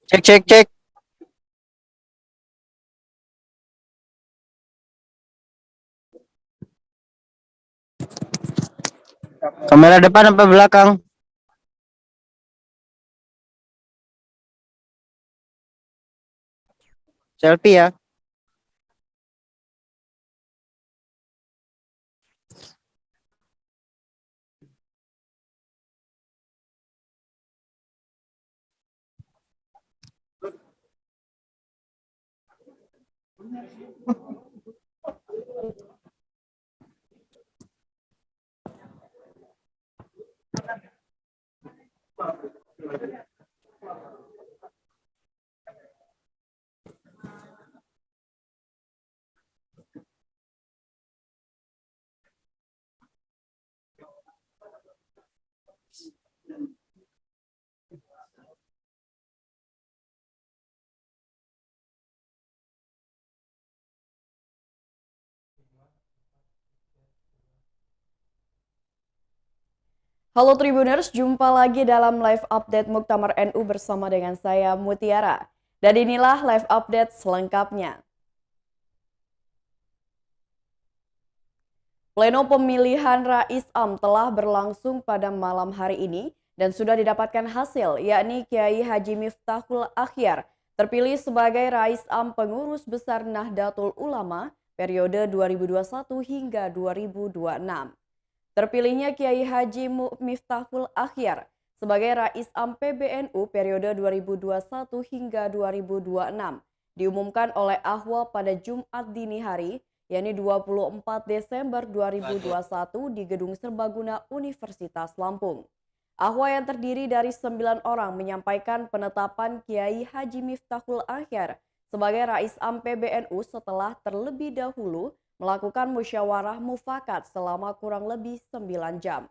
Cek cek cek. Kamera depan apa belakang? Selfie ya. Halo Tribuners, jumpa lagi dalam live update Muktamar NU bersama dengan saya Mutiara. Dan inilah live update selengkapnya. Pleno pemilihan Rais Am telah berlangsung pada malam hari ini dan sudah didapatkan hasil, yakni Kiai Haji Miftahul Akhyar terpilih sebagai Rais Am Pengurus Besar Nahdlatul Ulama periode 2021 hingga 2026. Terpilihnya Kiai Haji Miftahul Akhyar sebagai Rais Am PBNU periode 2021 hingga 2026 diumumkan oleh Ahwa pada Jumat dini hari, yakni 24 Desember 2021 di Gedung Serbaguna Universitas Lampung. Ahwa yang terdiri dari 9 orang menyampaikan penetapan Kiai Haji Miftahul Akhyar sebagai Rais Am PBNU setelah terlebih dahulu melakukan musyawarah mufakat selama kurang lebih 9 jam.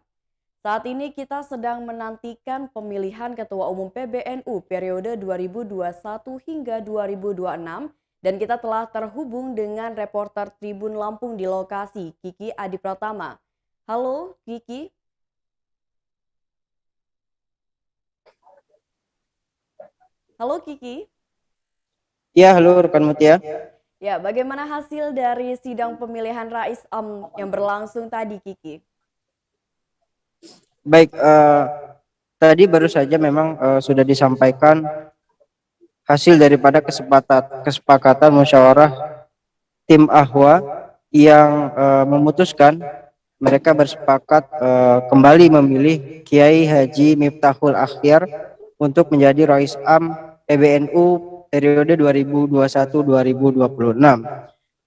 Saat ini kita sedang menantikan pemilihan Ketua Umum PBNU periode 2021 hingga 2026 dan kita telah terhubung dengan reporter Tribun Lampung di lokasi, Kiki Adi Pratama. Halo Kiki. Halo Kiki. Ya, halo rekan Mutia. Ya, bagaimana hasil dari sidang pemilihan Rais Am yang berlangsung tadi, Kiki? Baik, tadi baru saja memang sudah disampaikan hasil daripada kesepakatan musyawarah tim Ahwa yang memutuskan mereka bersepakat kembali memilih Kiai Haji Miftahul Akhyar untuk menjadi Rais Am PBNU periode 2021-2026.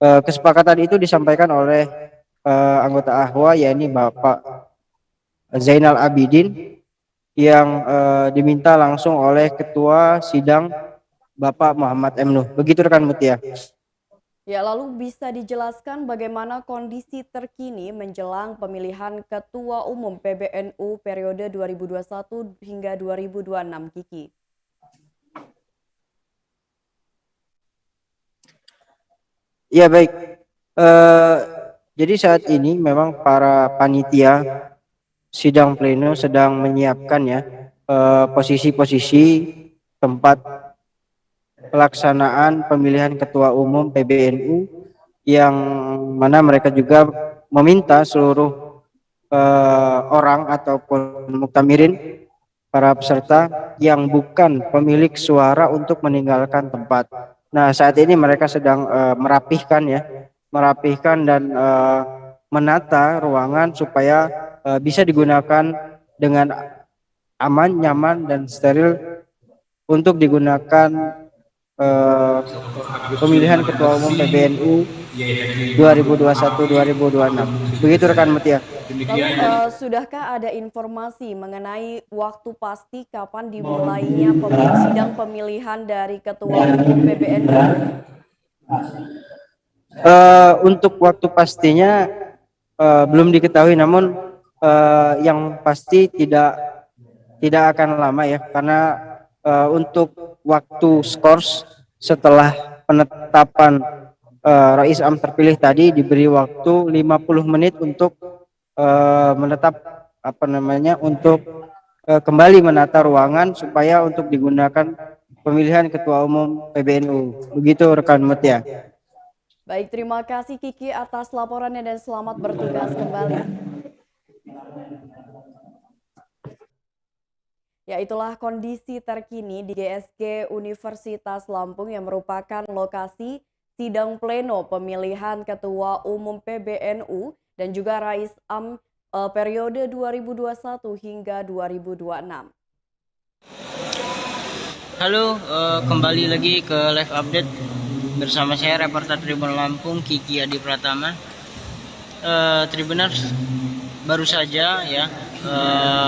Kesepakatan itu disampaikan oleh anggota Ahwa, yakni Bapak Zainal Abidin, yang diminta langsung oleh Ketua Sidang Bapak Muhammad M. Nuh. Begitu rekan Mutia. Ya, lalu bisa dijelaskan bagaimana kondisi terkini menjelang pemilihan Ketua Umum PBNU periode 2021 hingga 2026, Kiki? Ya baik. Eh, jadi saat ini memang para panitia sidang pleno sedang menyiapkan ya posisi-posisi tempat pelaksanaan pemilihan Ketua Umum PBNU, yang mana mereka juga meminta seluruh orang ataupun muktamirin, para peserta yang bukan pemilik suara untuk meninggalkan tempat. Nah, saat ini mereka sedang merapihkan dan menata ruangan supaya bisa digunakan dengan aman, nyaman, dan steril untuk digunakan eh, pemilihan Ketua Umum PBNU 2021-2026. Begitu rekan Mutia. Lalu, sudahkah ada informasi mengenai waktu pasti kapan dimulainya sidang pemilihan dari Ketua Umum PBNU? Untuk waktu pastinya belum diketahui, namun yang pasti tidak akan lama ya, karena untuk waktu skors setelah penetapan Rais Am terpilih tadi diberi waktu 50 menit untuk menetap untuk kembali menata ruangan supaya untuk digunakan pemilihan Ketua Umum PBNU. Begitu rekan Mutia. Baik, terima kasih Kiki atas laporannya dan selamat bertugas kembali. Ya, itulah kondisi terkini di GSG Universitas Lampung yang merupakan lokasi sidang pleno pemilihan Ketua Umum PBNU dan juga Rais Am periode 2021 hingga 2026. Halo, kembali lagi ke live update bersama saya reporter Tribun Lampung Kiki Adi Pratama. Tribuners, baru saja ya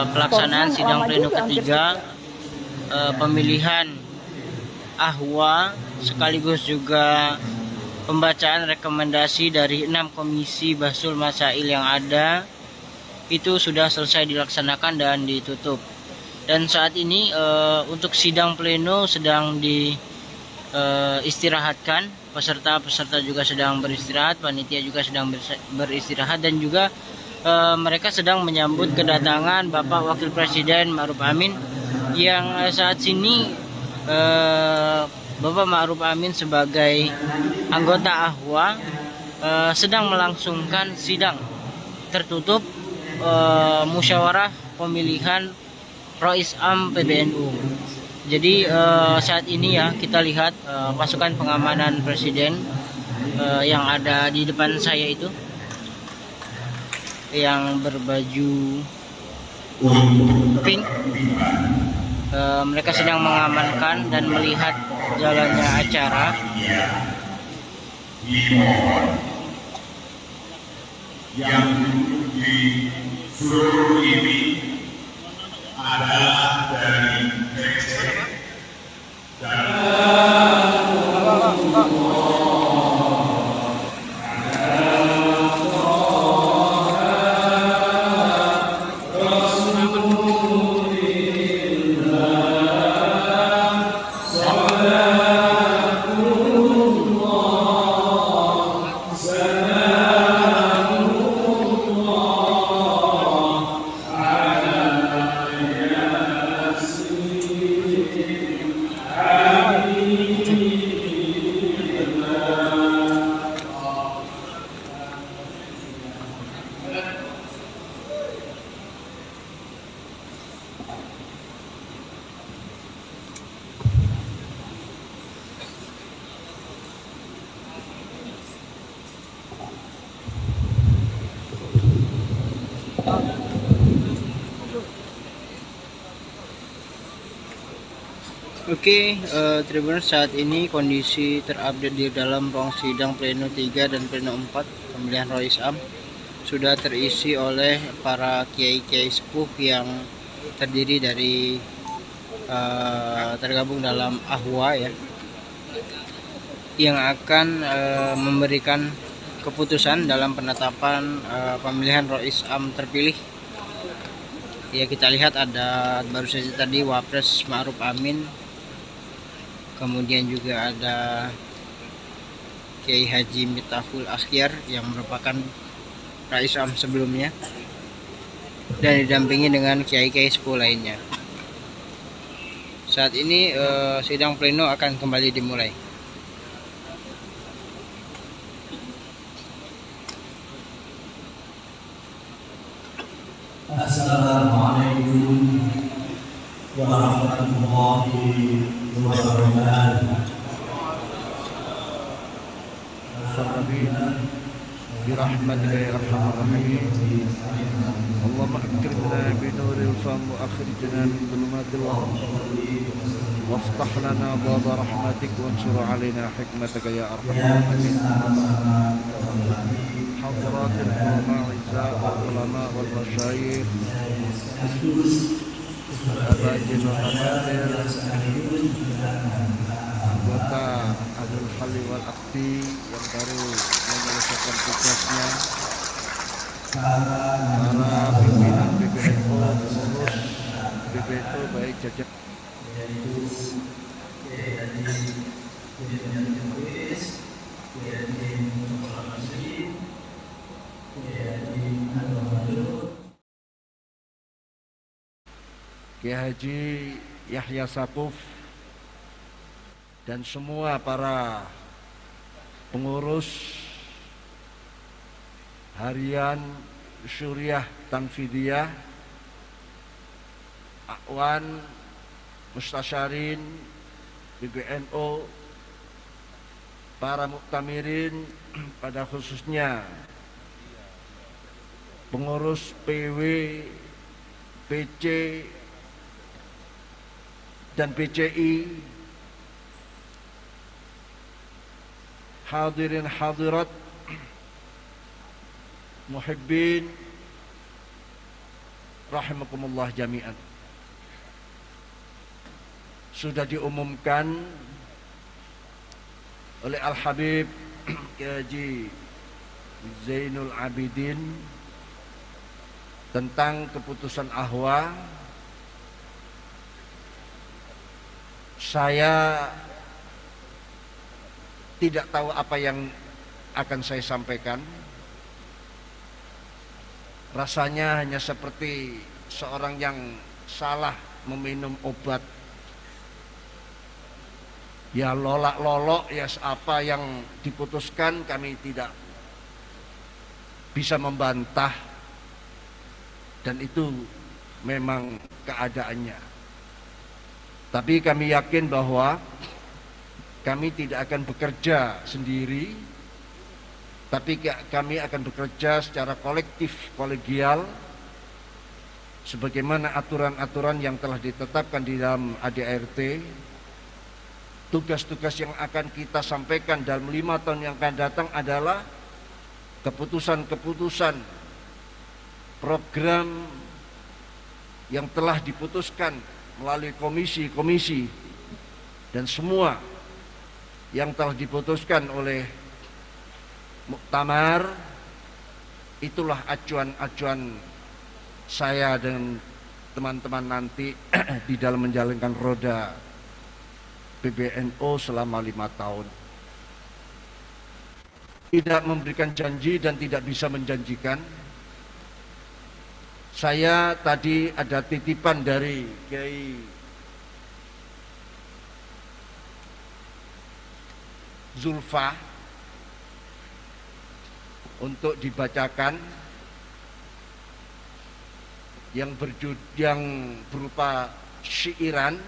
pelaksanaan sidang pleno ketiga pemilihan AHWA sekaligus juga pembacaan rekomendasi dari 6 komisi Basul Masail yang ada itu sudah selesai dilaksanakan dan ditutup. Dan saat ini untuk sidang pleno sedang diistirahatkan, peserta juga sedang beristirahat, panitia juga sedang beristirahat, dan juga mereka sedang menyambut kedatangan Bapak Wakil Presiden Ma'ruf Amin yang saat ini Bapak Ma'ruf Amin sebagai anggota AHWA sedang melangsungkan sidang tertutup musyawarah pemilihan Rais Am PBNU. Jadi saat ini ya kita lihat pasukan pengamanan presiden yang ada di depan saya itu yang berbaju pink. Mereka sedang mengamankan dan melihat jalannya acara. Yang di seluruh ini adalah dari Presiden dan Oke, Tribuners, saat ini kondisi terupdate di dalam ruang sidang pleno 3 dan pleno 4 pemilihan Rais Am sudah terisi oleh para kiai-kiai sepuh yang terdiri dari tergabung dalam AHWA ya, yang akan memberikan keputusan dalam penetapan pemilihan Rais Am terpilih. Ya, kita lihat ada baru saja tadi Wapres Ma'ruf Amin, kemudian juga ada Kiai Haji Miftahul Akhyar yang merupakan Rais Am sebelumnya, dan didampingi dengan kiai-kiai sepuh lainnya. Saat ini sidang pleno akan kembali dimulai. Assalamualaikum warahmatullahi wabarakatuh. برحمتك يا ارحم الراحمين اللهم اكرمنا بنور الفم واخرجنا من ظلمات الوهم وافتح لنا باب رحمتك وانشر علينا حكمتك يا ارحم الراحمين. حضرات العلماء والعلماء والمشايخ أباجل والأكابر anggota Ahlul Halli wal Aqdi yang baru menyelesaikan tugasnya, para pimpinan PBNU, pengurus PBNU baik jajaran Kiai Haji Yahya Saquf, dan semua para pengurus harian Syuriah Tanfidiyah, Akwan, Mustasyarin, PBNU, para muktamirin, pada khususnya pengurus PW, PC, dan PCI, hadirin hadirat, muhibbin, rahimakumullah jami'an. Sudah diumumkan oleh Al-Habib Haji Zainul Abidin tentang keputusan Ahwa. Saya tidak tahu apa yang akan saya sampaikan. Rasanya hanya seperti seorang yang salah meminum obat. Ya lolak-lolok, ya apa yang diputuskan kami tidak bisa membantah. Dan itu memang keadaannya. Tapi kami yakin bahwa kami tidak akan bekerja sendiri, tapi kami akan bekerja secara kolektif, kolegial, sebagaimana aturan-aturan yang telah ditetapkan di dalam ADART. Tugas-tugas yang akan kita sampaikan dalam 5 tahun yang akan datang adalah keputusan-keputusan program yang telah diputuskan melalui komisi-komisi dan semua yang telah diputuskan oleh muktamar. Itulah acuan-acuan saya dan teman-teman nanti di dalam menjalankan roda PBNU selama 5 tahun. Tidak memberikan janji dan tidak bisa menjanjikan. Saya tadi ada titipan dari Kiai Zulfa untuk dibacakan yang berupa syairan.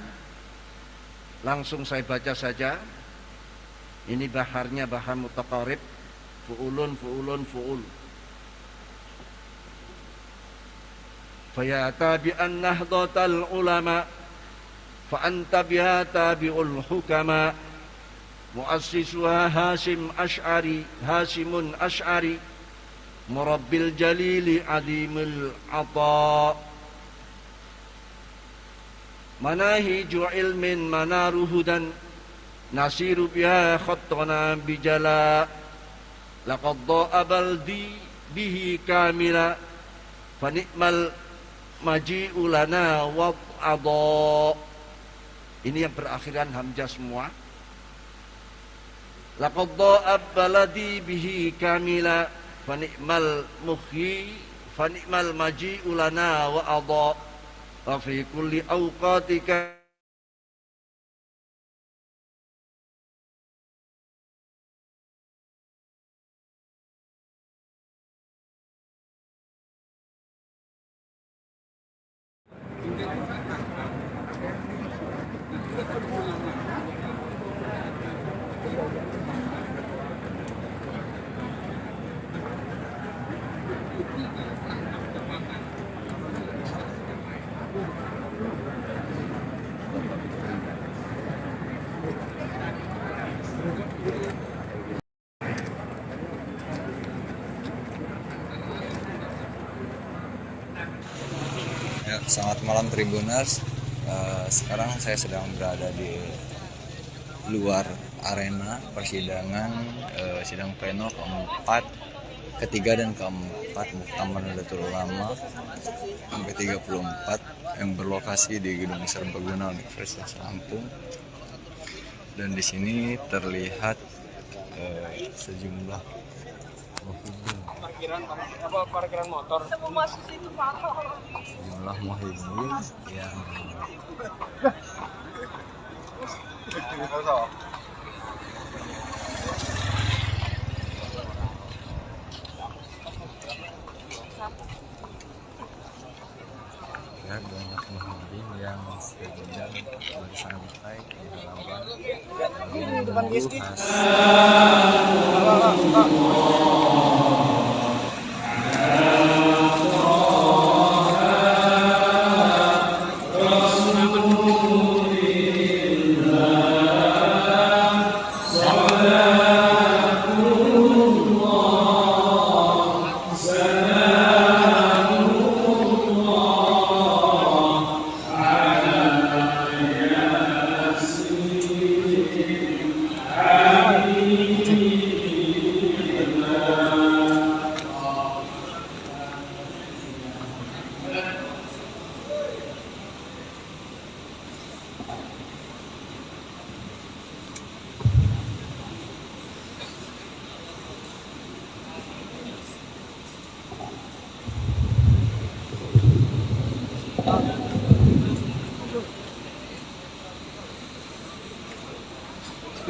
Langsung saya baca saja. Ini baharnya bahar mutaqarib, fu'ulun fu'ulun fu'ul. Fa tabi'an nahdatal ulama fa anta biha tabi'ul hukama muassisuha Hasimun Ash'ari murabbil jalili adimul ata manahiju ilmin manaruhu dan nasiru biha khattana bijala laqad da'a baldi bihi kamila fanikmal maji'u lana wad'adha. Ini yang berakhiran hamzah semua. Laqad da'a baladi bihi kamila fanikmal muhyi fanikmal maji'u lana wa'adha wa fi kulli awqatika Ya, selamat malam Tribuners. Sekarang saya sedang berada di luar arena persidangan sidang pleno keempat, ketiga dan keempat Muktamar Nahdlatul Ulama yang ke-34 yang berlokasi di Gedung Serbaguna Universitas Lampung. Dan di sini terlihat sejumlah parkiran motor. sejumlah muhibbin yang banyak muhibin yang sedang bersantai di halaman menunggu hasil.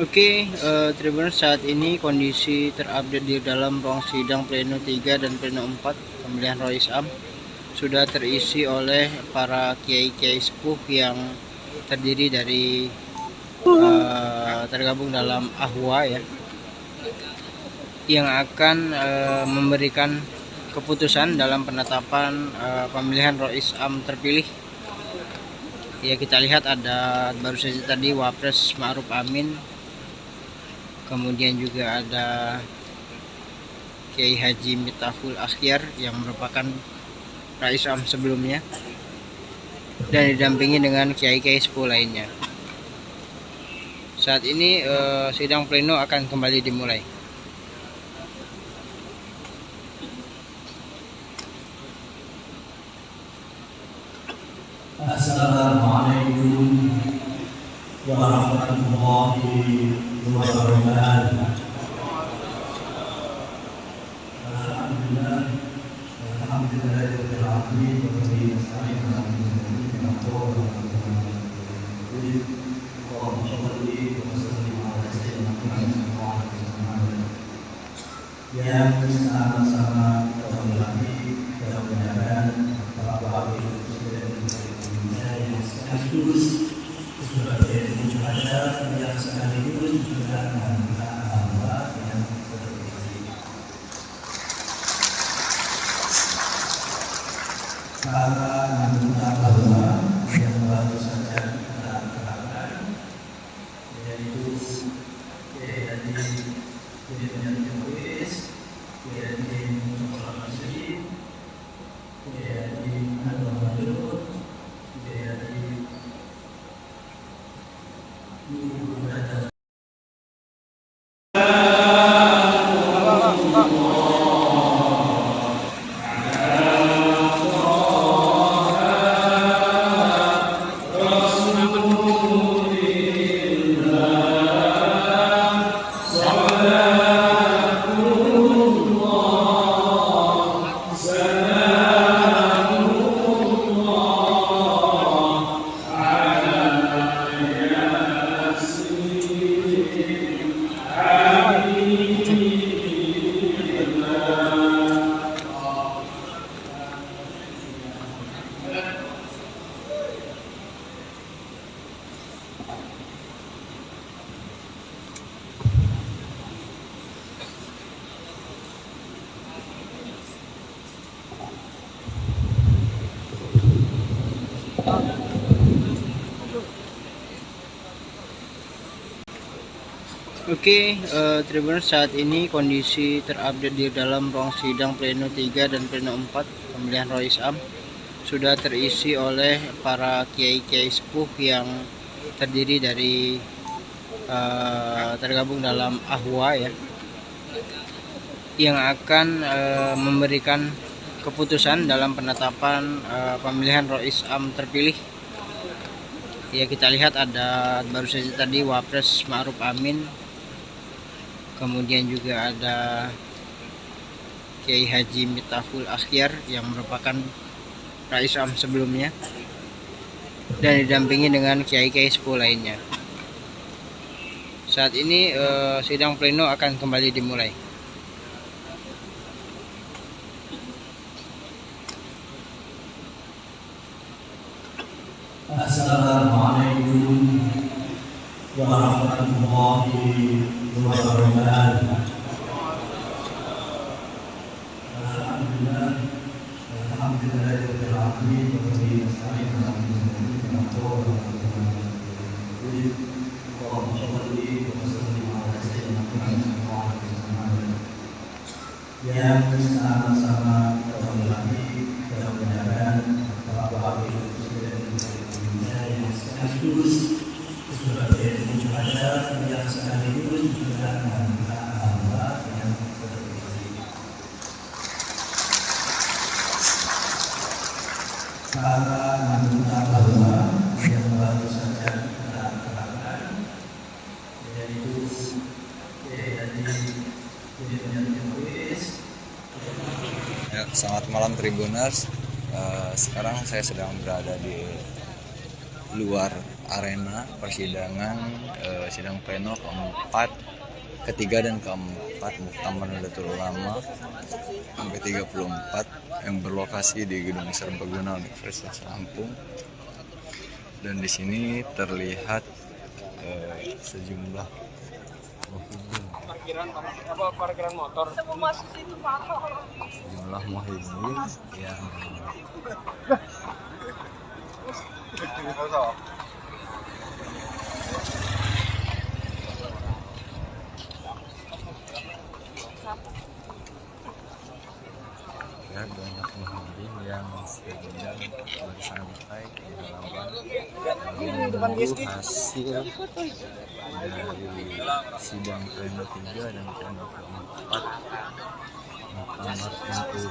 Oke, Tribuners, saat ini kondisi terupdate di dalam ruang sidang Pleno 3 dan Pleno 4 pemilihan Rois Am sudah terisi oleh para kiai-kiai sepuh yang terdiri dari tergabung dalam Ahwa ya, yang akan memberikan keputusan dalam penetapan pemilihan Rois Am terpilih. Ya, kita lihat ada baru saja tadi Wapres Ma'ruf Amin, kemudian juga ada Kiai Haji Miftahul Akhyar yang merupakan Rais Am sebelumnya, dan didampingi dengan kiai-kiai sepuh lainnya. Saat ini sidang pleno akan kembali dimulai. Assalamualaikum warahmatullahi wabarakatuh. Alhamdulillah, alhamdulillahirabbil alamin wa bihi nasta'in ala umuri dunya yang sama-sama kita hormati dan mudah-mudahan Bapak Ibu yang sekaligus sebagai pengusaha yang sekaligus juga hamba yang terpilih. Para anggota bahwa yang baru saja kita terangkan, yaitu dari Pimpinan Teroris, dari Mustafa Masjid, dari Anwar Majid, dari Ibu Badan. Oke, Tribuners, saat ini kondisi terupdate di dalam ruang sidang Pleno 3 dan Pleno 4 pemilihan Rois Am sudah terisi oleh para kiai-kiai sepuh yang terdiri dari tergabung dalam Ahwa ya, yang akan memberikan keputusan dalam penetapan pemilihan Rois Am terpilih. Ya, kita lihat ada baru saja tadi Wapres Ma'ruf Amin, kemudian juga ada Kiai Haji Miftahul Akhyar yang merupakan Rais Am sebelumnya, dan didampingi dengan kiai-kiai sepuh lainnya. Saat ini sidang pleno akan kembali dimulai. Assalamualaikum warahmatullahi wabarakatuh. Alhamdulillah, alhamdulillahirabbil alamin wa bihi nasta'in ala umuri dunya Allahumma shalli wa sallim ala sayyidina Muhammad wa ala alihi wasallam. Yang sama-sama kita hormati dan mudah-mudahan Bapak Ibu yang sekaligus sebagai pengajar yang sekaligus juga hamba yang terpilih. Para anggota bahwa yang baru saja kita terangkan, yaitu Ya, selamat malam Tribuners. Sekarang saya sedang berada di luar arena persidangan sidang pleno ketiga dan keempat Muktamar Nahdlatul Ulama yang ke-34 yang berlokasi di Gedung Serbaguna Universitas Lampung. Dan di sini terlihat sejumlah parkiran motor. sejumlah muhibin yang ya, banyak muhibin yang sedang bersantai di halaman menunggu hasil dari sidang pleno 3 dan pleno keempat Muktamar NU.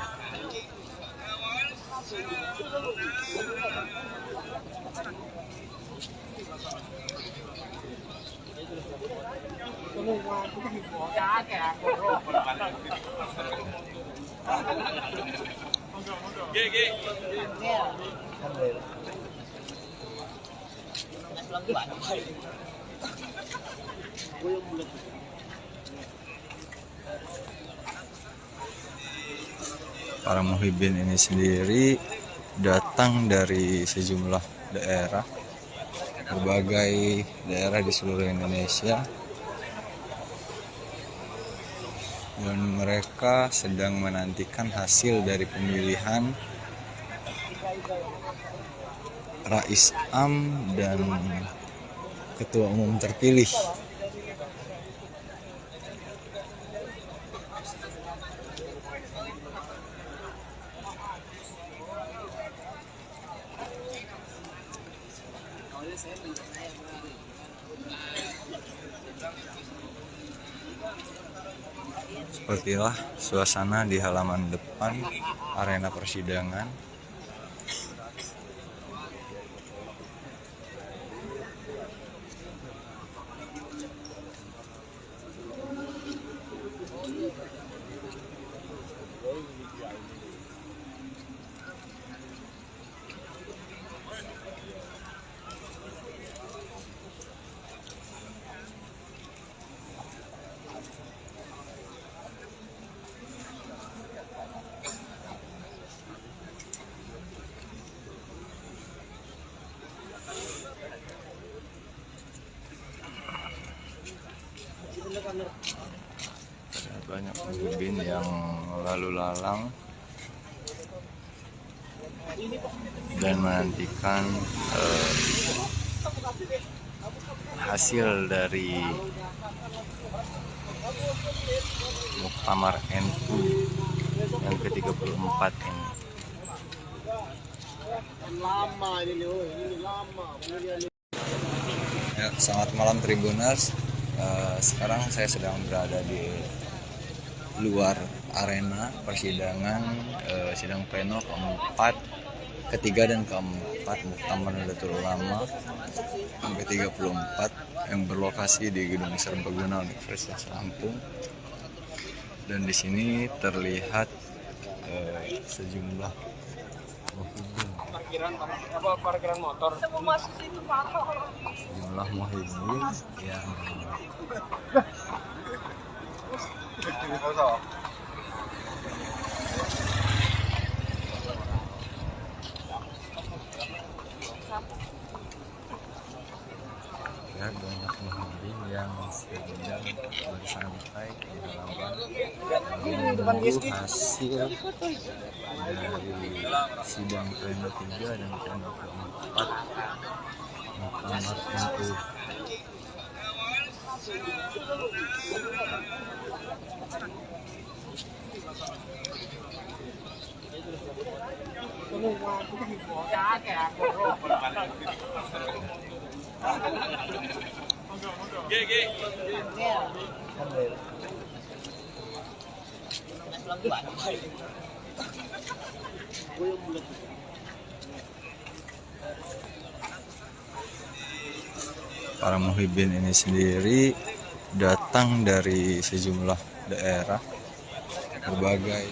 Para muhibin ini sendiri datang dari sejumlah daerah, berbagai daerah di seluruh Indonesia, dan mereka sedang menantikan hasil dari pemilihan Rais Am dan Ketua Umum terpilih. Sepertilah suasana di halaman depan arena persidangan. Banyak muhibin yang lalu lalang dan menantikan hasil dari Muktamar NU yang ke-34 ini. Ya, selamat malam Tribuners. Sekarang saya sedang berada di luar arena persidangan sidang pleno ketiga dan keempat Muktamar Nahdlatul Ulama yang ke-34 yang berlokasi di Gedung Serbaguna Universitas Lampung. Dan di sini terlihat sejumlah Parkiran motor. sejumlah muhibin yang terlihat banyak pengunjung yang sedang bersantai di halaman menunggu hasil dari sidang pleno 3 dan pleno keempat Mahkamah MU. Para muhibin ini sendiri datang dari sejumlah daerah berbagai.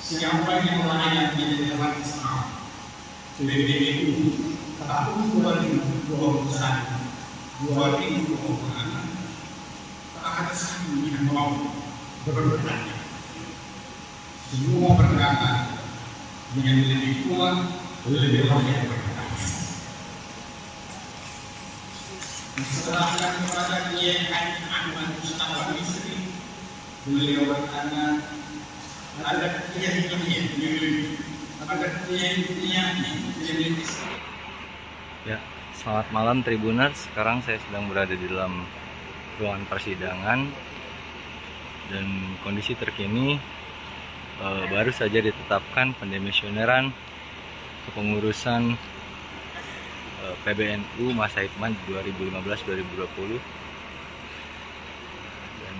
Siapa yang layak menjadi umat Islam? PBNU tahun 2021 tak ada satu yang mau bertanya. Semua berkata yang lebih kuat lebih banyak berkata. Diserahkan kepada Kiai Haji Ahmad Mustafa Misri, beliau berkata ada Ya, selamat malam Tribuners. Sekarang saya sedang berada di dalam ruangan persidangan dan kondisi terkini baru saja ditetapkan pendemisioneran kepengurusan PBNU masa Hikmat 2015-2020. Dan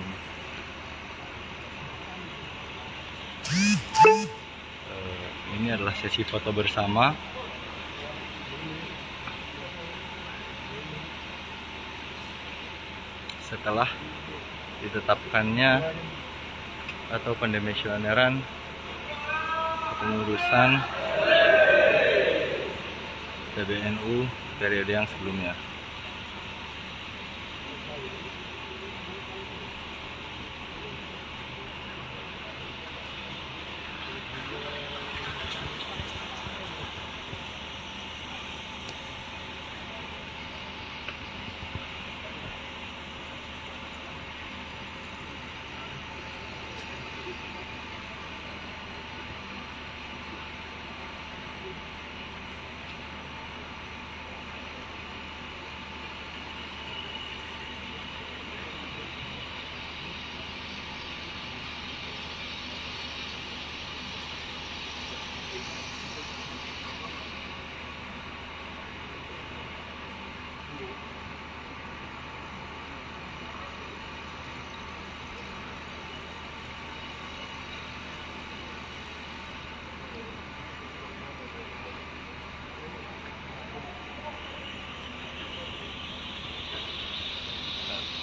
ini adalah sesi foto bersama. Setelah ditetapkannya atau pendemisioneran kepengurusan PBNU periode yang sebelumnya.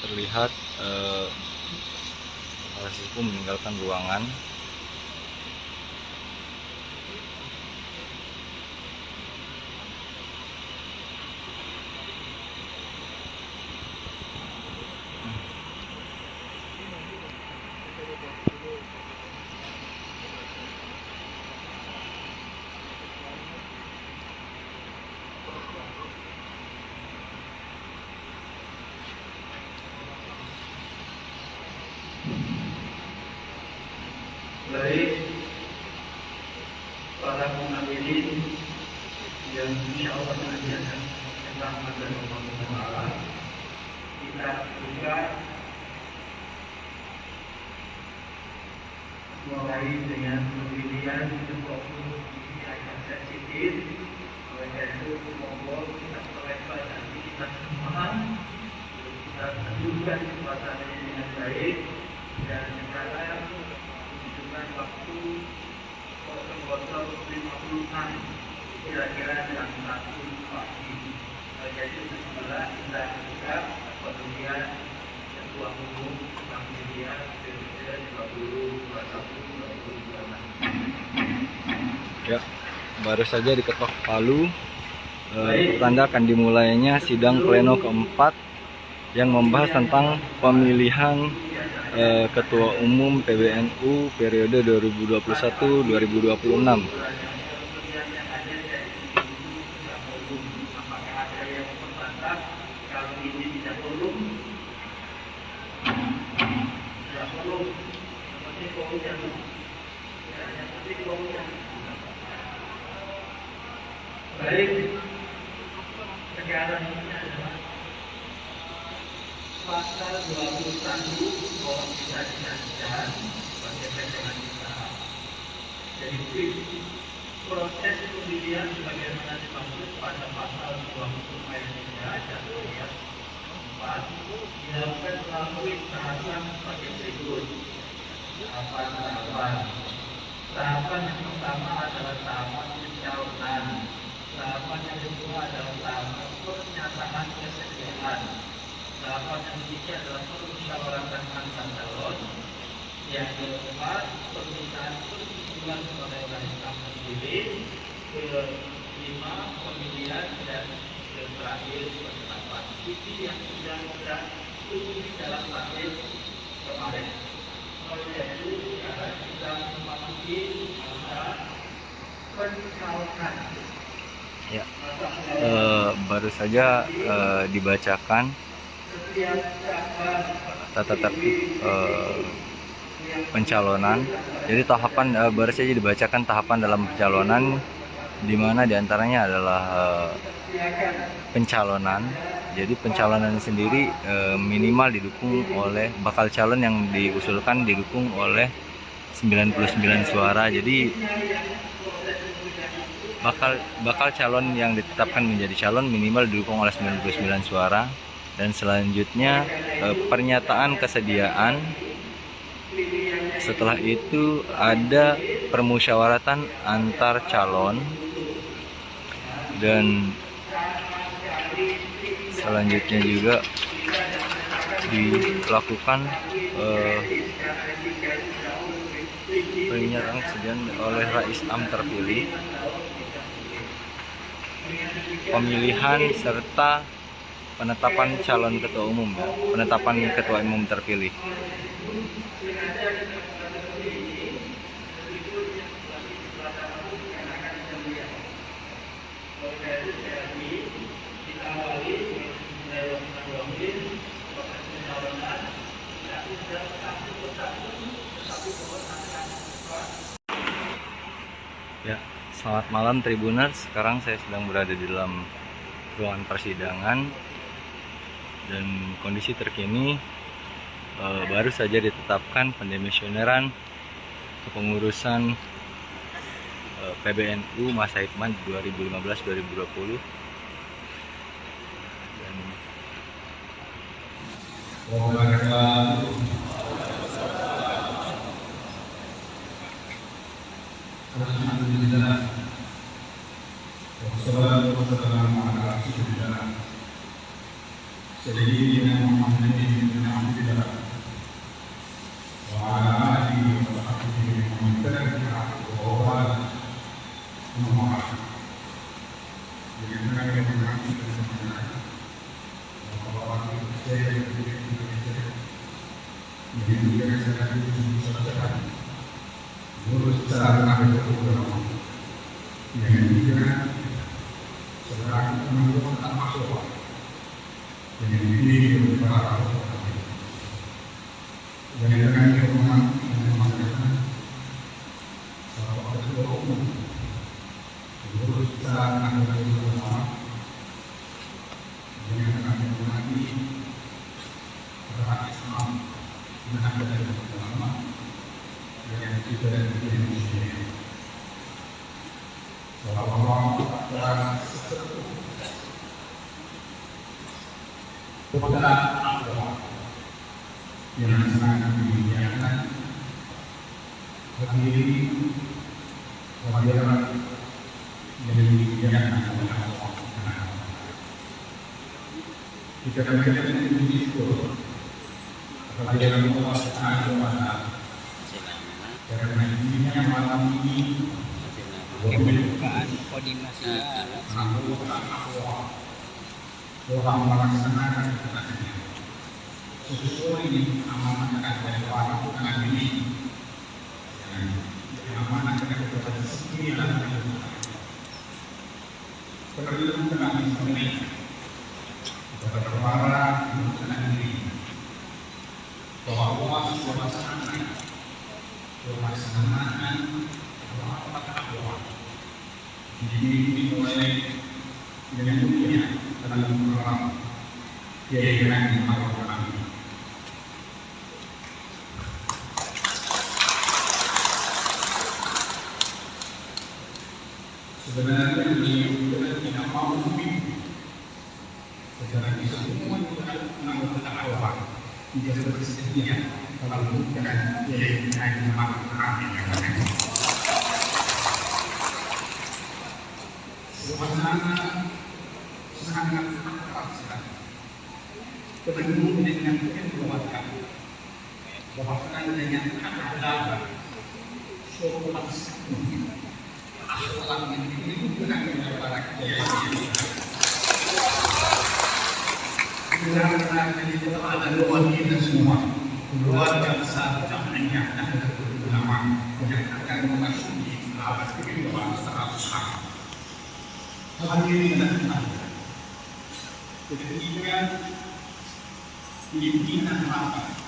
Terlihat para siswa meninggalkan ruangan. Baik para penghadirin yang insya Allah nanti akan rahmat dari Allah Taala, kita buka mulai dengan pemilihan ketua umum. Ini akan sensitif, oleh karena itu monggo kita perlebar nanti kita semua kita tentukan suasananya dengan baik. Dan sekarang dengan waktu 00.56 kira-kira jam 1 pagi. Jadi sebelah kita buka pemilihan ketua umum pemilihan periode 2021-2022. Ya, baru saja diketok palu. Pertanda akan dimulainya sidang pleno keempat yang membahas tentang pemilihan Ketua Umum PBNU periode 2021-2026. Baik, sekarang ini adalah pasal 21 bahwa kita dinyatakan sebagai pegangan kita. Jadi proses pemilihan sebagaimana dimaksud pada pasal 20 ayat 3 dan ayat 4 dilakukan melalui tahapan sebagai berikut. Tahapan yang pertama adalah tahapan pencalonan. Tahapan yang kedua adalah tahapan pernyataan kesediaan. Tahapan yang ketiga adalah permusyawaratan antar calon. Yang keempat, permintaan persetujuan kepada Rakyat Terpilih. Kelima, pemilihan, dan yang terakhir penetapan. Ini yang sudah kita tulis dalam takdir kemarin. Oleh itu, sekarang kita memasuki masa pencalonan. Ya, baru saja dibacakan tata tertib pencalonan. Jadi tahapan baru saja dibacakan tahapan dalam pencalonan, di mana diantaranya adalah pencalonan. Jadi pencalonan sendiri minimal didukung oleh bakal calon yang diusulkan didukung oleh 99 suara. Jadi bakal calon yang ditetapkan menjadi calon minimal didukung oleh 99 suara, dan selanjutnya pernyataan kesediaan. Setelah itu ada permusyawaratan antar calon, dan selanjutnya juga dilakukan pernyataan kesediaan oleh Rais Am terpilih, pemilihan serta penetapan calon ketua umum, penetapan ketua umum terpilih. Ya, selamat malam Tribuners. Sekarang saya sedang berada di dalam ruangan persidangan, dan kondisi terkini baru saja ditetapkan pendemisioneran kepengurusan PBNU masa Hikmat 2015-2020. Dan Alhamdulillah, wassalatu wassalamu ala rasulillah, sayyidina Muhammadin bin Abdillah, wa ala alihi wa sahbihi wa man tabi'ahu wa wala. Menurut cara ulama yang juga sebagai penanggung masalah yang dipilih oleh para ulama yang dengan hormat mengatakan bahwa ketua umum menurut cara ulama yang akan menghormati terhadap Islam menghadapi ulama yang tidak Indonesia. Bahwa adalah kepada Allah yang sangat dimuliakan, hadirin hadirat yang dimuliakan oleh Allah. Kita menjadi bersyukur kepada Allah Subhanahu wa Ta'ala. Karena intinya malam ini pembukaan koordinasi telah melaksanakan tugasnya sesuai amanah dari para ulama ini, dan amanah kepada 9 perlu kami sampaikan kepada para ulama ini bahwa pelaksanaan rapat awal dimulai dengan mulia dalam program kegiatan kami. Sebenarnya beliau tidak mau memimpin secara semua anggota awal tidak bersedia kalau bukan kegiatan kami. Suasana sangat terasa penuh dengan kekeluargaan, bahkan dengan ada sopan santun, akhlak yang ditunjukkan oleh para kiai. Karena itu ada doa kita semua, keluarga besar jamnya dan ulama yang akan memasuki abad kedua 100 tahun. Hadirin dan hadirat, ketika pimpinan rapat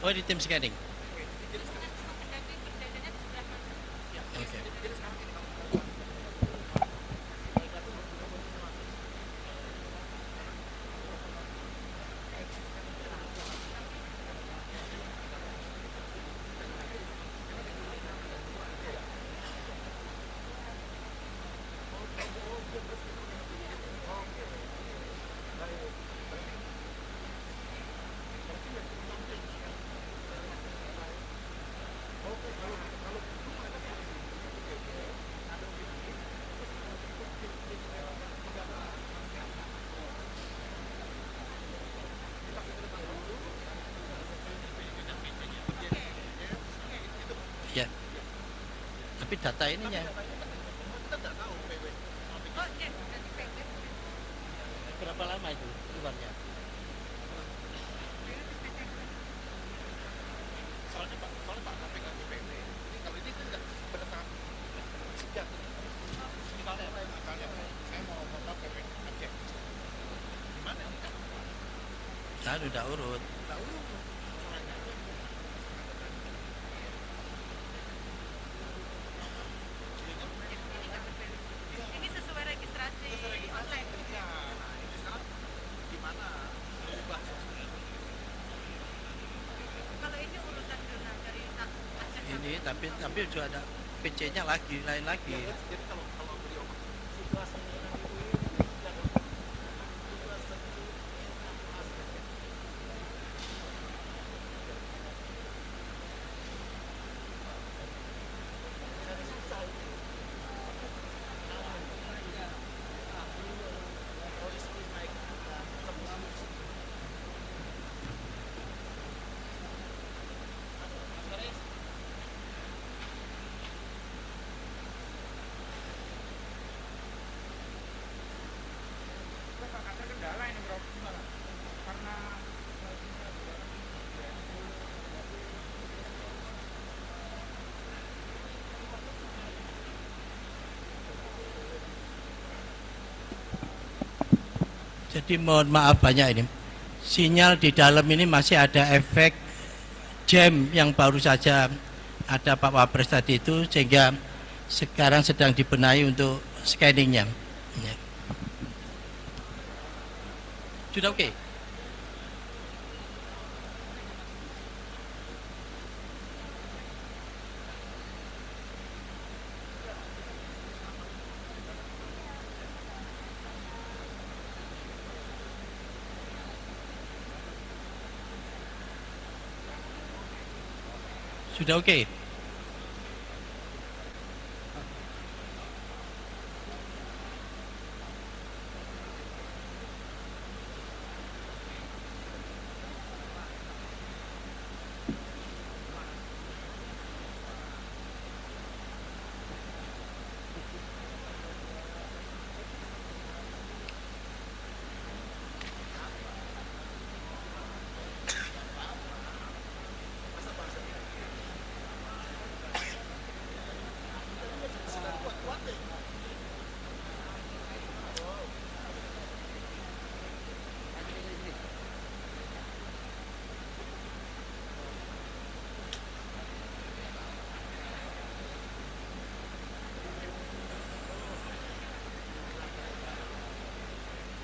Oh, di tim scanning. Oke. Ya. Tapi data ininya berapa lama itu keluarnya? Kan udah urut. Ini sesuai registrasi online. Kalau ini urusan jurnal dari Ini tapi juga ada PC-nya lagi, lain lagi. Jadi mohon maaf banyak ini. Sinyal di dalam ini masih ada efek jam yang baru saja ada Pak Wapres tadi itu, sehingga sekarang sedang dibenahi untuk scanningnya. Ya. Sudah oke? Sudah oke?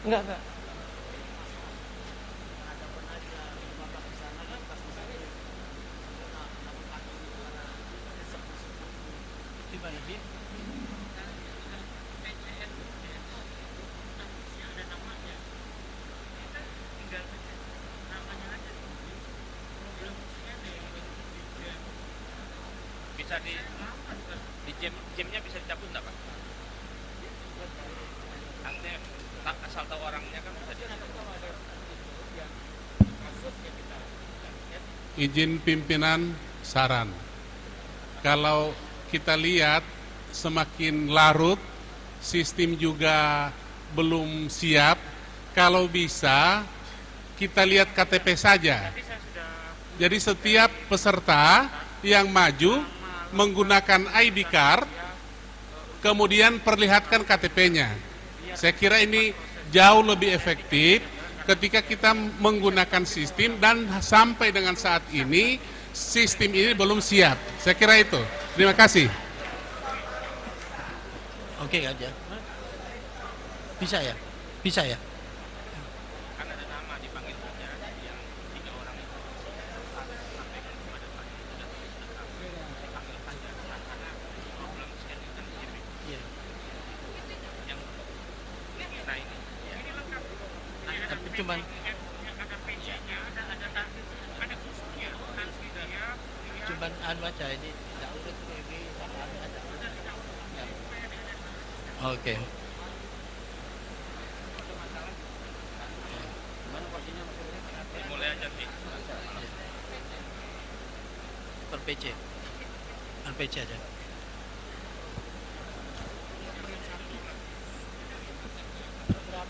Enggak. Bisa di jamnya bisa dicabut nggak Pak? Artinya asal tahu orangnya kan bisa dicabut. Izin pimpinan saran. Kalau kita lihat semakin larut, sistem juga belum siap. Kalau bisa kita lihat KTP saja. Jadi setiap peserta yang maju menggunakan ID card, kemudian perlihatkan KTP-nya. Saya kira ini jauh lebih efektif ketika kita menggunakan sistem dan sampai dengan saat ini sistem ini belum siap. Saya kira itu. Terima kasih. Oke aja. Bisa ya? Bisa ya? Tapi cuman anu aja ini tidak urut ini aja. Ya. Oke. Mulai aja sih. Per PC. Per PC aja.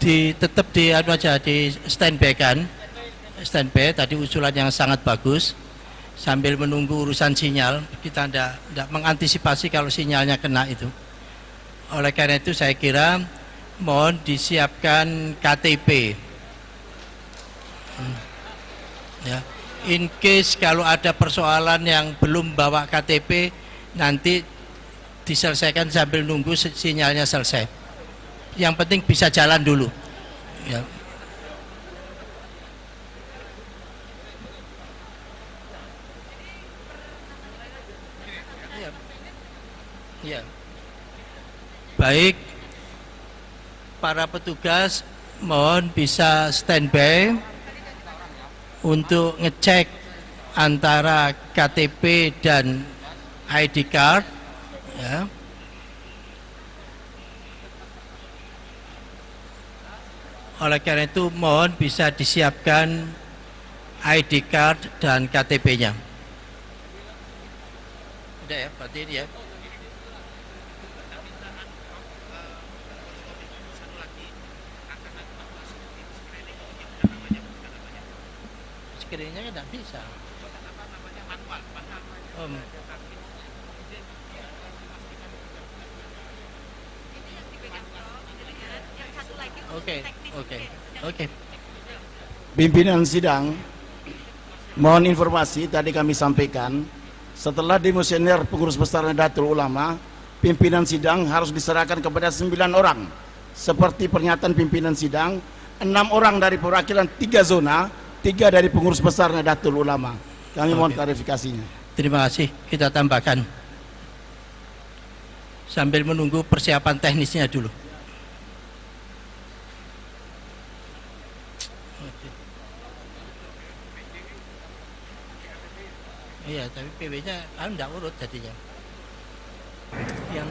Tetap di anu aja, di standby kan. Standby tadi usulan yang sangat bagus. Sambil menunggu urusan sinyal, kita tidak mengantisipasi kalau sinyalnya kena itu. Oleh karena itu saya kira mohon disiapkan KTP. Ya. In case kalau ada persoalan yang belum bawa KTP, nanti diselesaikan sambil nunggu sinyalnya selesai. Yang penting bisa jalan dulu. Ya. Ya. Baik, para petugas mohon bisa standby untuk ngecek antara KTP dan ID card. Ya. Oleh karena itu mohon bisa disiapkan ID card dan KTP-nya. Udah ya, berarti ini ya. Screennya kan tidak bisa. Oke. Pimpinan sidang, mohon informasi tadi kami sampaikan, setelah demisioner pengurus besar Nahdlatul Ulama, pimpinan sidang harus diserahkan kepada 9 orang. Seperti pernyataan pimpinan sidang, 6 orang dari perwakilan 3 zona, 3 dari pengurus besar Nahdlatul Ulama. Kami mohon klarifikasinya. Terima kasih, kita tambahkan. Sambil menunggu persiapan teknisnya dulu. Iya, tapi PW-nya enggak urut jadinya. Yang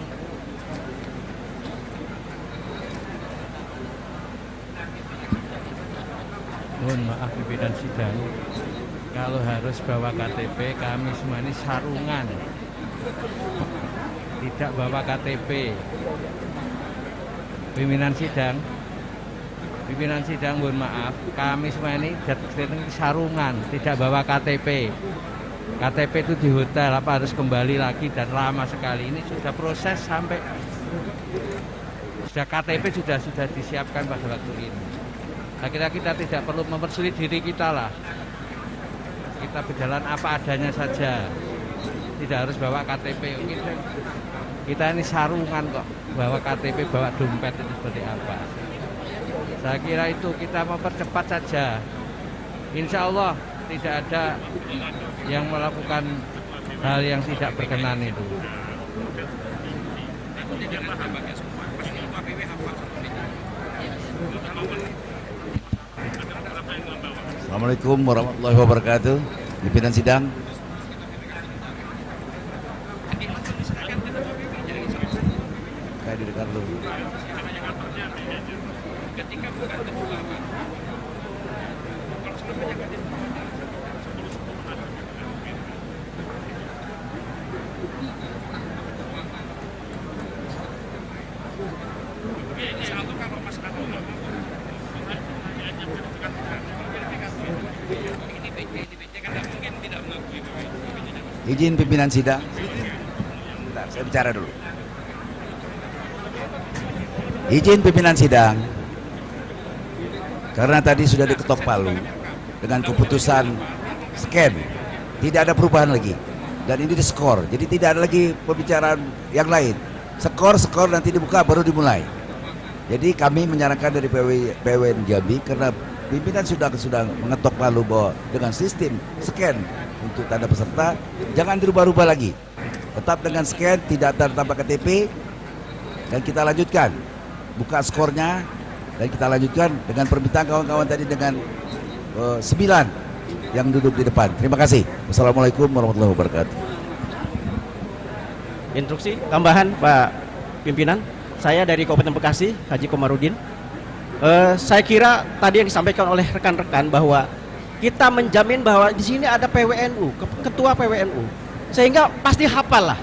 mohon maaf pimpinan sidang, kalau harus bawa KTP kami semua ini sarungan, tidak bawa KTP. Pimpinan sidang mohon maaf, kami semua ini sarungan, tidak bawa KTP. KTP itu di hotel, apa harus kembali lagi dan lama sekali. Ini sudah proses sampai KTP sudah disiapkan pada waktu ini. Nah, kita tidak perlu mempersulit diri kita lah. Kita berjalan apa adanya saja. Tidak harus bawa KTP. Kita ini sarungan kok. Bawa KTP, bawa dompet itu seperti apa. Saya kira itu kita mempercepat saja. Insya Allah tidak ada yang melakukan hal yang tidak berkenan itu. Assalamualaikum warahmatullahi wabarakatuh. Pimpinan sidang. Kayak di dekat lu. Izin pimpinan sidang. Bentar, saya bicara dulu. Izin pimpinan sidang. Karena tadi sudah diketok palu dengan keputusan scan, tidak ada perubahan lagi. Dan ini diskor, jadi tidak ada lagi pembicaraan yang lain. Skor nanti dibuka baru dimulai. Jadi kami menyarankan dari PWN Jambi karena pimpinan sudah mengetok palu bahwa dengan sistem scan untuk tanda peserta jangan dirubah-rubah lagi. Tetap dengan scan, tidak tambah KTP, dan kita lanjutkan buka skornya. Dan kita lanjutkan dengan permintaan kawan-kawan tadi dengan 9 yang duduk di depan. Terima kasih. Wassalamualaikum warahmatullahi wabarakatuh. Instruksi tambahan Pak Pimpinan, saya dari Kabupaten Bekasi, Haji Komarudin. Saya kira tadi yang disampaikan oleh rekan-rekan bahwa kita menjamin bahwa di sini ada PWNU, ketua PWNU, sehingga pasti hafal lah.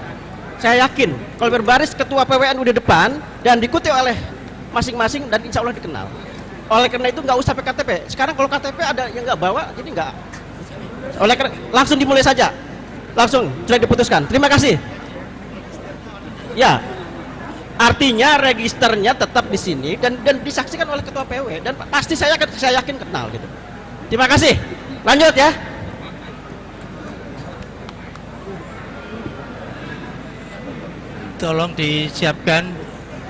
Saya yakin kalau berbaris ketua PWNU di depan dan diikuti oleh masing-masing dan insya Allah dikenal. Oleh karena itu nggak usah pakai KTP. Sekarang kalau KTP ada yang nggak bawa, jadi nggak. Oleh karena langsung dimulai saja, langsung sudah diputuskan. Terima kasih. Ya, artinya registernya tetap di sini dan disaksikan oleh ketua PW dan pasti saya yakin kenal gitu. Terima kasih. Lanjut ya. Tolong disiapkan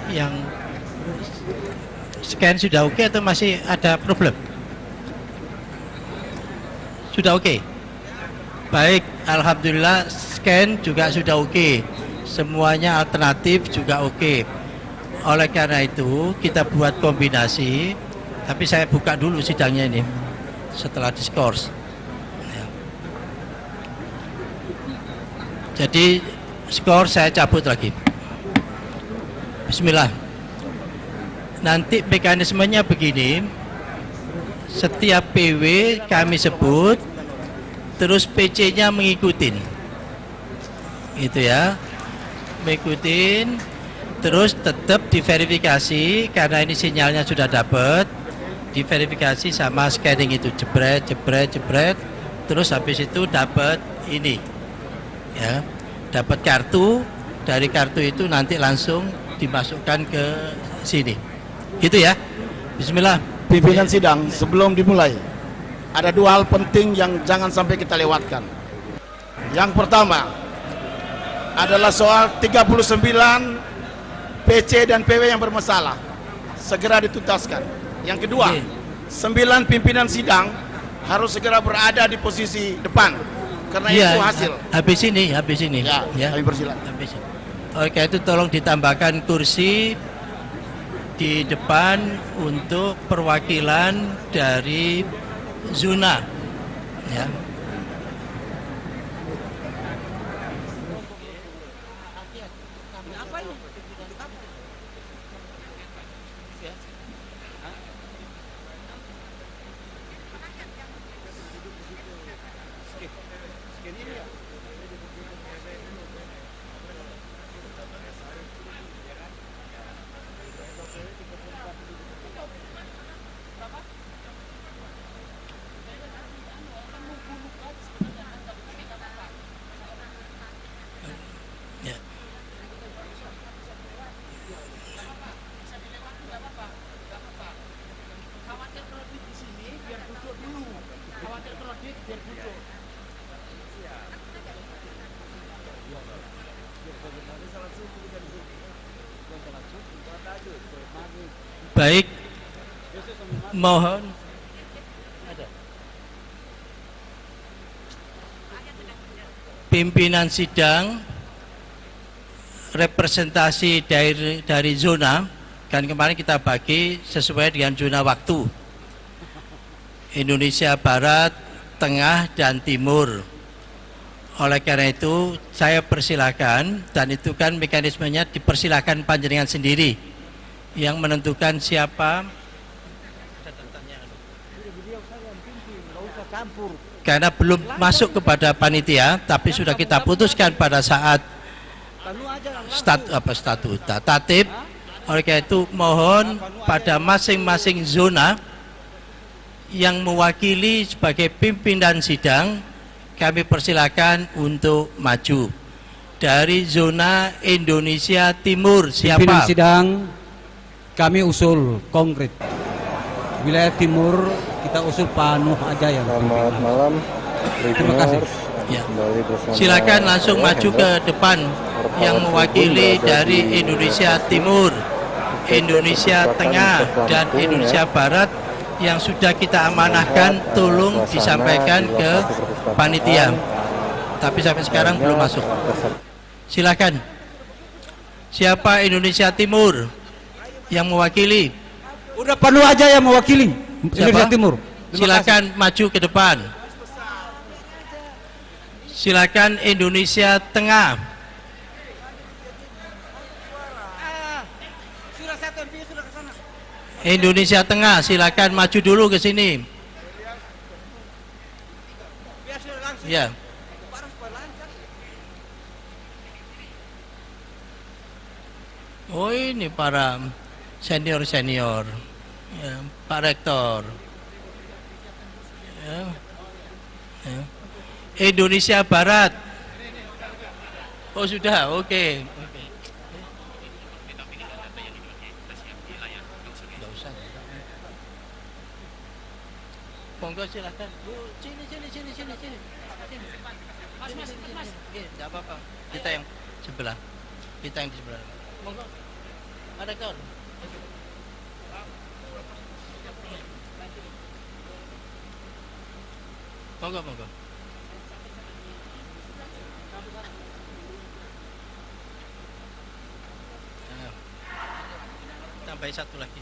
yang scan sudah oke atau masih ada problem? Sudah oke. Baik, alhamdulillah scan juga sudah oke. Semuanya alternatif juga oke. Oleh karena itu kita buat kombinasi. Tapi saya buka dulu sidangnya ini setelah diskors. Ya. Jadi skor saya cabut lagi. Bismillah. Nanti mekanismenya begini, setiap PW kami sebut, terus PC-nya mengikutin, gitu ya, mengikutin, terus tetap diverifikasi karena ini sinyalnya sudah dapat, diverifikasi sama scanning itu, jebret, terus habis itu dapat ini, ya, dapat kartu, dari kartu itu nanti langsung dimasukkan ke sini. Gitu ya. Bismillah. Pimpinan sidang, sebelum dimulai ada dua hal penting yang jangan sampai kita lewatkan. Yang pertama adalah soal 39 PC dan PW yang bermasalah, segera dituntaskan. Yang kedua, 9 pimpinan sidang harus segera berada di posisi depan karena itu hasil. Habis ini. Ya. Kami persilakan. Habis. Oke, itu tolong ditambahkan kursi di depan untuk perwakilan dari zona, ya. Baik, mohon pimpinan sidang representasi dari zona, kan kemarin kita bagi sesuai dengan zona waktu Indonesia Barat, Tengah, dan Timur. Oleh karena itu saya persilakan, dan itu kan mekanismenya dipersilakan panjenengan sendiri yang menentukan siapa, karena belum masuk kepada panitia, tapi sudah kita putuskan pada saat statuta tatib. Oleh karena itu mohon pada masing-masing zona yang mewakili sebagai pimpinan sidang, kami persilakan untuk maju. Dari zona Indonesia Timur siapa? Pimpinan sidang, kami usul konkret wilayah timur kita usul Pak Nuh aja yang selamat malam. Terima kasih. Ya. Silakan langsung maju ke depan yang mewakili dari Indonesia Timur, Indonesia Tengah, dan Indonesia Barat yang sudah kita amanahkan, tolong disampaikan ke panitia. Tapi sampai sekarang belum masuk. Silakan. Siapa Indonesia Timur yang mewakili? Udah Panu aja yang mewakili Indonesia Timur. Silakan maju ke depan. Silakan Indonesia Tengah. Indonesia Tengah, silakan maju dulu ke sini. Ya. Oh, ini para senior-senior. Ya, Pak Rektor. Ya. Ya. Indonesia Barat. Oh, sudah, oke. Nggak usah. Monggo silakan. Bu, sini. Mas. Enggak apa-apa. Kita yang sebelah. Kita yang di sebelah. Monggo. Pak Rektor. Monggo. Tambah satu lagi.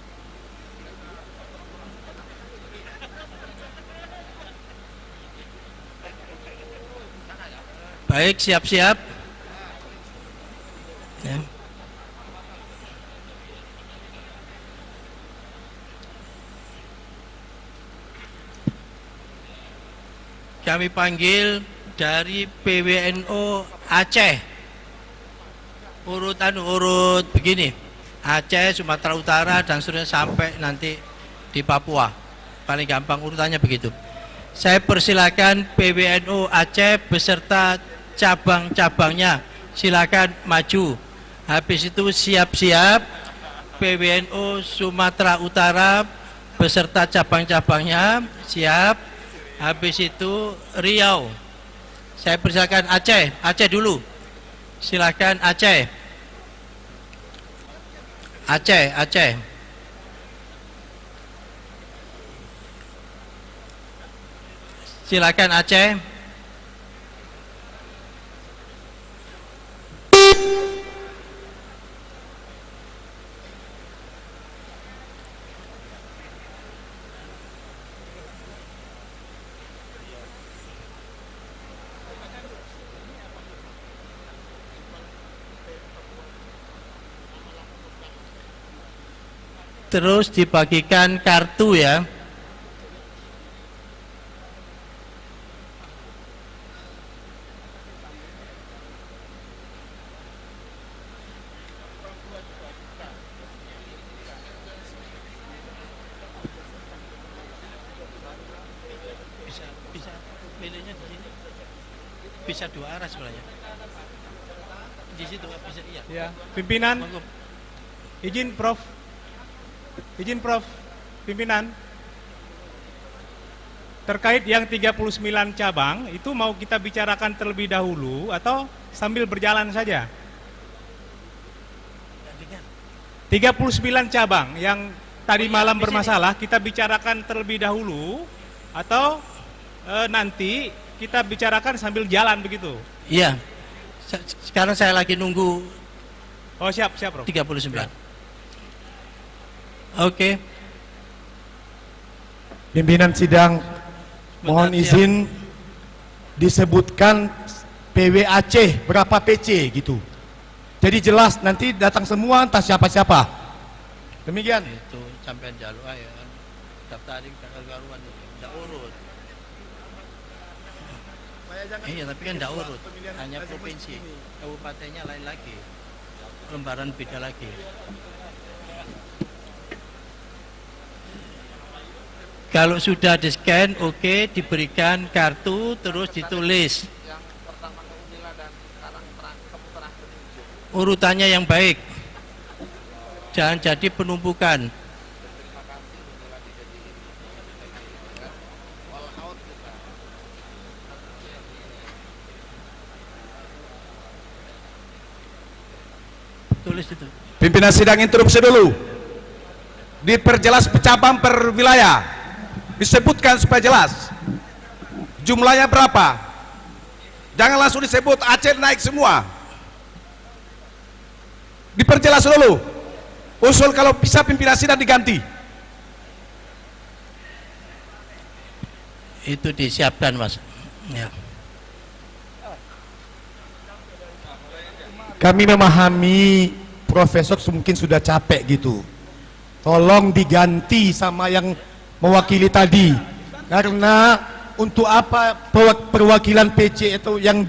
Baik, siap-siap. Ya. Kami panggil dari PWNU Aceh. Urut begini. Aceh, Sumatera Utara, dan seterusnya sampai nanti di Papua. Paling gampang urutannya begitu. Saya persilakan PWNU Aceh beserta cabang-cabangnya. Silakan maju. Habis itu siap-siap PWNU Sumatera Utara beserta cabang-cabangnya. Siap. Habis itu Riau. Saya persilakan Aceh dulu. Silakan Aceh. Silakan Aceh. Terus dibagikan kartu ya. Bisa pilihnya di sini. Bisa dua arah sebenarnya. Di situ bisa iya. Ya, pimpinan. Izin Prof. Pimpinan. Terkait yang 39 cabang, itu mau kita bicarakan terlebih dahulu atau sambil berjalan saja? 39 cabang yang tadi malam bermasalah, kita bicarakan terlebih dahulu atau nanti kita bicarakan sambil jalan begitu? Iya. Sekarang saya lagi nunggu. Oh, siap, Prof. 39. Oke. Pimpinan sidang, mohon izin disebutkan PW Aceh berapa PC gitu. Jadi jelas nanti datang semua entah siapa-siapa. Demikian. Itu sampai jalur ya. Daftarin karuan enggak urut. Iya, tapi kan enggak urut. Hanya provinsi. Kabupatennya lain lagi. Lembaran beda lagi. Kalau sudah di-scan, oke, diberikan kartu, terus ditulis. Urutannya yang baik. Jangan jadi penumpukan. tulis itu. Pimpinan sidang interupsi dulu. Diperjelas cabang per wilayah. Disebutkan supaya jelas. Jumlahnya berapa? Jangan langsung disebut Aceh naik semua. Diperjelas dulu. Usul kalau bisa pimpinan sidang diganti. Itu disiapkan, Mas. Ya. Kami memahami Profesor mungkin sudah capek gitu. Tolong diganti sama yang mewakili tadi. Karena untuk apa perwakilan PC itu yang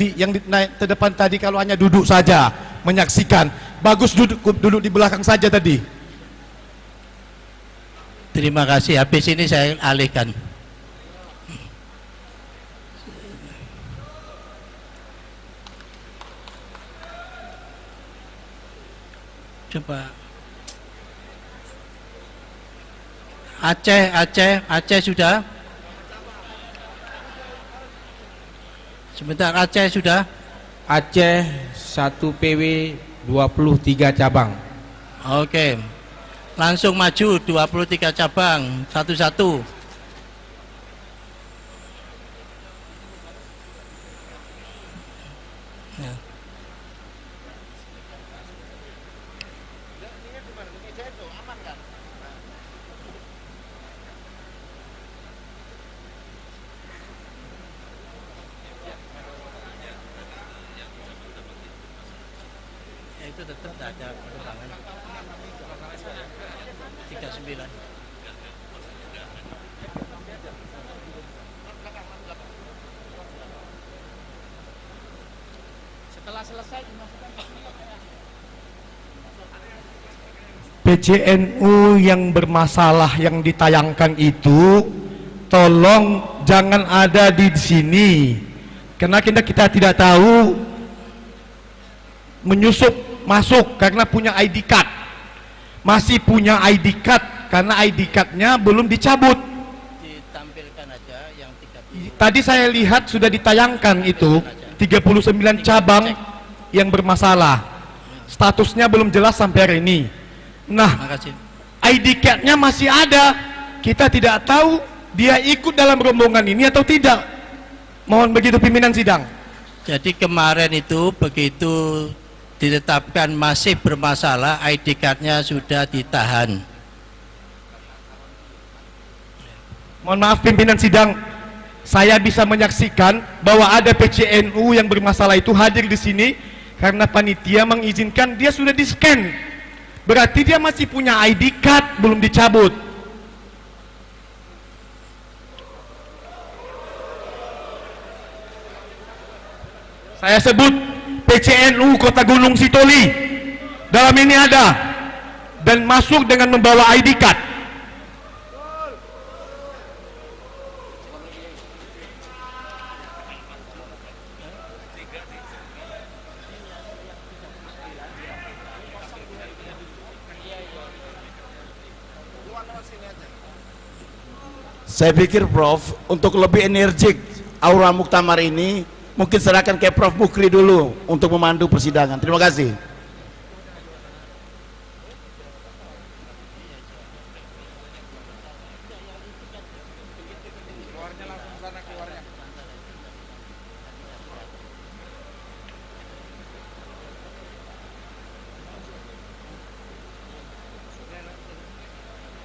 naik ke depan tadi kalau hanya duduk saja menyaksikan. Bagus duduk di belakang saja tadi. Terima kasih. Habis ini saya alihkan. Coba Aceh sudah. Sebentar, Aceh sudah. Aceh 1 PW 23 cabang. Oke. Langsung maju 23 cabang satu-satu. Ya. Itu tetap tidak ada perubahan. 39. Setelah selesai dimasukkan PCNU yang bermasalah yang ditayangkan itu tolong jangan ada di sini karena kita tidak tahu menyusup masuk karena punya ID card, masih punya ID card karena ID cardnya belum dicabut. Ditampilkan aja yang 30. Tadi saya lihat sudah ditayangkan itu 39 cabang yang bermasalah, statusnya belum jelas sampai hari ini. Nah, ID card-nya masih ada, kita tidak tahu dia ikut dalam rombongan ini atau tidak. Mohon begitu pimpinan sidang. Jadi kemarin itu begitu ditetapkan masih bermasalah, ID card-nya sudah ditahan. Mohon maaf pimpinan sidang, saya bisa menyaksikan bahwa ada PCNU yang bermasalah itu hadir di sini karena panitia mengizinkan dia sudah di-scan. Berarti dia masih punya ID card belum dicabut. Saya sebut PCNU Kota Gunung Sitoli dalam ini ada dan masuk dengan membawa ID card. Saya pikir Prof, untuk lebih energik aura muktamar ini mungkin serahkan ke Prof Mukri dulu untuk memandu persidangan. Terima kasih.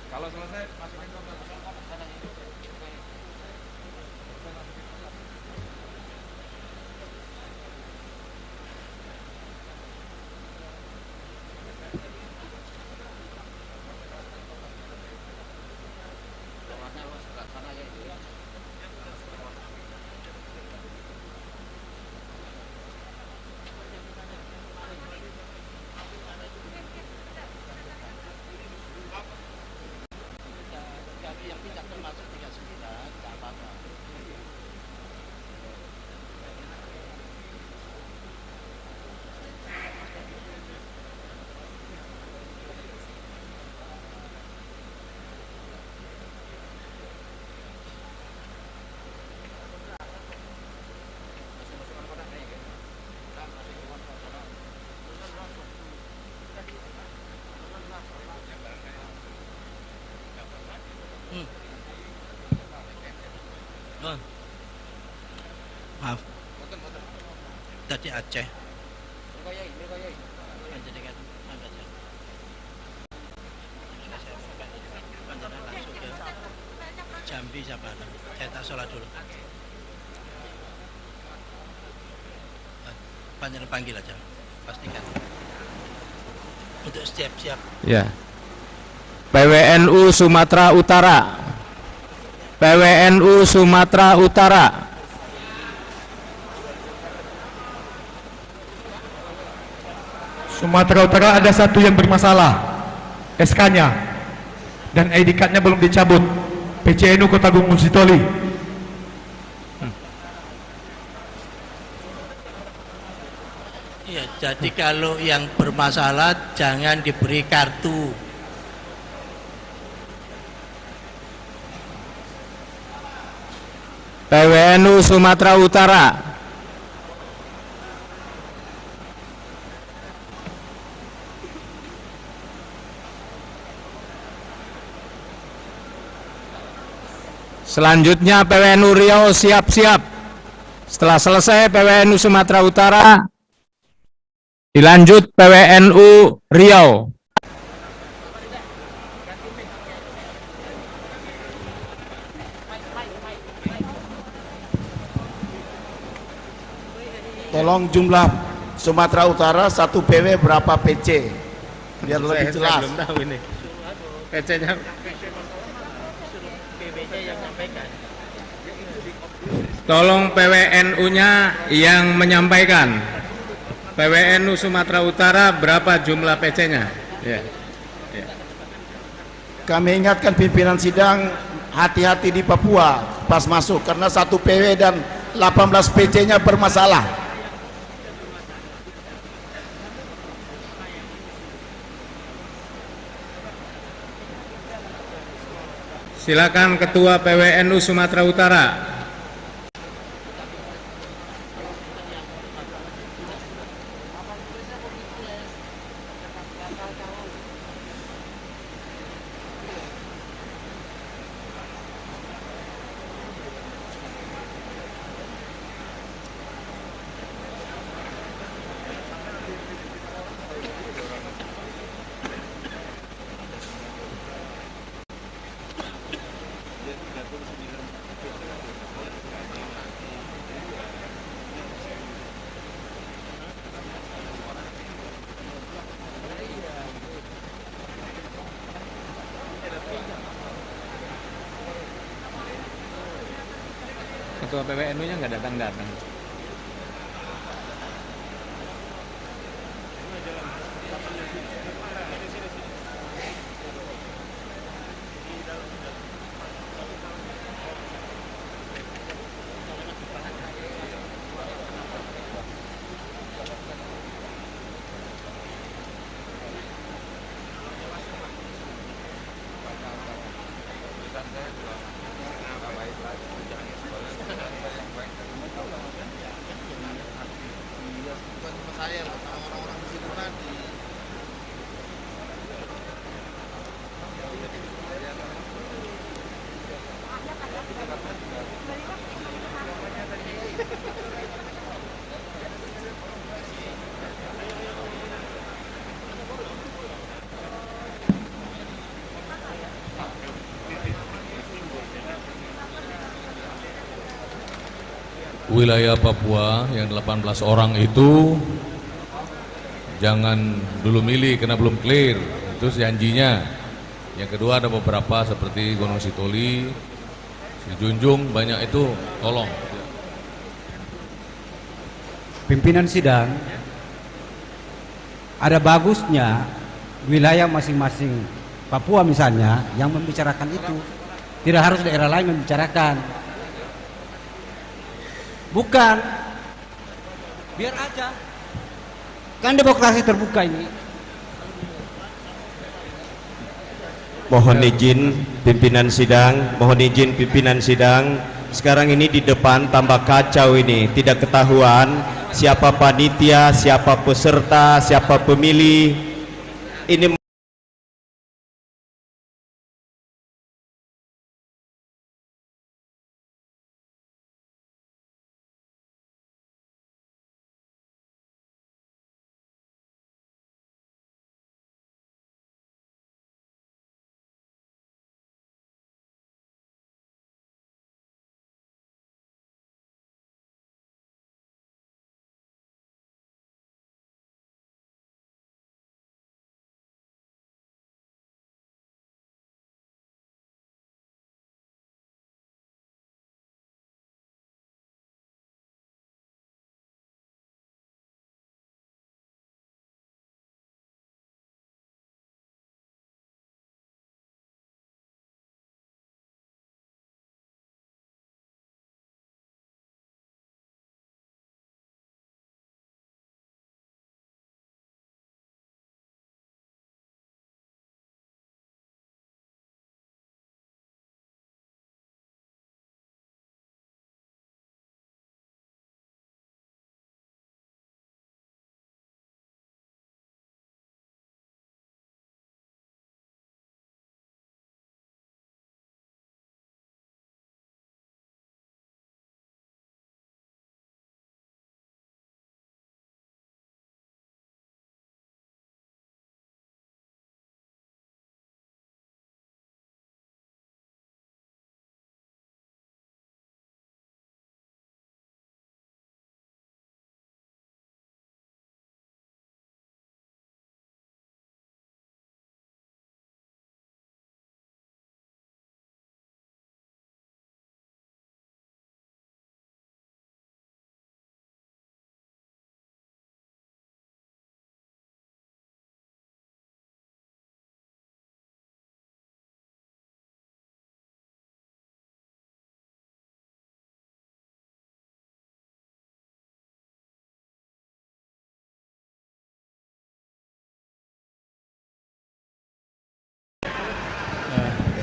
Kalau selesai masukin ke Yang tidak termasuk 39. Maaf. Tadi Aceh. Jambi siapa? Saya tak sholat dulu. Panjang panggil aja, pastikan. Untuk siap-siap. Ya. PWNU Sumatera Utara. PWNU Sumatera Utara. Sumatera Utara ada satu yang bermasalah, SK-nya dan ID card-nya belum dicabut. PCNU Kota Gunung Sitoli. Iya, jadi kalau yang bermasalah jangan diberi kartu. PWNU Sumatera Utara. Selanjutnya PWNU Riau siap-siap. Setelah selesai PWNU Sumatera Utara, dilanjut PWNU Riau. Tolong jumlah Sumatera Utara 1 PW berapa PC biar lebih jelas. Saya belum tahu ini. PC-nya. Tolong PWNU-nya yang menyampaikan. PWNU Sumatera Utara berapa jumlah PC-nya? Ya. Ya. Kami ingatkan pimpinan sidang hati-hati di Papua pas masuk karena 1 PW dan 18 PC-nya bermasalah. Silakan Ketua PWNU Sumatera Utara. Ketua PWNU-nya nggak datang-datang. Wilayah Papua yang 18 orang itu jangan dulu milih karena belum clear, itu janjinya. Yang kedua ada beberapa seperti Gunung Sitoli, Junjung, banyak itu tolong. Pimpinan sidang, ada bagusnya wilayah masing-masing Papua misalnya yang membicarakan itu, tidak harus daerah lain membicarakan. Bukan, biar aja, kan demokrasi terbuka ini. Mohon izin pimpinan sidang, sekarang ini di depan tambah kacau ini, tidak ketahuan siapa panitia, siapa peserta, siapa pemilih. Ini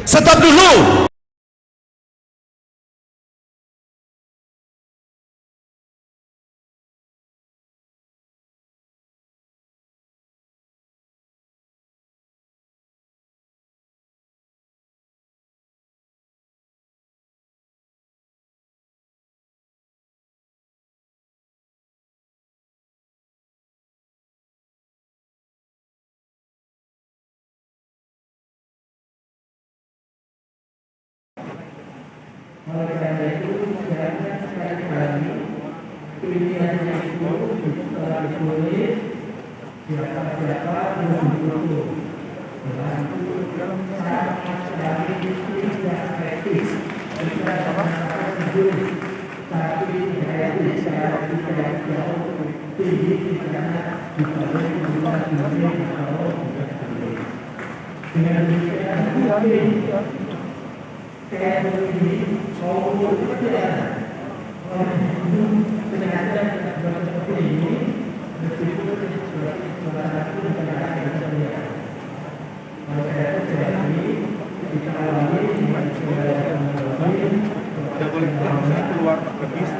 Stop dulu. Oleh karena itu, sebenarnya sekali lagi pilihannya itu telah ditulis siapa-siapa yang ditutup. Dan sama sekali tidak efektif. Kita mengatakan sendiri, tapi saya tidak jauh tinggi karena dibalik menggunakan dunia atau dengan demikian saya begini mau bekerja ternyata seperti ini meskipun salah satu negara yang saya saya terjadi kita alami dengan tidak boleh keluar habis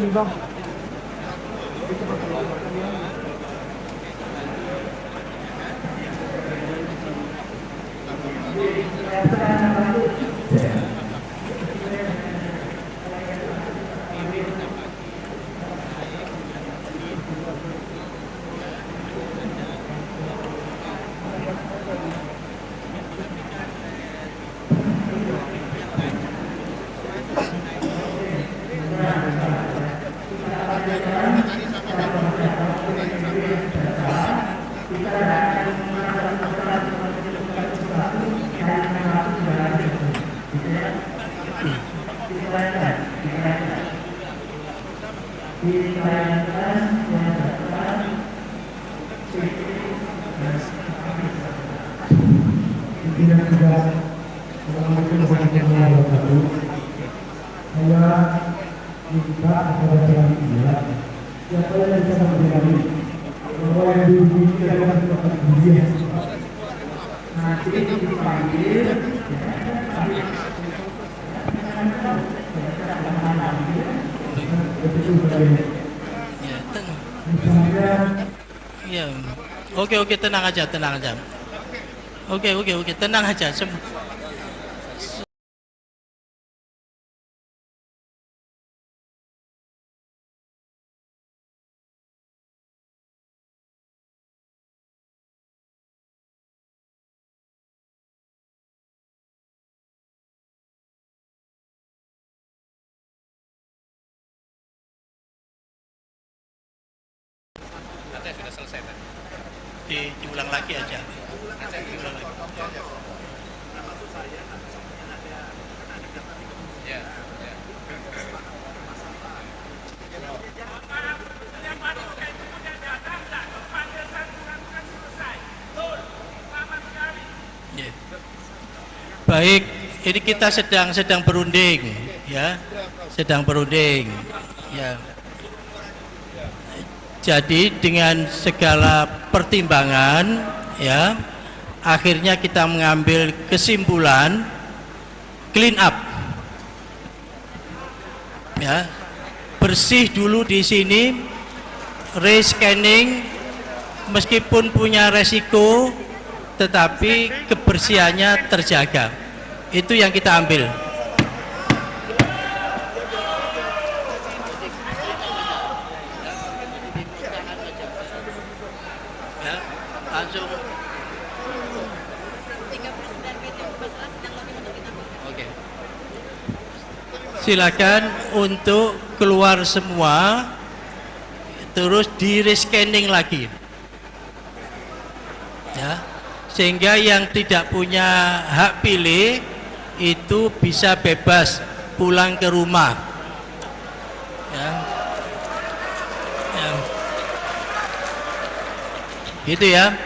Bang. Ya, oke, tenang aja. Oke, tenang aja. Sudah selesai tadi. Diulang lagi aja. Diulang lagi. Ya. Baik, ini kita sedang berunding, ya, ya. Jadi dengan segala pertimbangan, ya, akhirnya kita mengambil kesimpulan clean up, ya, bersih dulu di sini, rescanning, meskipun punya resiko, tetapi kebersihannya terjaga. Itu yang kita ambil. Ya, langsung. Oke. Silakan untuk keluar semua, terus di rescanning lagi. Ya. Sehingga yang tidak punya hak pilih itu bisa bebas pulang ke rumah. Ya. Ya. Gitu ya.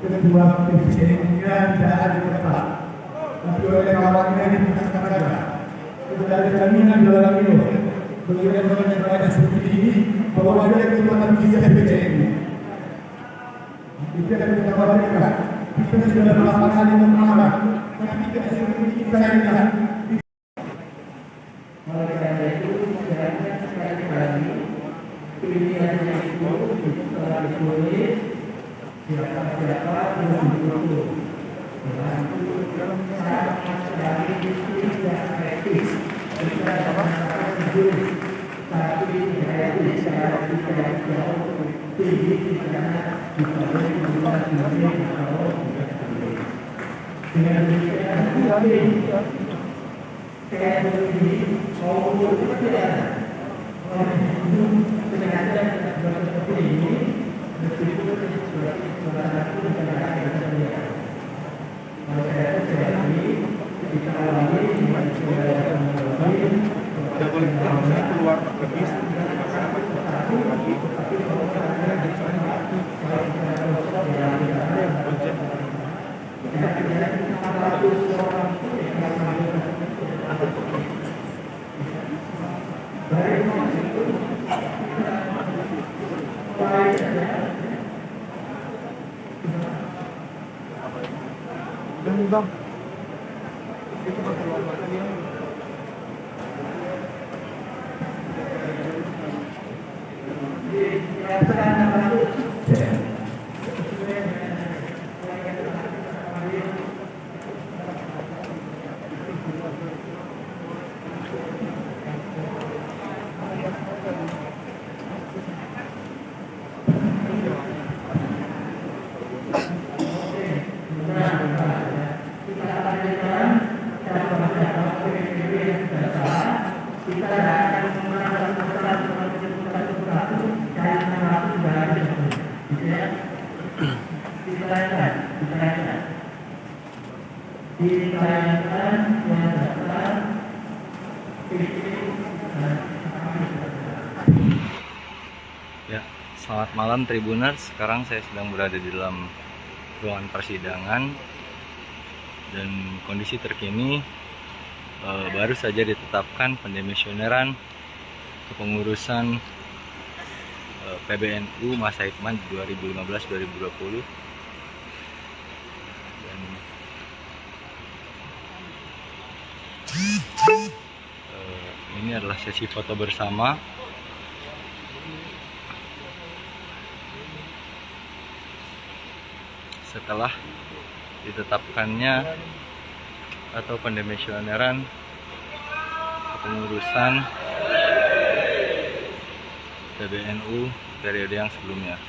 Kedua PPN-nya tidak ada di tempat, tapi oleh kawannya dipindahkan saja. Tidak ada jaminan dalam itu. Beliau yang berada seperti ini bahwa dia keturunan visa PPN. Itu yang kita khawatirkan. Kita sudah berapa kali menolak, tapi tidak seperti kita lihat. Oleh karena itu, sebenarnya sekali lagi pilihan yang itu telah ditulis. Siapa-siapa yang betul dengan sangat dari diskusi yang etis kita mengatakan jujur tapi saya bicara tidak jauh tinggi karena dipakai menggunakan diri atau dengan demikian kami saya berdiri mau bekerja oleh itu ternyata seperti ini meskipun saudaraku negara yang semuanya. Kalau saya sekali kita awali dengan saudara mengalami keluar lebih satu lagi tapi Bang, itu keluar lagi ya. Jadi Ya, selamat malam Tribuners. Sekarang saya sedang berada di dalam ruangan persidangan dan kondisi terkini baru saja ditetapkan pendemissioneran kepengurusan PBNU masa Hikmat 2015-2020 dan ini adalah sesi foto bersama. Setelah ditetapkannya atau pendemissioneran kepengurusan PBNU periode yang sebelumnya.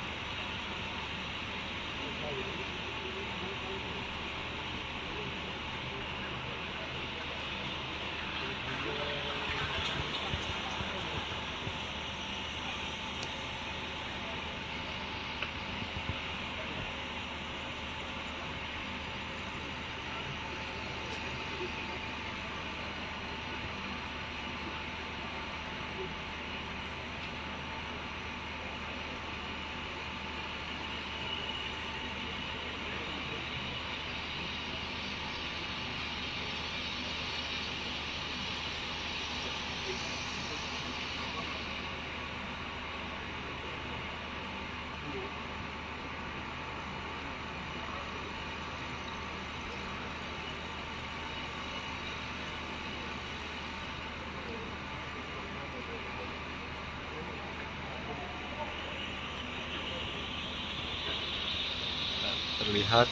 Terlihat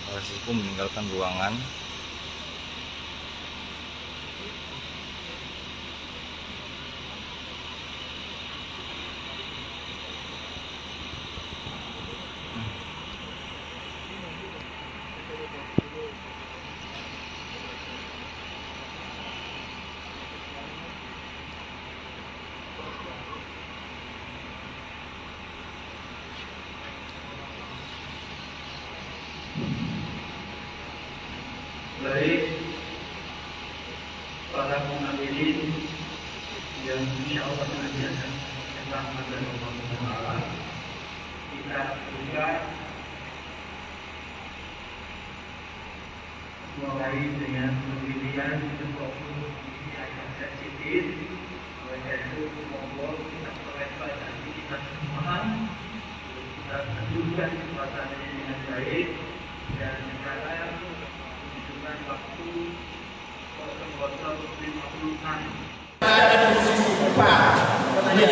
proses hukum meninggalkan ruangan. Baik para penghadirin yang insya Allah senantiasa rahmat dan Allah, kita buka mulai dengan pemilihan ketua umum yang sensitif. Oleh itu monggo kita perlebar nanti kita semua kita tentukan kesempatannya dengan baik dan sekarang waktu kosong-kosong 50-an. Ada posisi depan. Iya,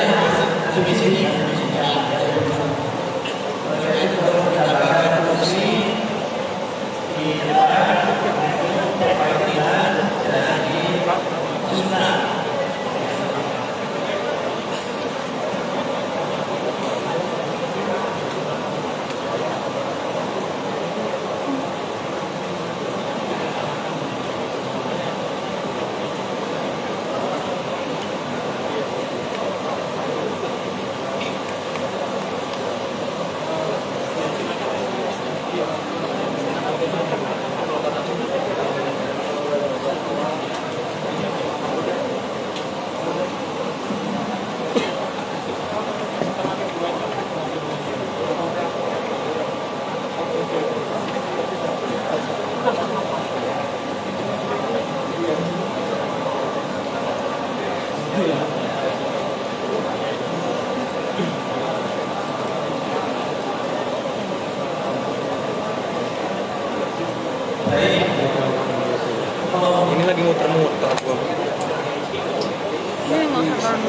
di sini. Ada posisi di depan perwakilan dari Sunnah. Ini lagi muter-muter gua. Ini nggak usah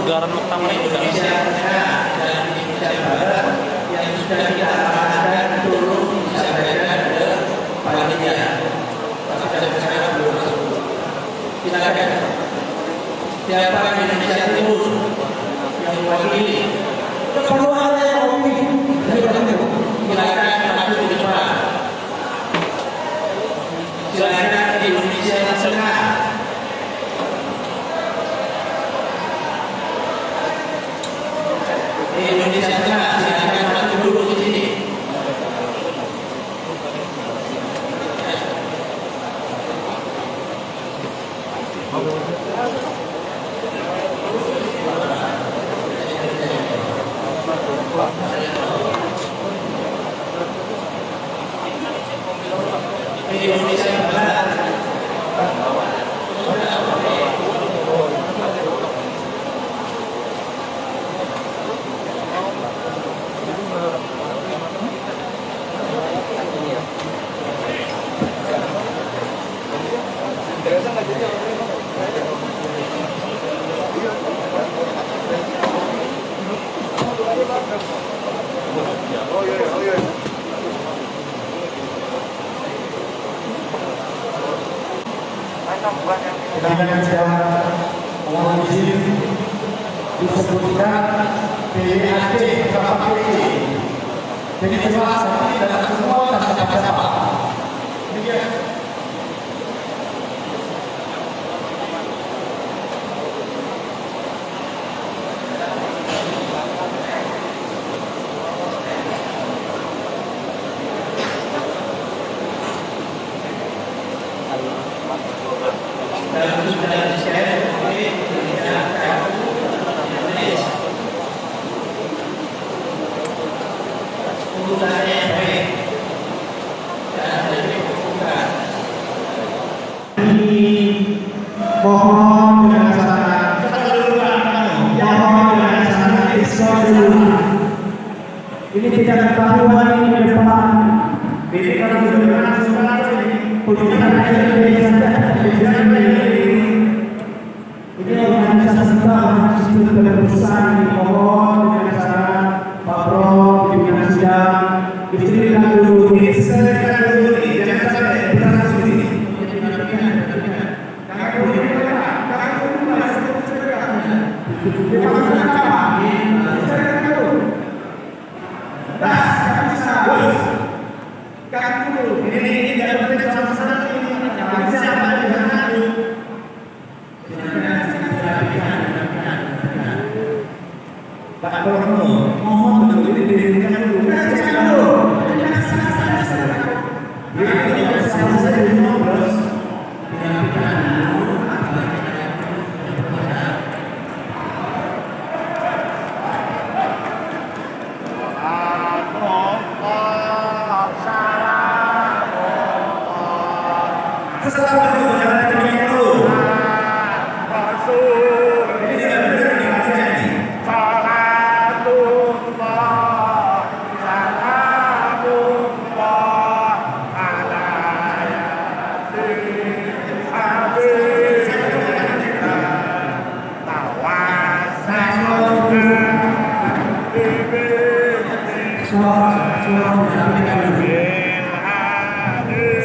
Gelaran muktamar itu siapa di Indonesia Timur yang mewakili keperluan silakan maju di depan. Silakan di Indonesia Tengah. Di Indonesia Tengah silakan maju dulu di sini. Di Indonesia Barat. Dengan segala mohon izin disebutkan PAD KPI. Jadi jelas dan semua dan siapa-siapa. Mohon dengan sana, mohon dengan sana ini tidak ketahuan ini di depan. Jadi kalau sudah pujian ini organisasi organisasi kepengurusan mohon dengan sana Pak Prof pimpinan sidang istrikan dulu ini selesaikan dulu ini jangan sampai berlangsung ini.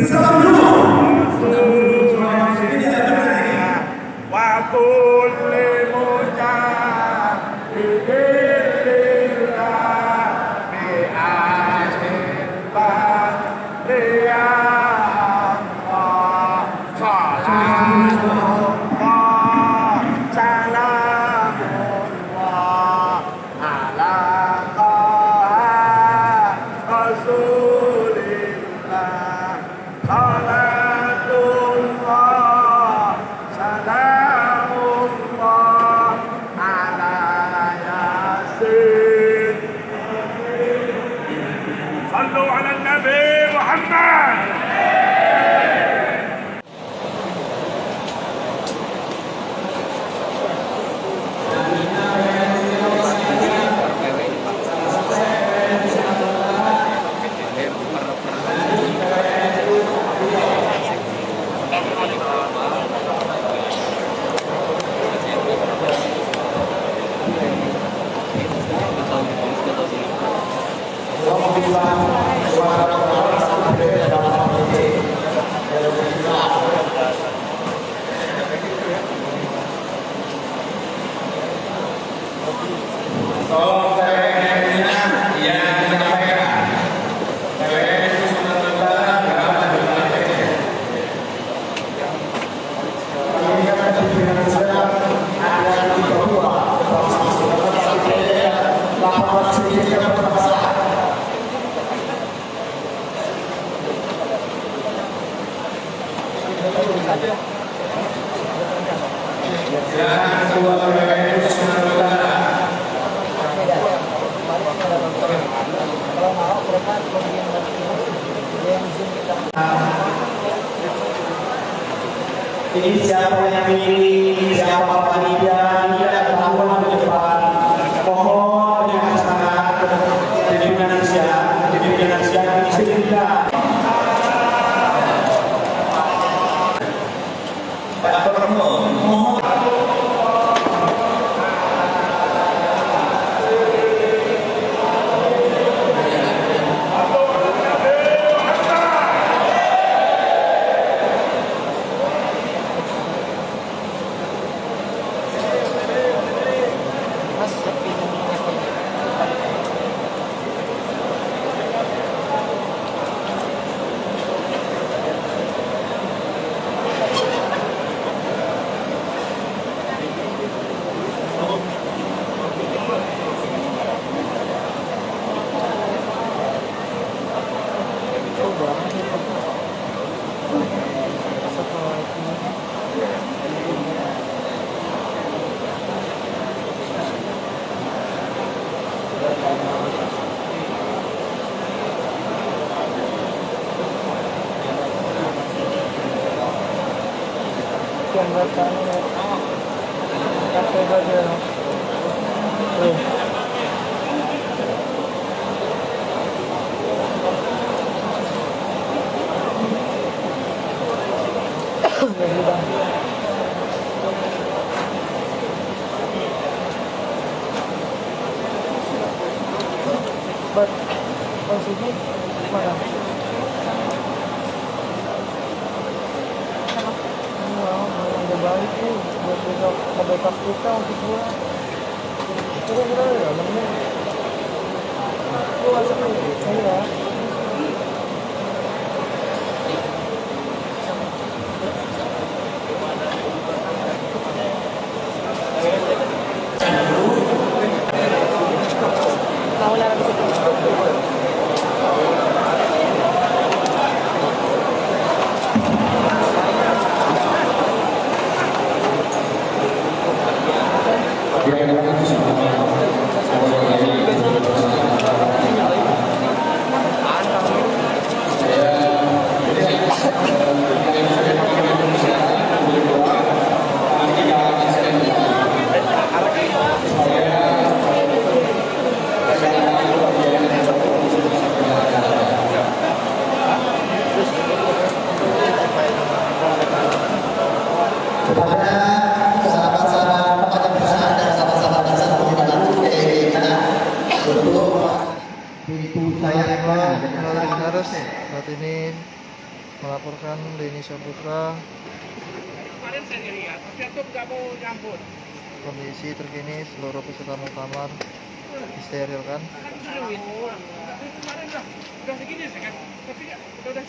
Stop. صلوا على النبي محمد. Ini siapa yang milih, siapa panitia, tidak ketahuan di depan. Mohon dengan sangat pimpinan siang ini segera. Pak Promo, mohon. Maksudnya mana? Ada balik tuh buat backup kita untuk gua. Kira-kira ya, namanya. Gua masuk ya. Saat ini melaporkan Denny Saputra kondisi terkini seluruh peserta muktamar disterilkan. Udah segini kan, tapi udah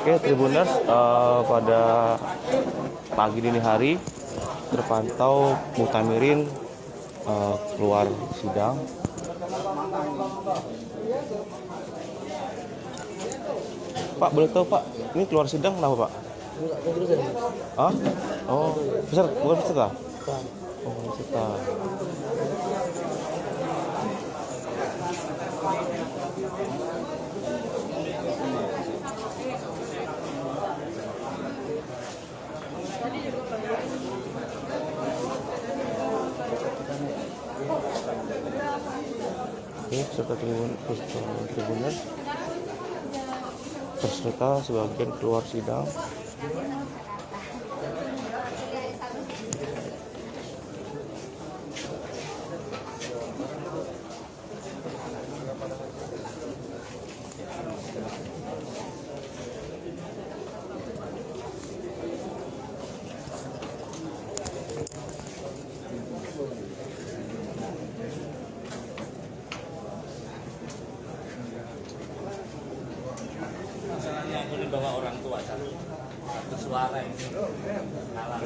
Oke, Tribuners, pada pagi dini hari terpantau Muhtamirin keluar sidang. Pak, boleh tahu Pak, ini keluar sidang kenapa Pak? Hah? Oh, peserta, bukan peserta? Oh, peserta. Oke, peserta Tribuners, peserta sebagian keluar sidang. Ini bawa orang tua satu suara ini kalah.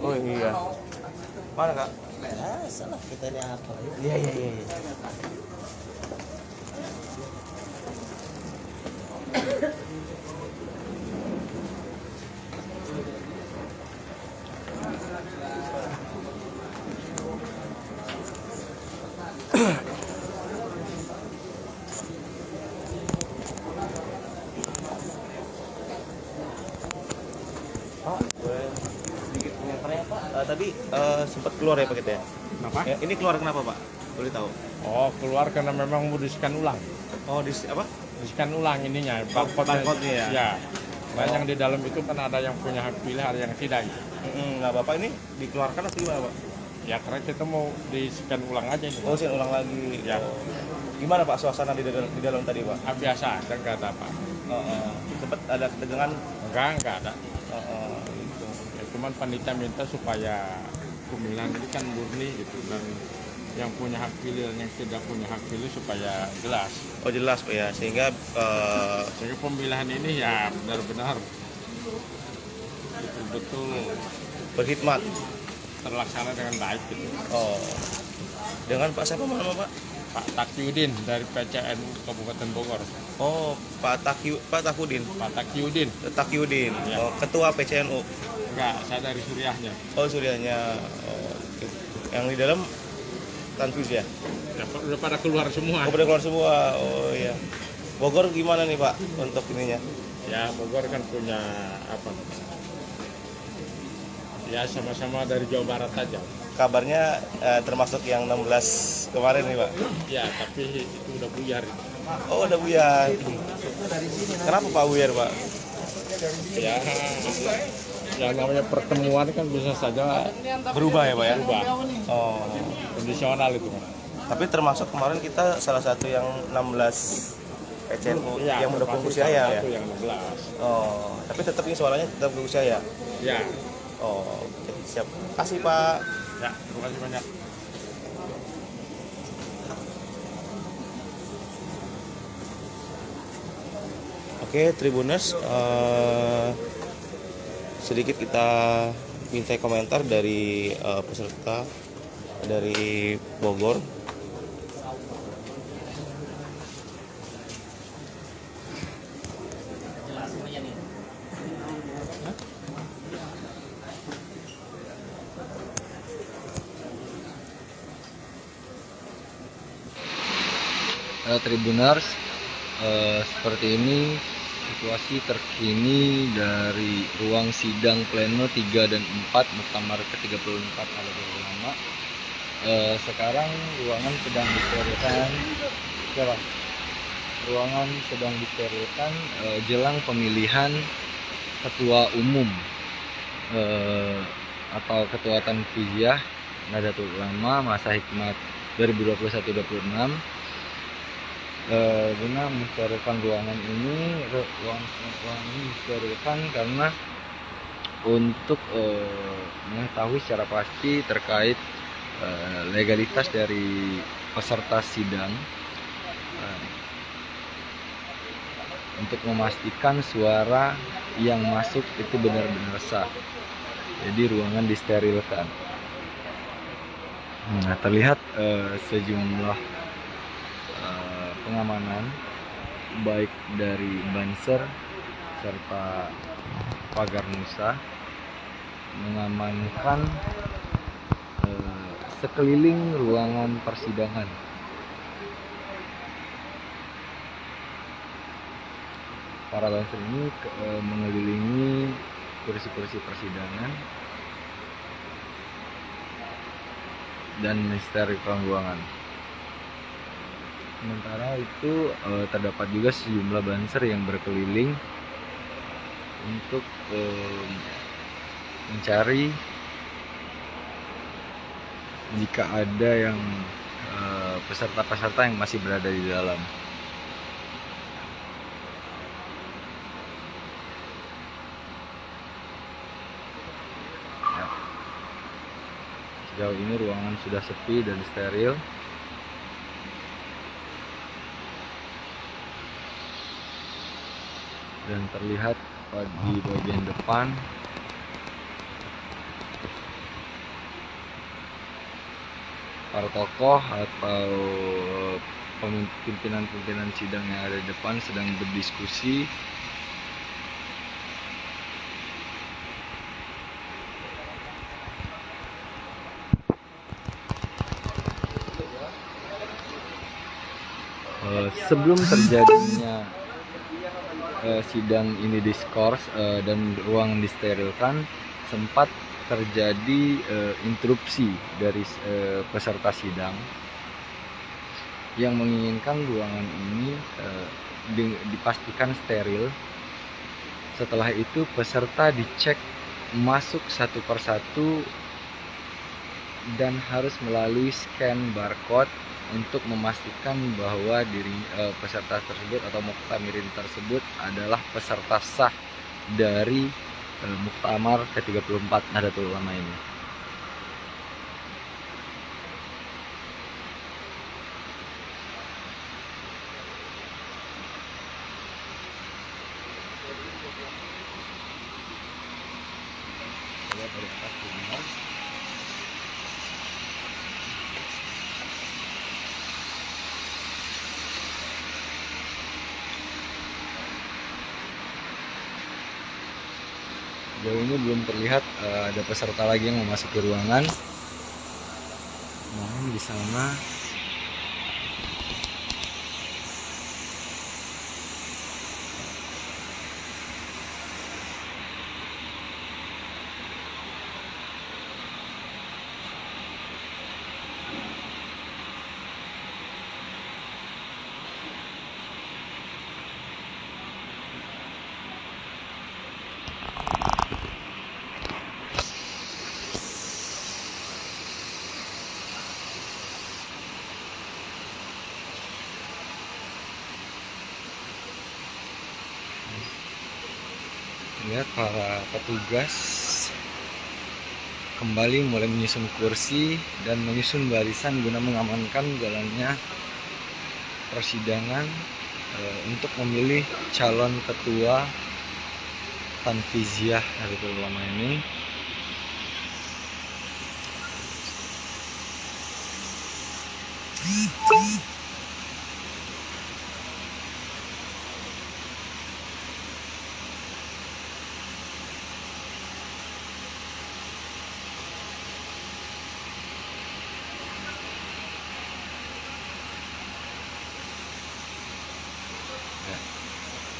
Oh iya. Mana Kak? Salah kita ini apa? Iya. Pak, boleh sedikit komentarnya Pak? Tadi sempat keluar ya paketnya? Kenapa? Ini keluar kenapa Pak? Boleh tahu? Oh, keluar karena memang mau di-scan ulang. Oh, apa? Di-scan ulang ininya, barcode-nya ya? Ya. Dan yang di dalam itu kan ada yang punya hak pilih, ada yang tidak. Nah, Bapak ini dikeluarkan atau gimana Pak? Ya, karena kita mau di-scan ulang aja ini. Oh, scan ulang lagi. Ya. Oh. Gimana Pak suasana di dalam tadi Pak? Biasa, dan nggak ada apa. Sempat ada ketegangan? Enggak ada. Gitu. Ya, cuman panitia minta supaya pemilihan ini kan murni gitu, dan yang punya hak pilih dan yang tidak punya hak pilih supaya jelas. Oh jelas Pak ya, sehingga pemilihan ini ya benar-benar betul-betul berkhidmat, terlaksana dengan baik gitu. Oh, dengan Pak siapa nama Pak? Pak Takyudin dari PCNU Kabupaten Bogor. Oh, Pak Takyudin. Takyudin. Ya. Oh, ketua PCNU. Enggak, saya dari Suriahnya. Oh, Suriahnya. Oh, gitu. Yang di dalam Tanfus ya? Ya, udah pada keluar semua. Oh, pada keluar semua. Oh iya. Bogor gimana nih Pak untuk ininya? Ya, Bogor kan punya apa? Ya, sama-sama dari Jawa Barat aja. Kabarnya termasuk yang 16 kemarin nih Pak? Ya, tapi itu udah buyar. Oh, udah buyar. Kenapa Pak buyar Pak? Ya, yang namanya pertemuan kan bisa saja berubah ya Pak ya? Berubah. Oh, kondisional itu. Tapi termasuk kemarin kita salah satu yang 16 PCNU ya, yang mendukung Gus Yahya ya? Yang 16. Oh, tapi tetap ini suaranya tetap Gus Yahya? Ya. Oh, oke, siap. Kasih Pak. Ya, terima kasih banyak. Oke, Tribuners, sedikit kita minta komentar dari peserta dari Bogor. Tribuners, seperti ini situasi terkini dari ruang sidang pleno 3 dan 4 Muktamar ke-34 Nahdlatul Ulama. Sekarang ruangan sedang disterilkan jelang pemilihan ketua umum atau ketua Tanfiziyah Nahdlatul Ulama masa hikmat 2021-26. Guna mensterilkan ruangan ini disterilkan karena untuk mengetahui secara pasti terkait legalitas dari peserta sidang, untuk memastikan suara yang masuk itu benar-benar sah. Jadi ruangan disterilkan. Nah, terlihat sejumlah pengamanan baik dari Banser serta Pagar Nusa mengamankan sekeliling ruangan persidangan. Para Banser ini mengelilingi kursi-kursi persidangan dan mensterilkan ruangan. Sementara itu terdapat juga sejumlah banser yang berkeliling untuk mencari jika ada yang peserta-peserta yang masih berada di dalam. Ya. Sejauh ini ruangan sudah sepi dan steril. Dan terlihat di bagian depan para tokoh atau pimpinan-pimpinan sidang yang ada di depan sedang berdiskusi. Sebelum terjadinya sidang ini diskors dan ruang disterilkan, sempat terjadi interupsi dari peserta sidang yang menginginkan ruangan ini dipastikan steril. Setelah itu peserta dicek masuk satu persatu dan harus melalui scan barcode untuk memastikan bahwa peserta tersebut atau muktamirin tersebut adalah peserta sah dari Muktamar ke-34 Nahdlatul Ulama ini. Sejauh ini belum terlihat ada peserta lagi yang memasuki ruangan. Namun di sana lihat para petugas kembali mulai menyusun kursi dan menyusun barisan guna mengamankan jalannya persidangan untuk memilih calon ketua Tanfiziah Nahdlatul Ulama ini.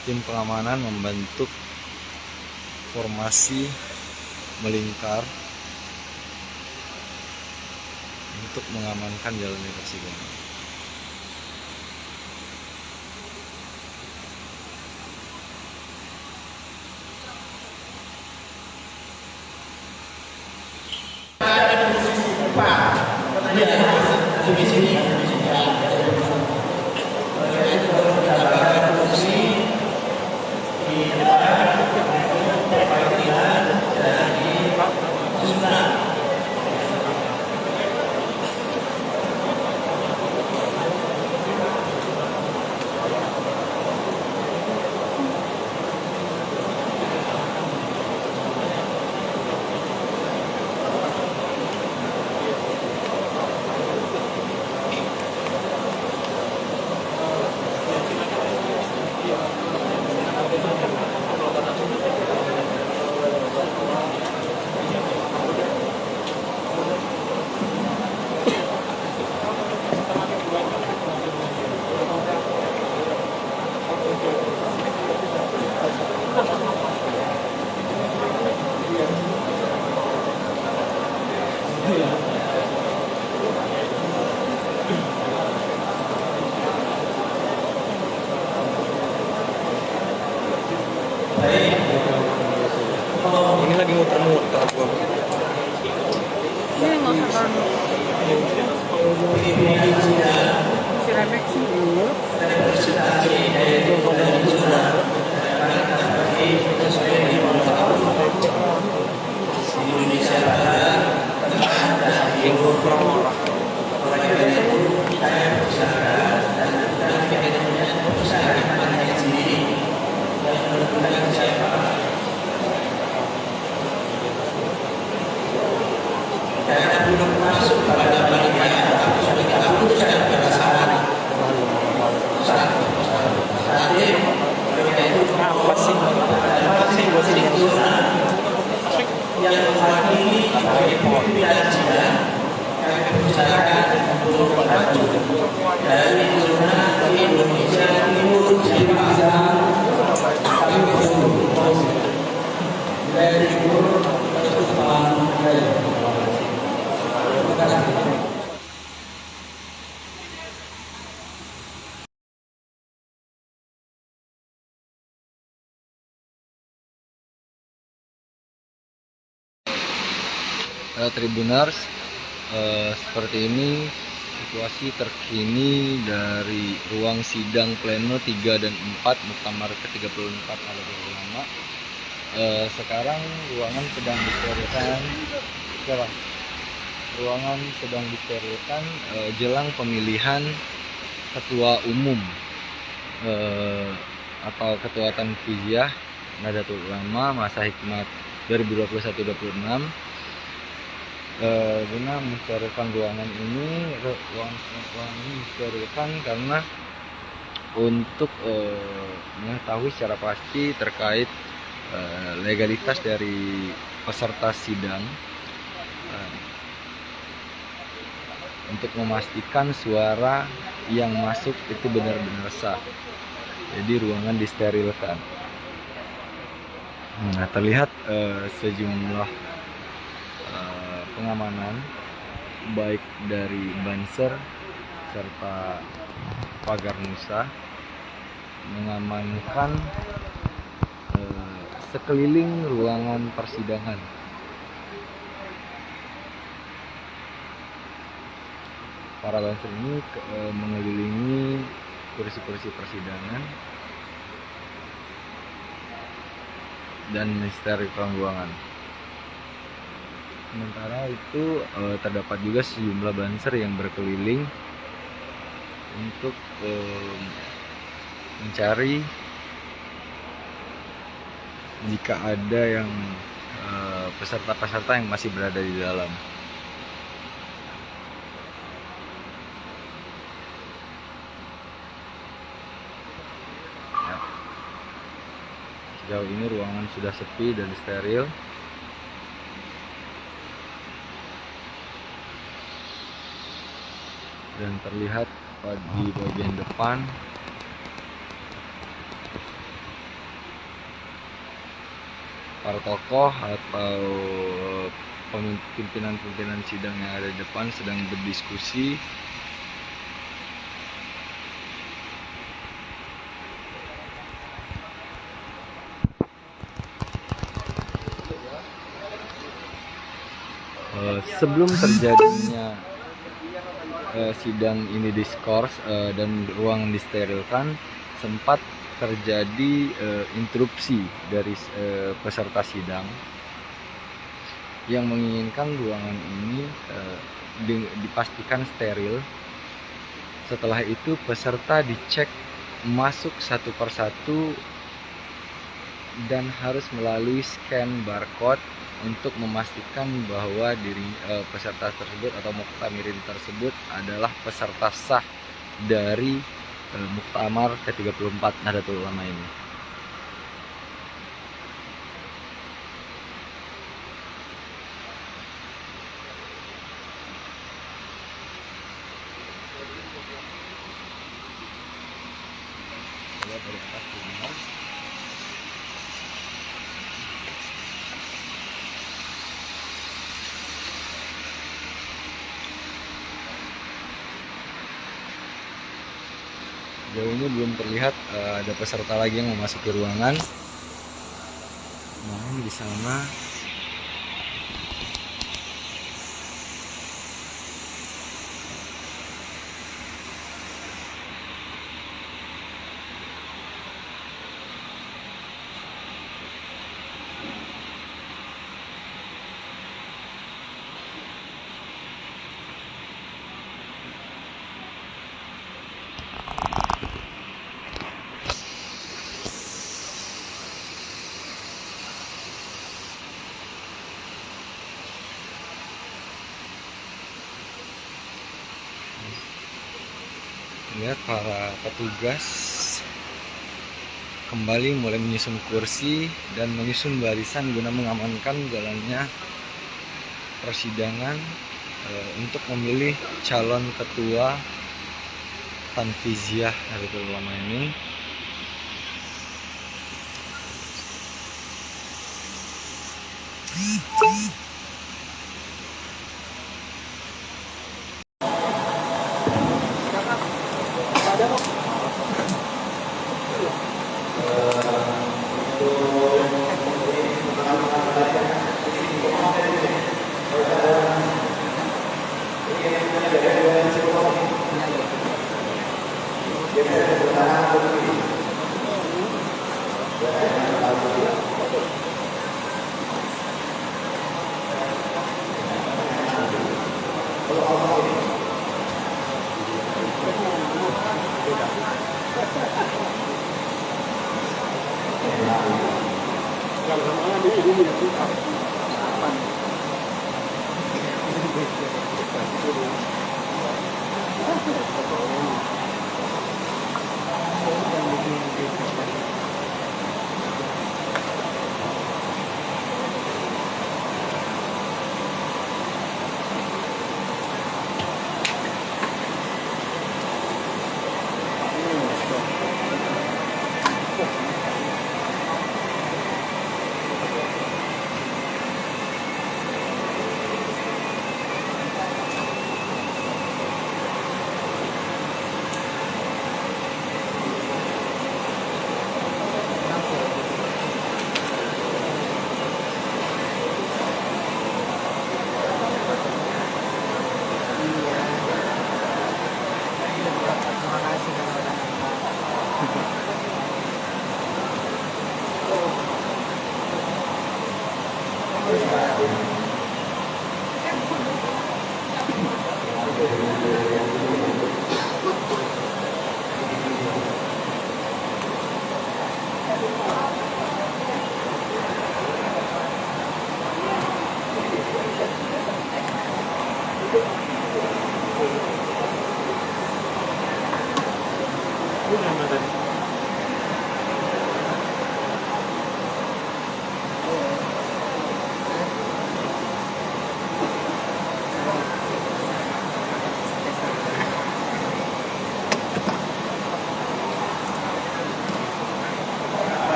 Tim pengamanan membentuk formasi melingkar untuk mengamankan jalannya persidangan. Ini lagi muter-muter gua. Ini nggak usah si Remek sih dulu. Tribuners, seperti ini situasi terkini dari ruang sidang pleno 3 dan 4 Muktamar ke-34 Nahdlatul Ulama. Sekarang ruangan sedang disterilkan. Ruangan sedang disterilkan jelang pemilihan ketua umum atau ketua Tanfiziah Nahdlatul Ulama masa hikmat 2021-26. Guna mensterilkan ruangan ini disterilkan karena untuk mengetahui secara pasti terkait legalitas dari peserta sidang, untuk memastikan suara yang masuk itu benar-benar sah. Jadi ruangan disterilkan. Nah, terlihat sejumlah pengamanan baik dari Banser serta pagar Nusa mengamankan sekeliling ruangan persidangan. Para Banser ini mengelilingi kursi-kursi persidangan dan mensterilkan ruangan. Sementara itu terdapat juga sejumlah banser yang berkeliling untuk mencari jika ada yang peserta-peserta yang masih berada di dalam. Ya. Sejauh ini ruangan sudah sepi dan steril. Dan terlihat di bagian depan para tokoh atau pimpinan-pimpinan sidang yang ada di depan sedang berdiskusi. Sebelum terjadinya sidang ini diskors dan ruangan disterilkan, sempat terjadi interupsi dari peserta sidang yang menginginkan ruangan ini dipastikan steril. Setelah itu peserta dicek masuk satu persatu dan harus melalui scan barcode untuk memastikan bahwa peserta tersebut atau muktamirin tersebut adalah peserta sah dari Muktamar ke-34 Nahdlatul Ulama ini. Sejauh ini belum terlihat ada peserta lagi yang memasuki ruangan. Namun di sana lihat para petugas kembali mulai menyusun kursi dan menyusun barisan guna mengamankan jalannya persidangan untuk memilih calon ketua Tanfiziyah Nahdlatul Ulama ini.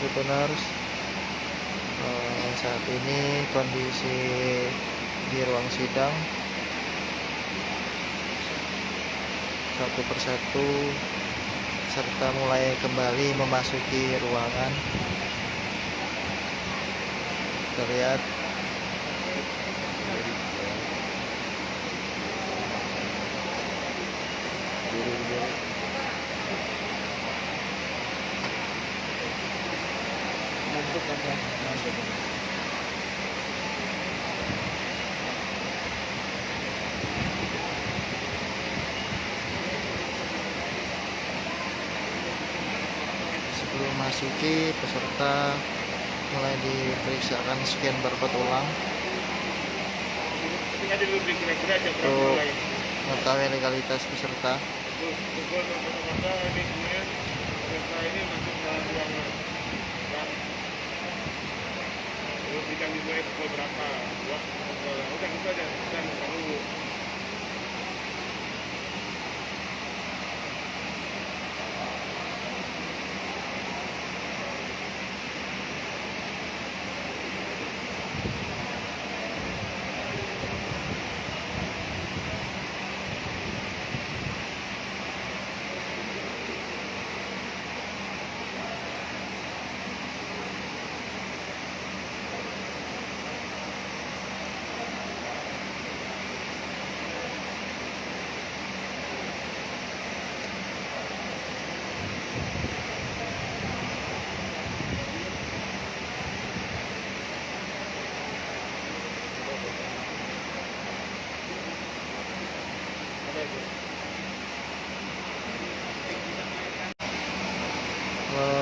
Tribuners, saat ini kondisi di ruang sidang satu persatu serta mulai kembali memasuki ruangan. Terlihat sebelum masuki, peserta mulai diperiksakan scan barcode ulang untuk mengetahui legalitas peserta. Kita dimulai pukul berapa? Udah gitu aja, kita buka dulu.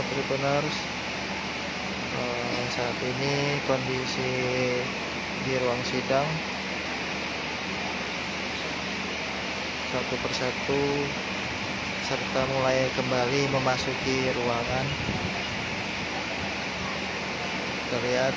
Tribuners, saat ini kondisi di ruang sidang satu persatu serta mulai kembali memasuki ruangan. Terlihat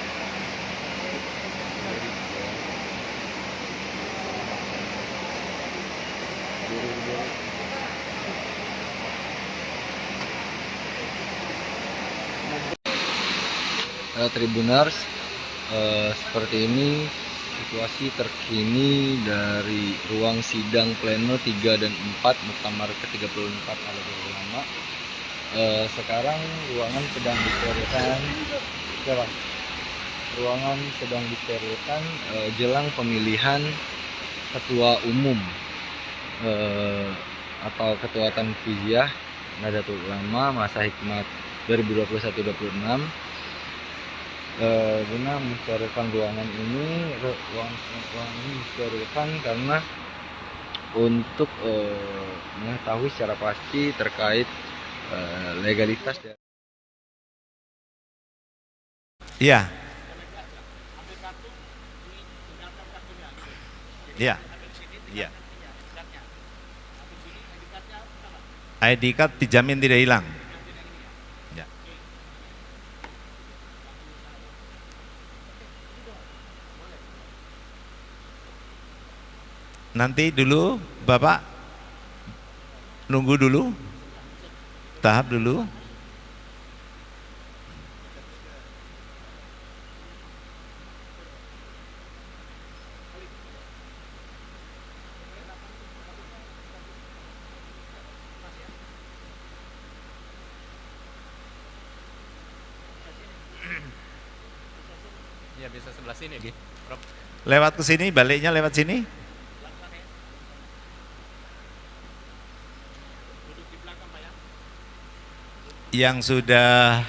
Tribuners, seperti ini situasi terkini dari ruang sidang pleno 3 dan 4 Muktamar ke-34 Nahdlatul Ulama. Sekarang ruangan sedang disterilkan jelang pemilihan ketua umum atau ketua Tanfiziyah Nahdlatul Ulama masa hikmat 2021-26. Guna mensterilkan ruangan ini disterilkan karena untuk mengetahui secara pasti terkait legalitas. Iya. Iya. Iya. ID card dijamin tidak hilang. Ya. Nanti dulu Bapak nunggu dulu, tahap dulu. Ya bisa sebelah sini, Prof. Lewat ke sini, baliknya lewat sini. yang sudah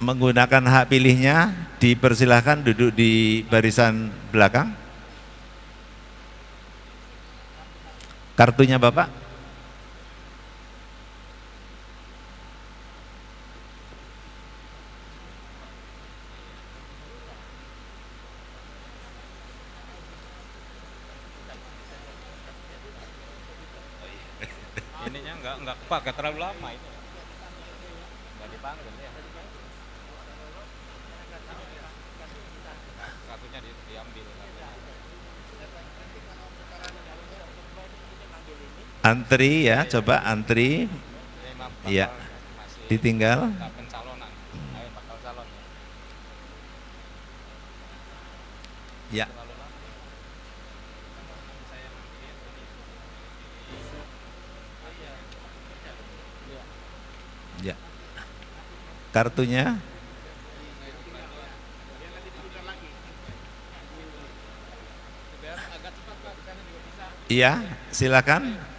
menggunakan hak pilihnya dipersilahkan duduk di barisan belakang. Kartunya Bapak. Ininya enggak kepake terlalu lama itu. Enggak dipanggil ya. Kartunya diambil. Antri ya, coba antri. Iya. Ditinggal. Pencalonan. Ayo bakal calon Ya. ya. Ya. Kartunya. Iya, silakan.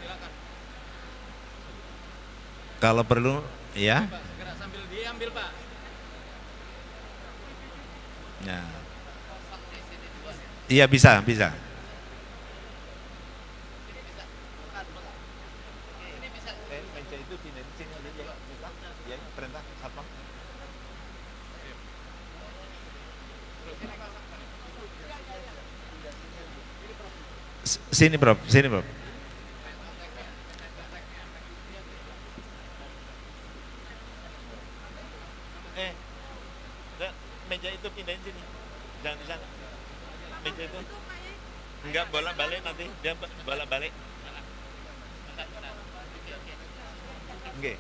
Kalau perlu, ya. Segera sambil diambil, Pak. Nah. Iya bisa, bisa. Sini Prof, sini Prof. Meja itu pindahin sini. Jangan di sana. Meja itu. Enggak bolak balik nanti, dia bolak balik. Oke.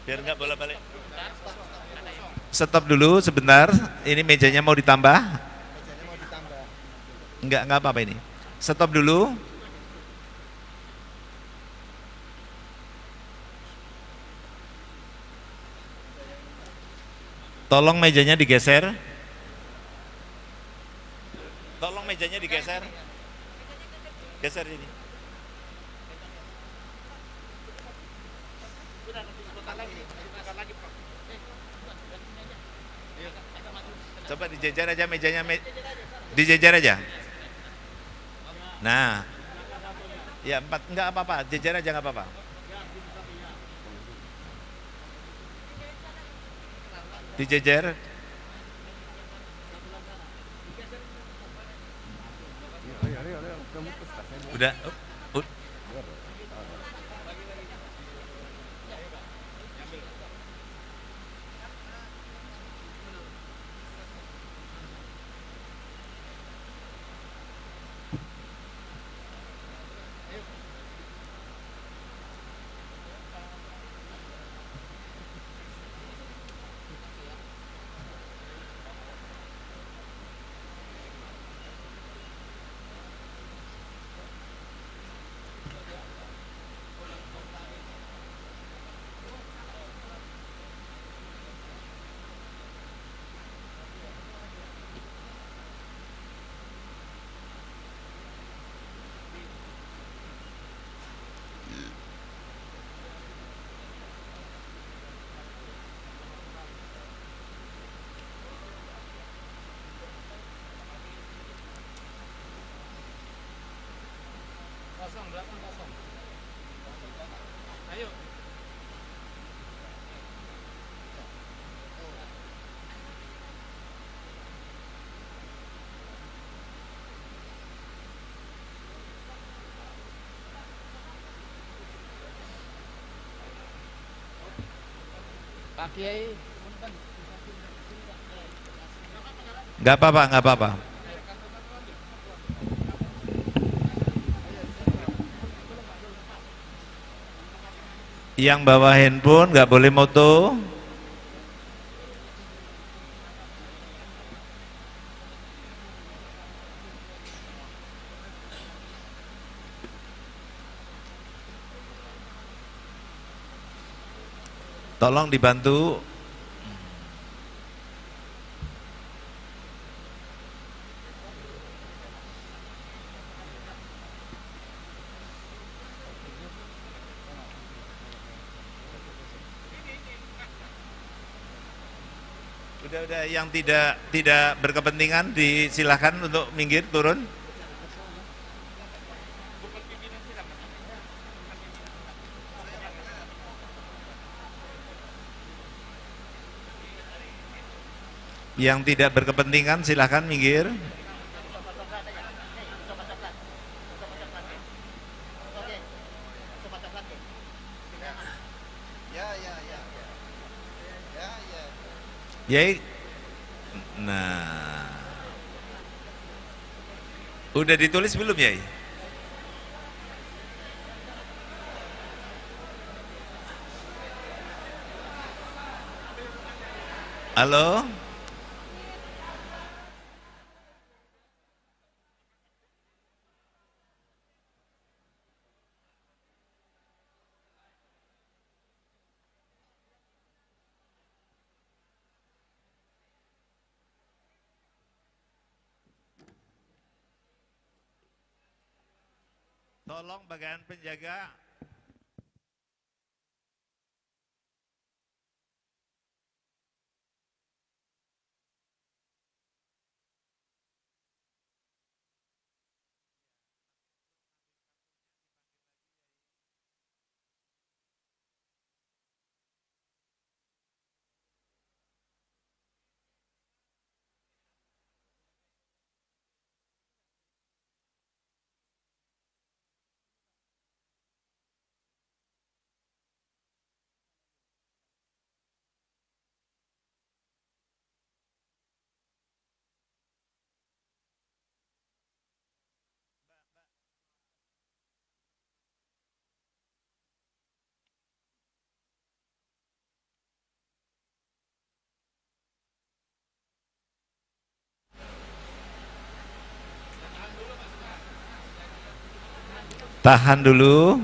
Biar enggak bolak balik. Stop dulu sebentar. Ini mejanya mau ditambah. Enggak apa-apa ini. Stop dulu. Tolong mejanya digeser. Tolong mejanya digeser. Geser ini. Coba dijejer aja mejanya, dijejer aja. Nah, ya 4 enggak apa-apa, jejer aja enggak apa-apa. Dijejer. Udah. Kosong, belakang kosong. Ayo. Pak Kiai, Enggak apa-apa, enggak apa-apa. Yang bawa handphone nggak boleh moto. Tolong dibantu. Udah yang tidak berkepentingan disilahkan untuk minggir turun. Yang tidak berkepentingan silahkan minggir. Yai, nah, udah ditulis belum Yai? Halo? Tolong bagian penjaga tahan dulu.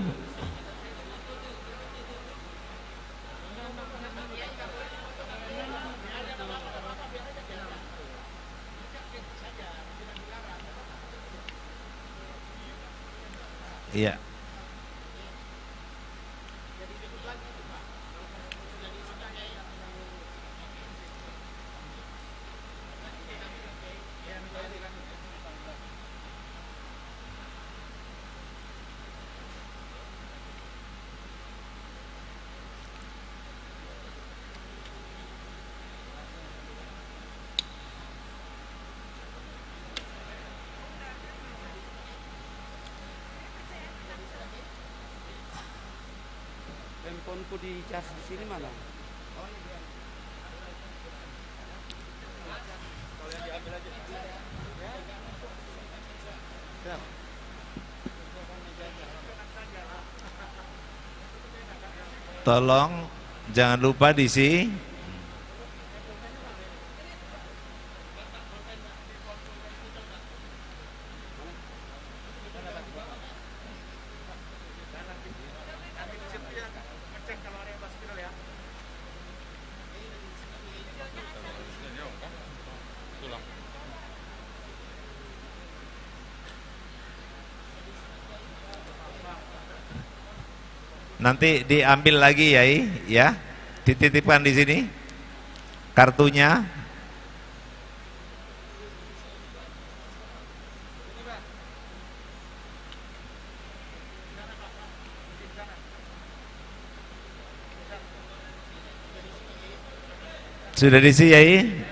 Iya. Handphoneku di cas di sini mana? Tolong jangan lupa diisi. Nanti diambil lagi ya, dititipkan di sini kartunya. Sudah diisi Yai?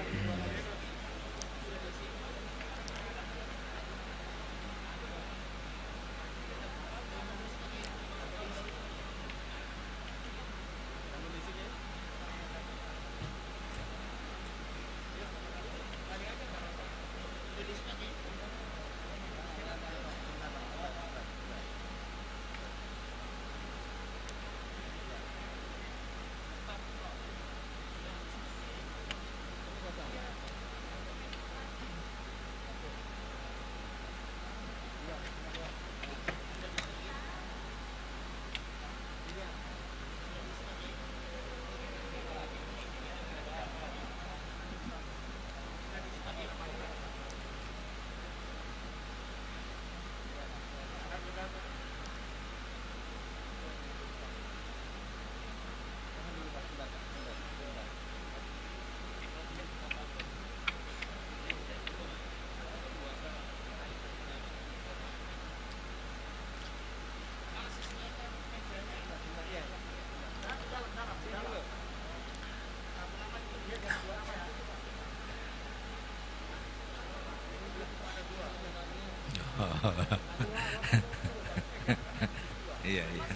Iya, iya.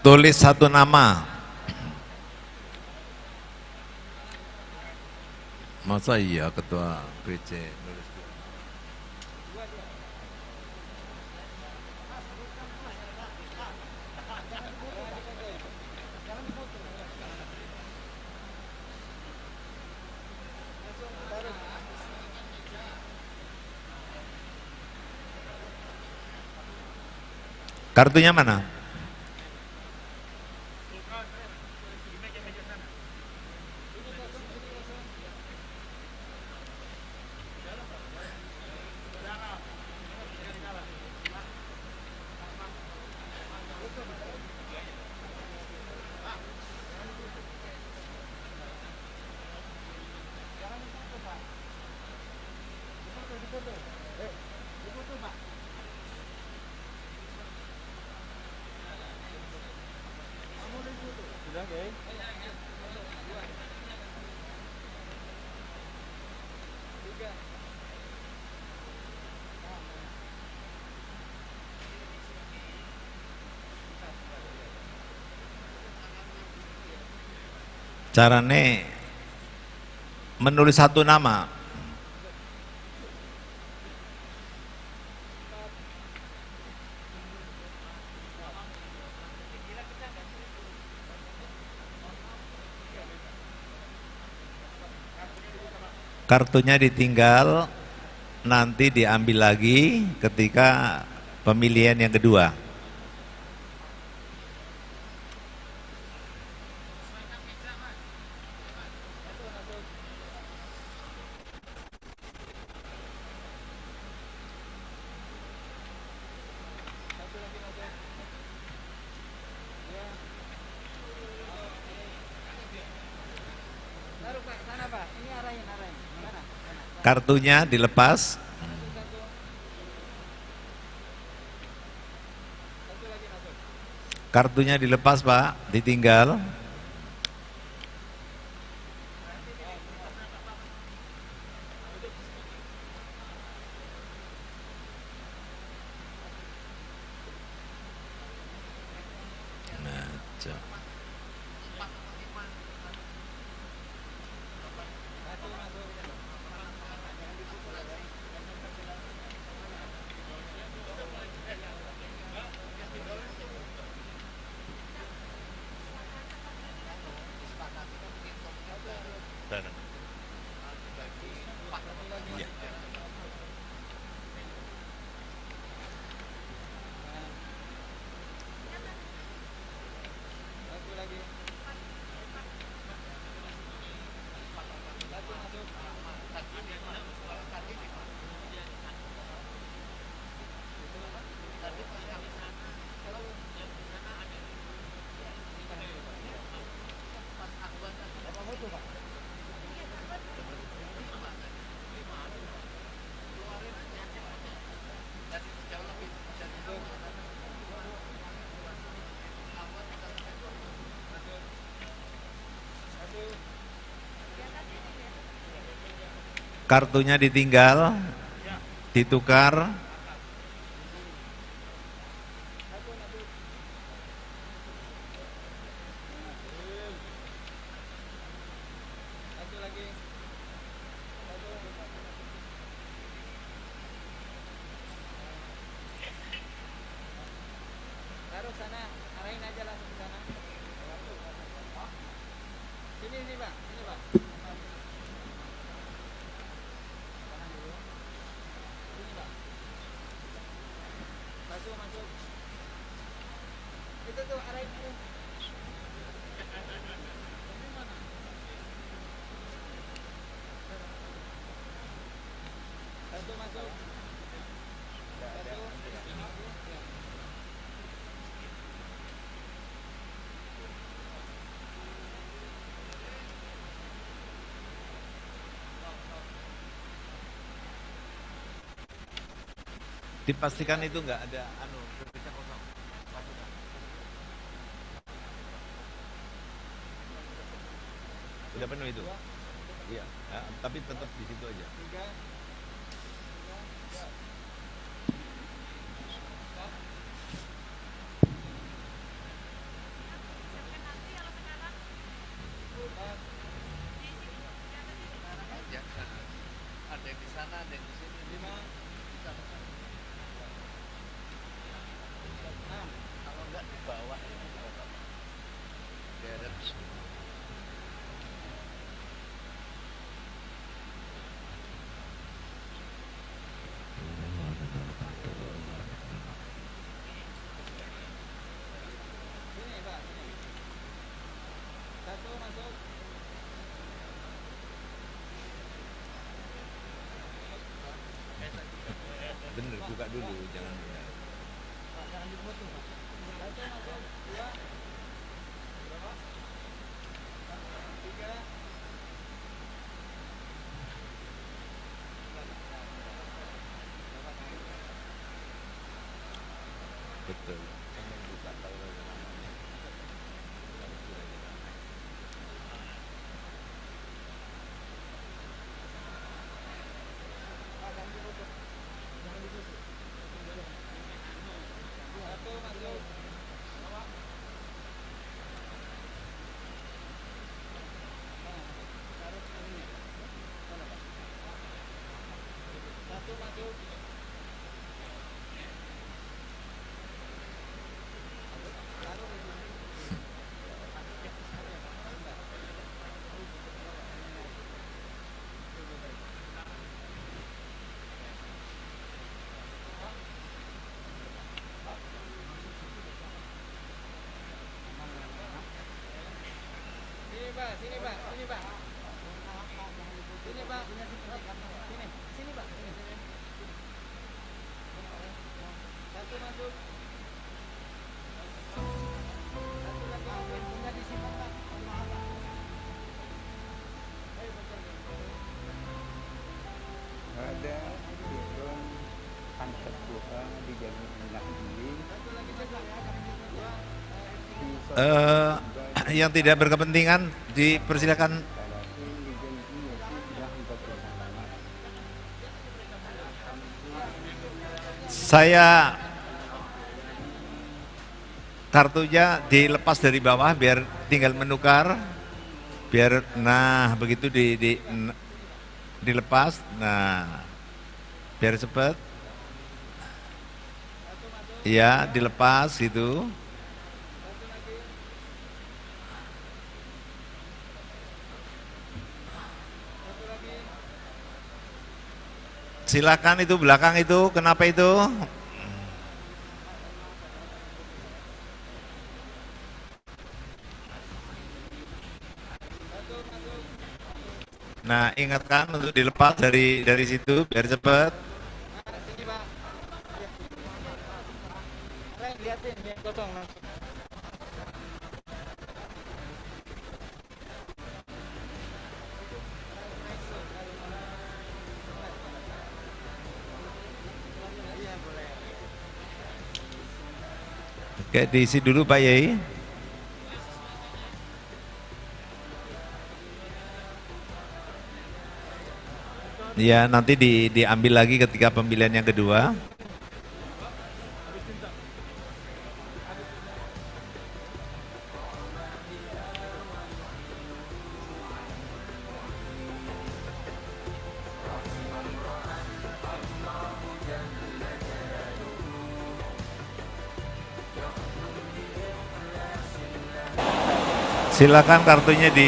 Tulis satu nama. Masa iya ketua PC nulis dua? Kartunya mana? Carane menulis satu nama. Kartunya ditinggal, nanti diambil lagi ketika pemilihan yang kedua. Kartunya dilepas. Kartunya dilepas, Pak, ditinggal. Kartunya ditinggal, ditukar. Dipastikan itu nggak ada PPK kosong. Udah penuh itu? Iya, ya, tapi tetap di situ aja. Ada yang di sana, ada yang di sini. Kalau enggak di bawah ini deret. Bener, buka dulu, jangan ya. Betul. Jangan buka kalau ada namanya. Sini Pak, sini Pak. Sini Pak, sini, sini Pak. Satu masuk. Satu lagi, punya disimpan Pak. Ada turun angkat doa di jalur tengah ini. Yang tidak berkepentingan dipersilakan. Saya kartunya dilepas dari bawah biar tinggal menukar, biar nah begitu dilepas, nah biar cepat, ya dilepas gitu. Silakan itu belakang itu, kenapa itu? Nah, ingatkan untuk dilepas dari situ biar cepat. Lihatin yang kosong langsung. Oke, diisi dulu Pak Yai. Ya, nanti diambil lagi ketika pemilihan yang kedua. Silakan kartunya di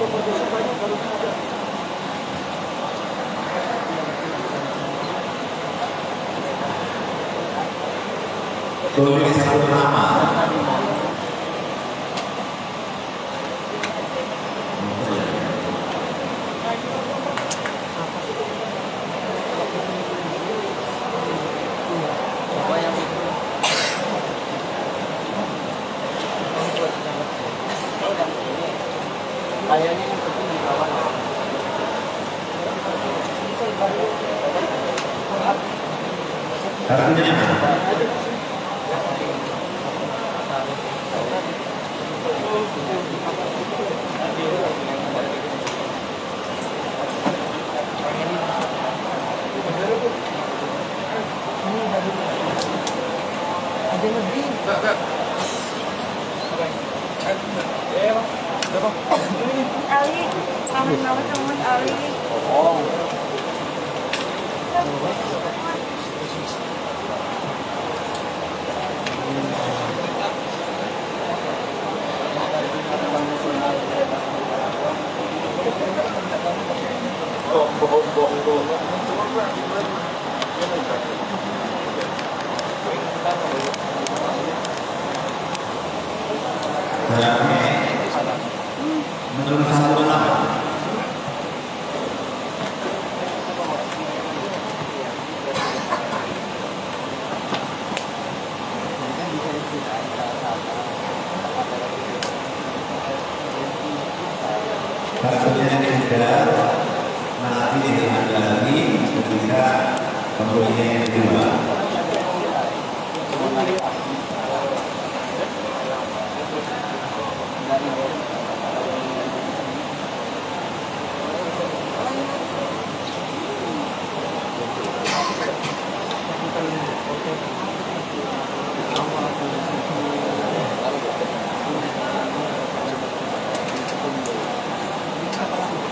Tulis satu nama. Kayaknya yang penting di kawan. Kartunya ada lebih. Ali, kangen banget sama Mas Ali. menurut satu nama. Kartunya tidak nanti diambil lagi ketika pembelinya yang kedua.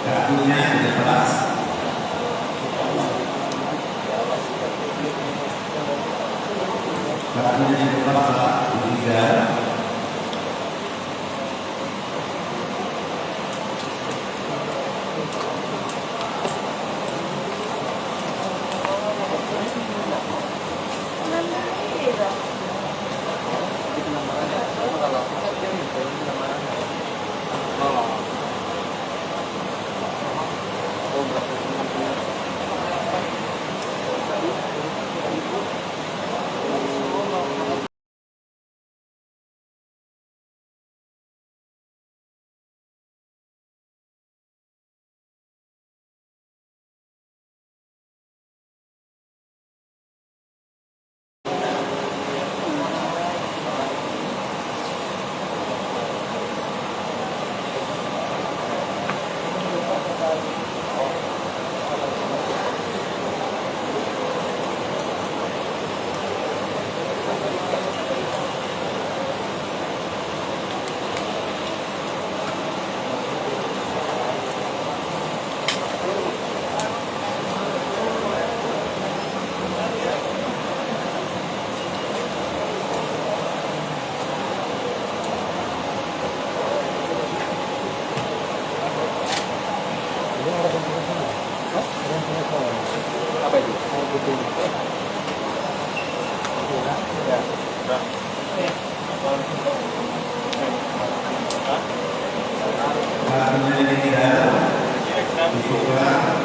Kartunya dilepas. Kartunya dilepas tidak. Apa itu? Kartunya tidak dibuka.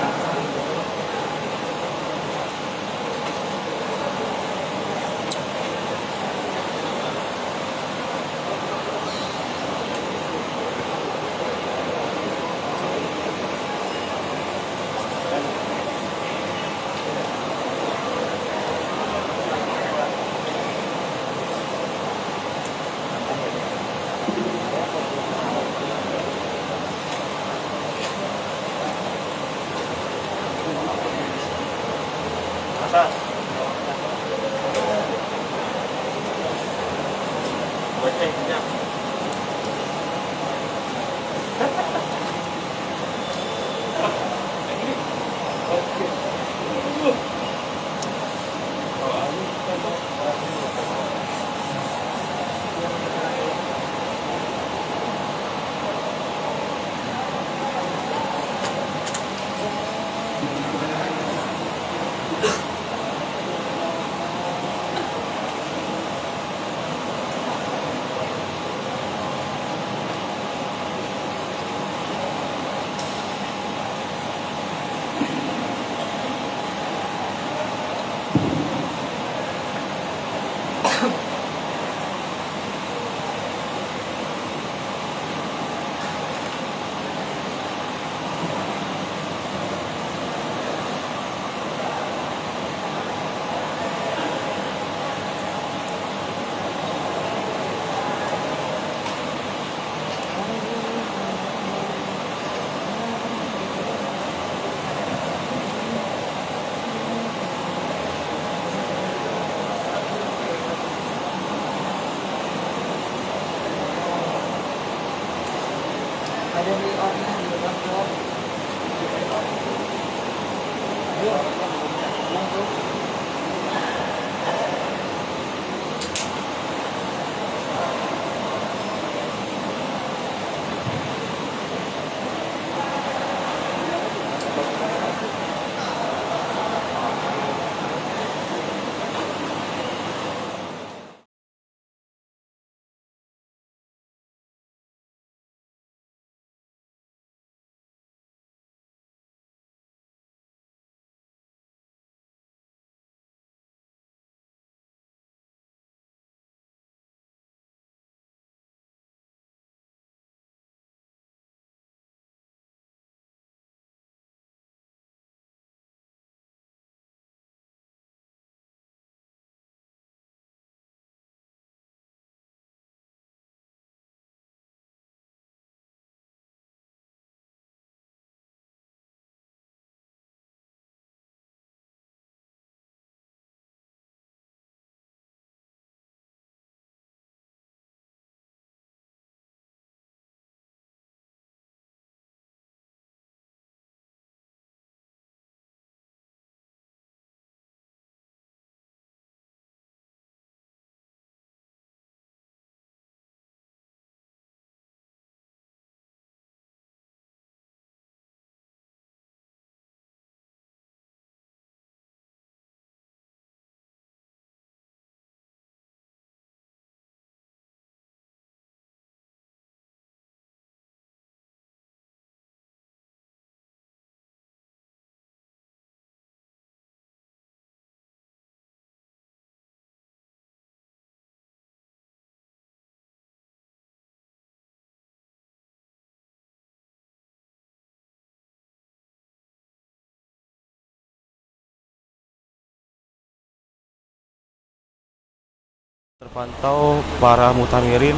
Terpantau para mutamirin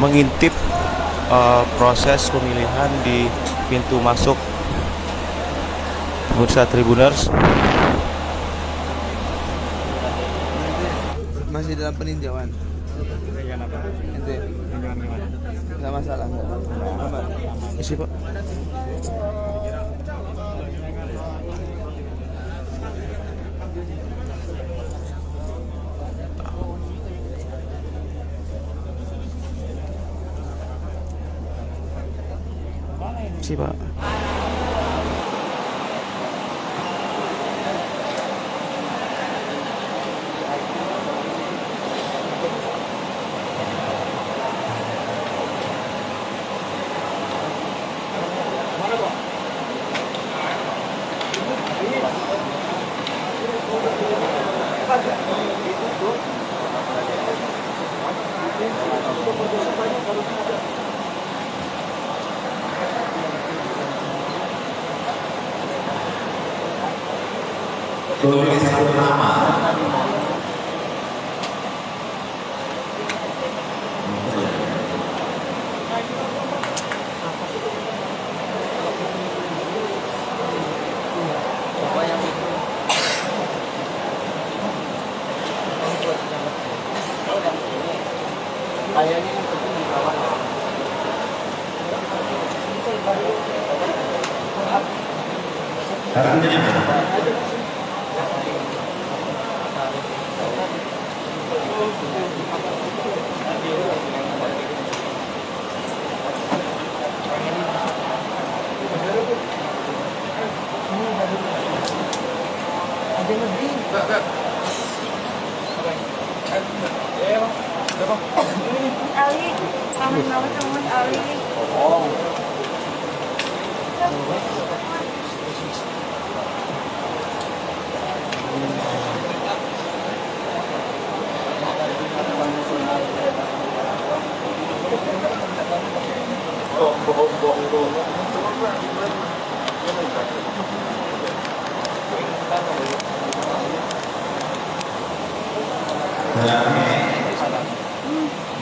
mengintip proses pemilihan di pintu masuk pemirsa Tribuners. Masih dalam peninjauan. Ente nggak masalah, aman. Isi Pak. Isi Pak. Tulis satu nama. Kayaknya yang penting di bawah. Ada lebih. Ali, kangen banget sama Mas Ali.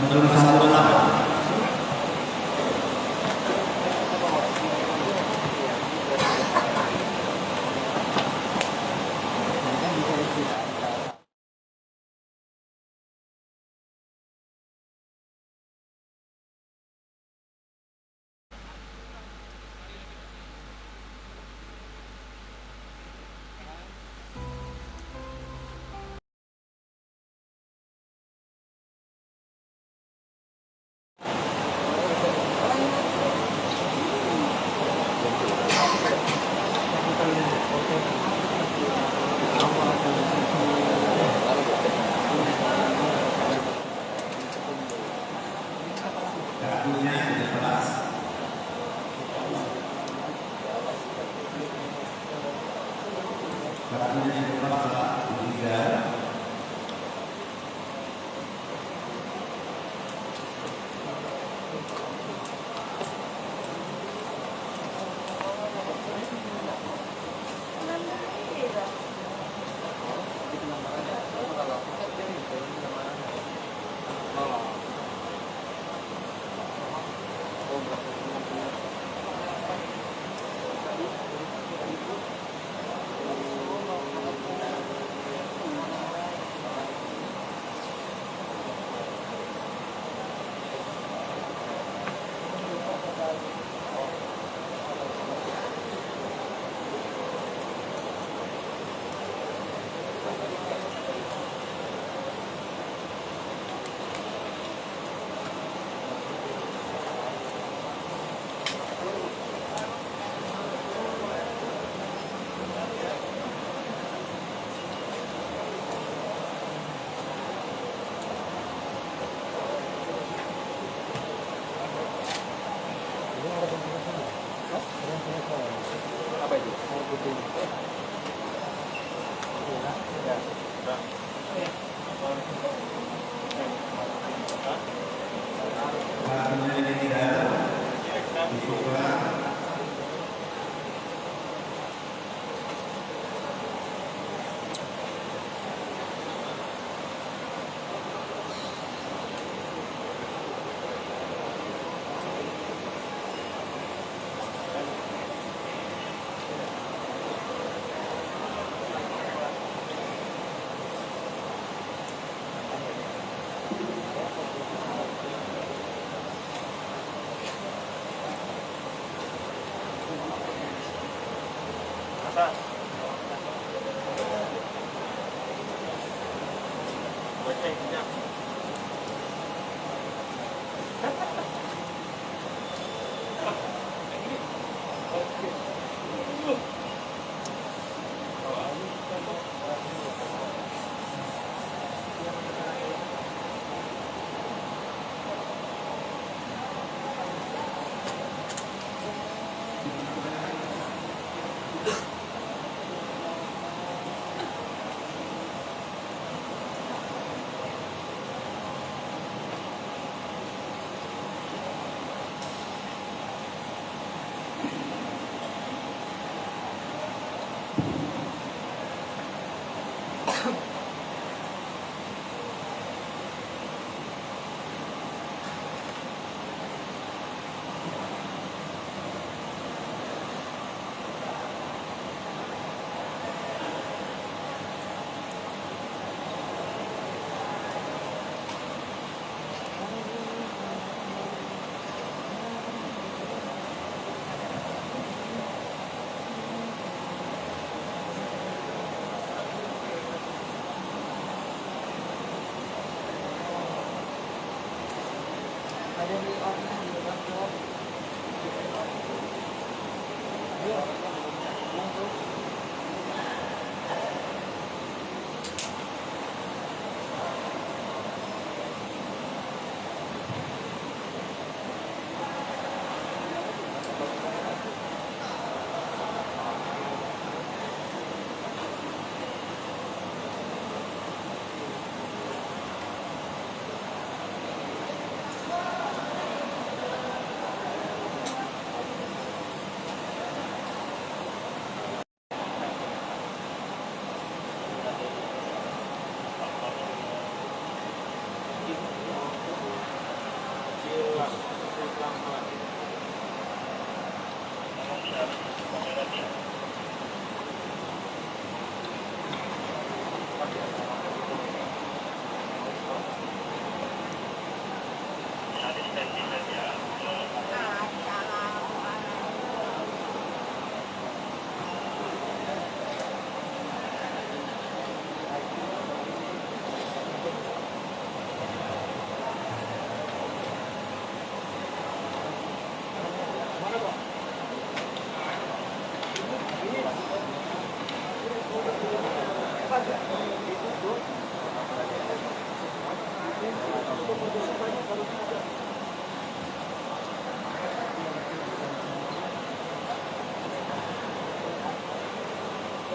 Menurut satu nama.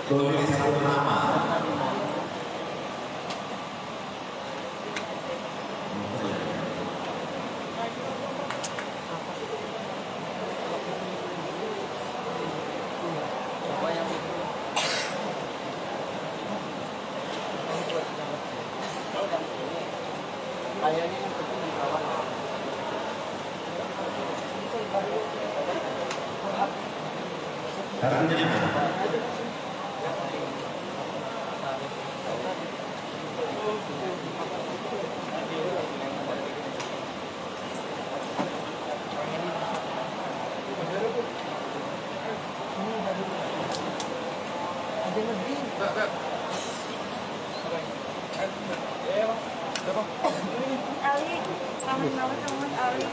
Boleh satu nama. Ali, kangen banget sama Mas Ali.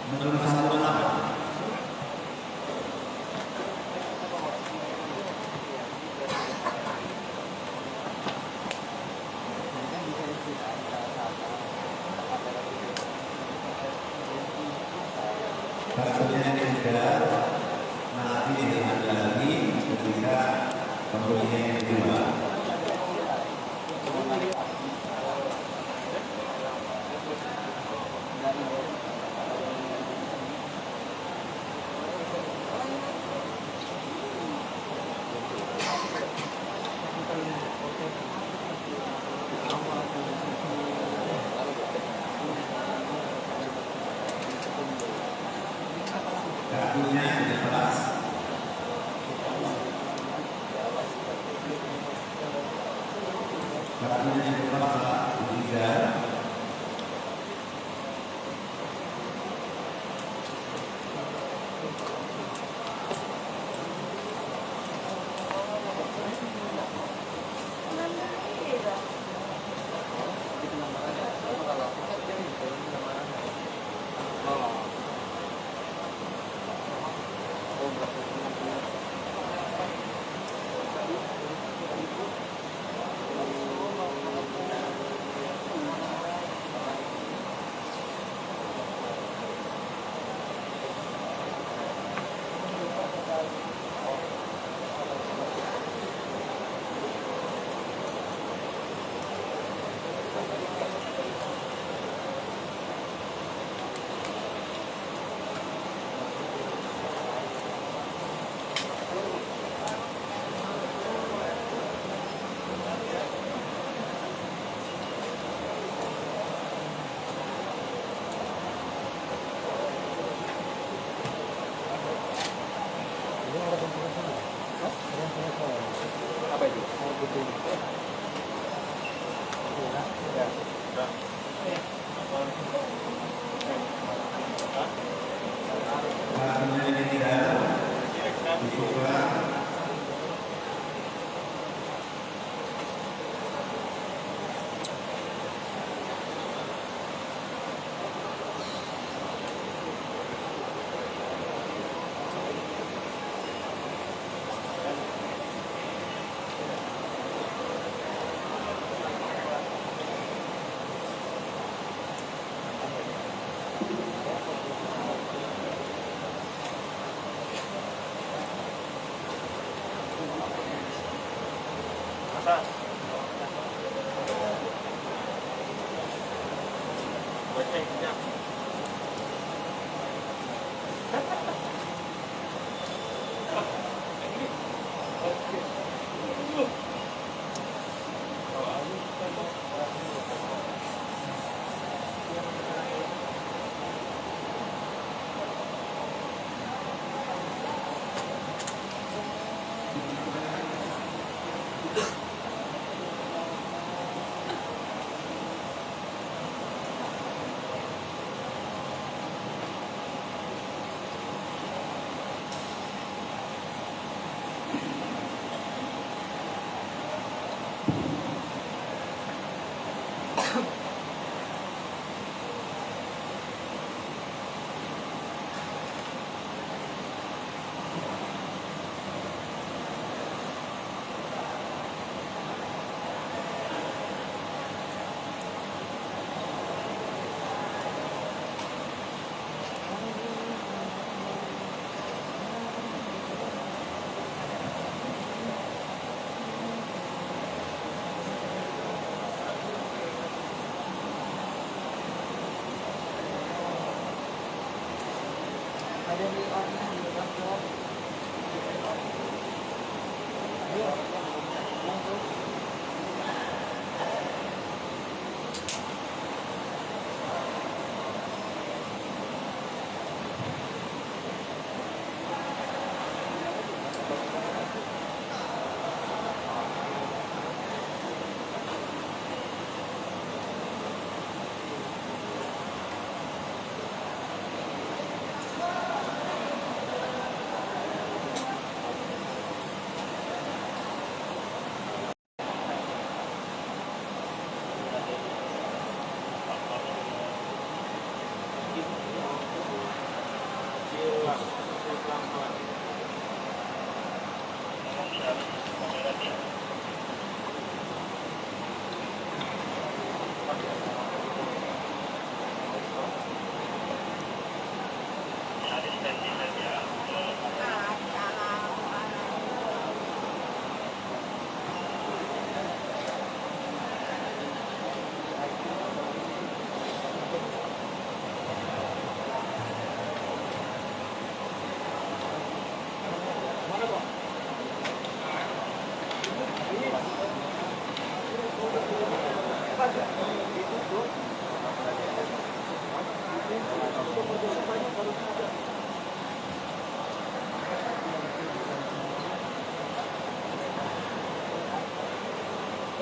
Menurut satu nama. Hasilnya juga nanti diambil lagi ketika pembelian yang kedua. Kartunya di kelas. Kartunya di kelas tiga. Apa itu? Kartunya tiga. Dibuka.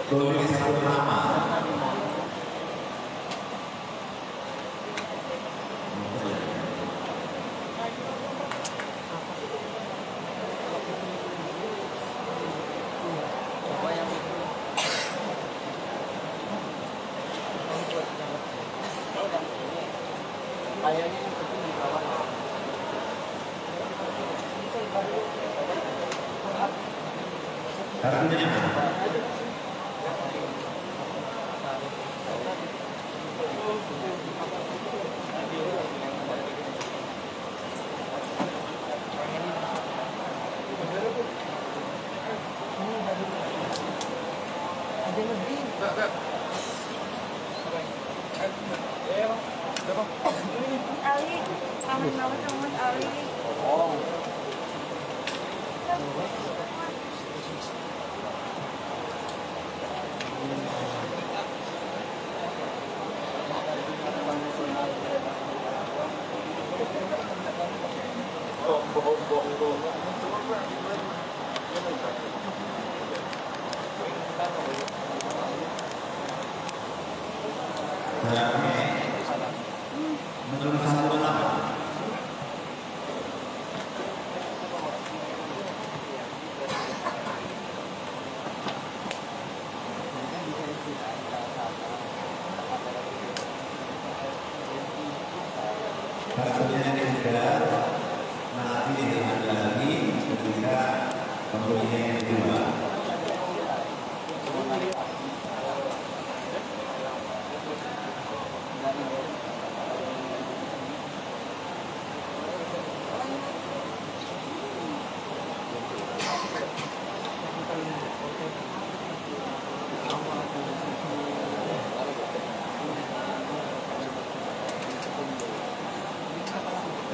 Tulis satu nama. Kartunya Ali, kangen banget sama Mas Ali. menurut satu nama. Kartunya juga nanti diambil lagi ketika pembelian yang kedua.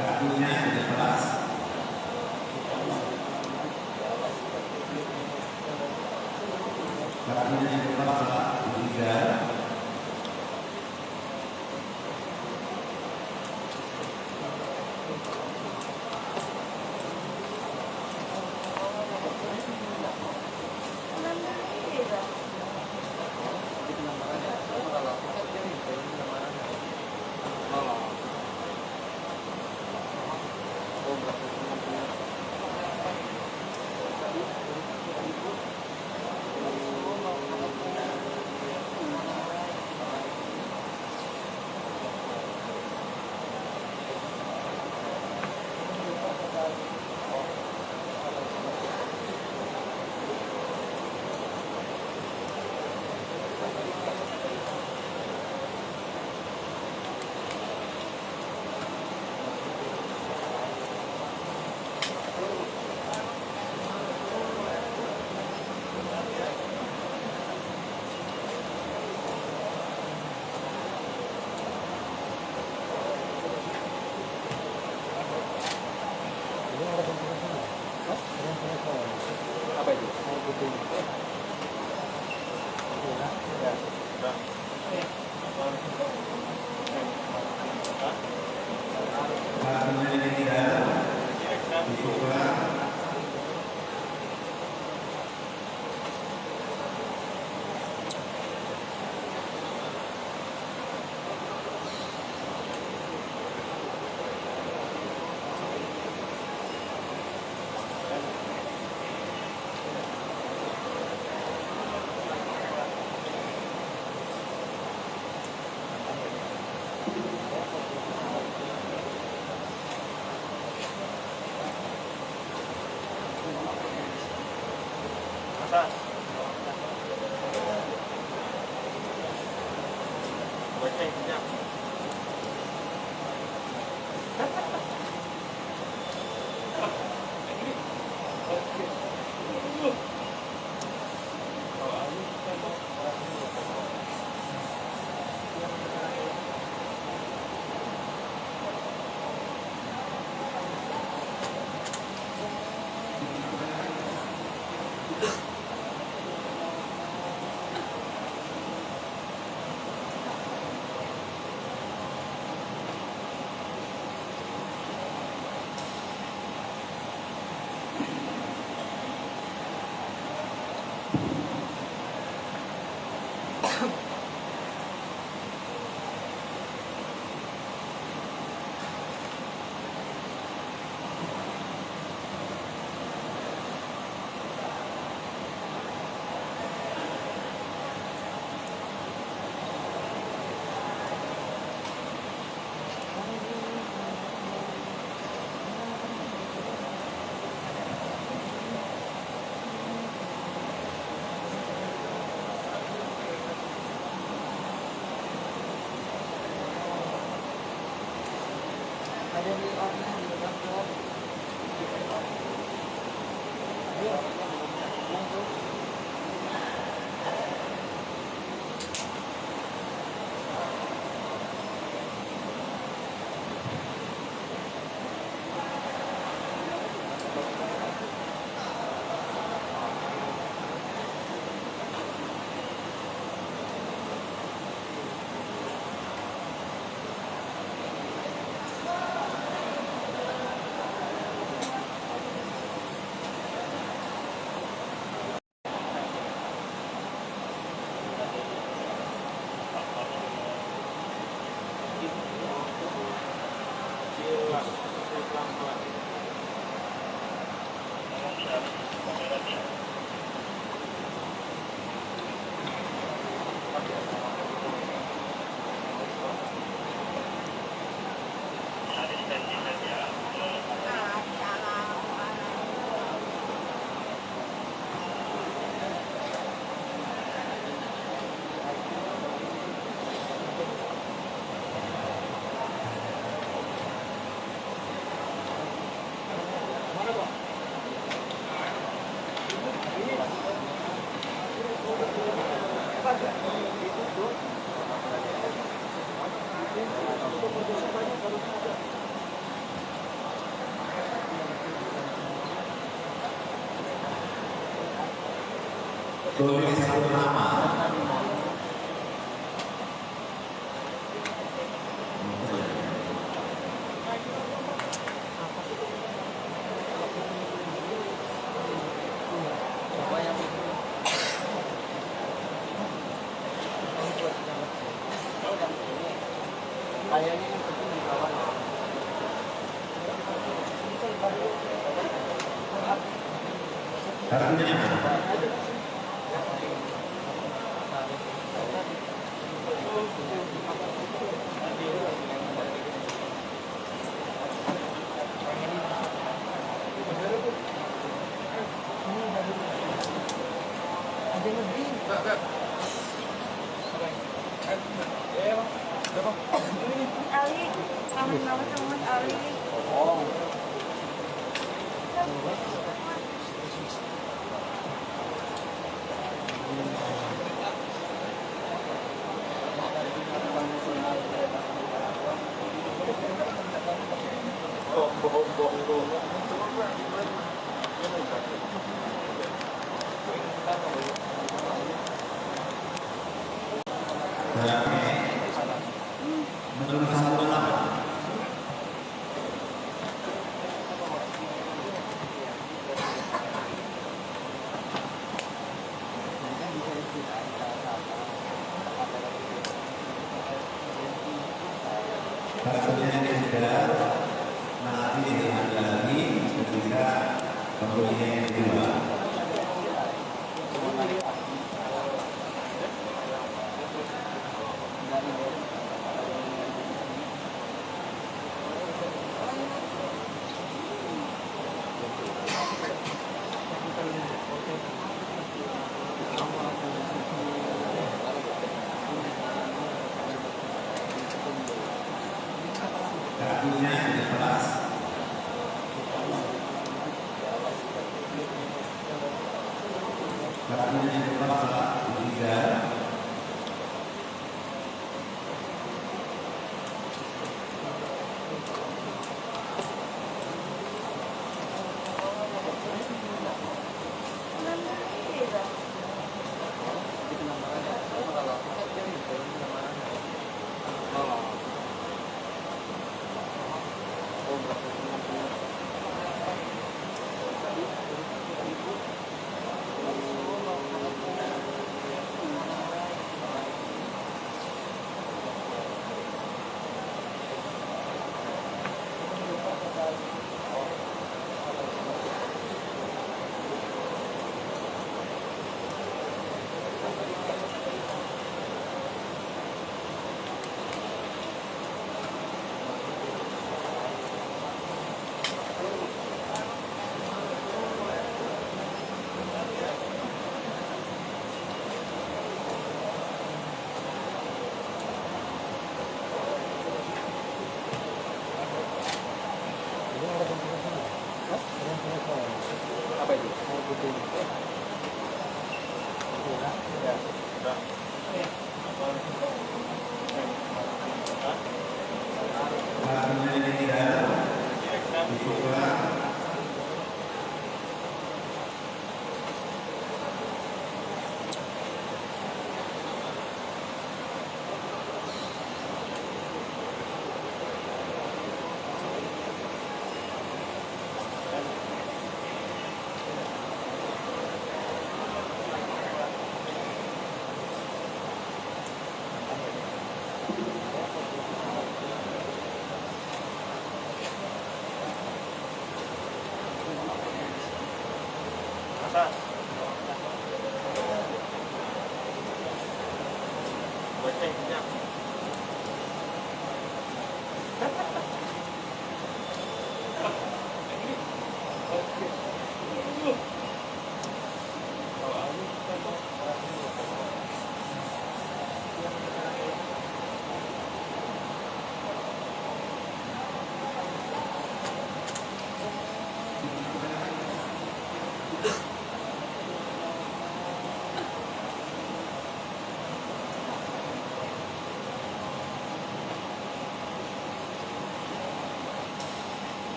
Kartunya di kelas. Kartunya di kelas tiga. Ada di orang di belakang. Tulis satu nama. Kayaknya yang penting di bawah. Ada lebih. Ali, kangen banget sama Mas Ali.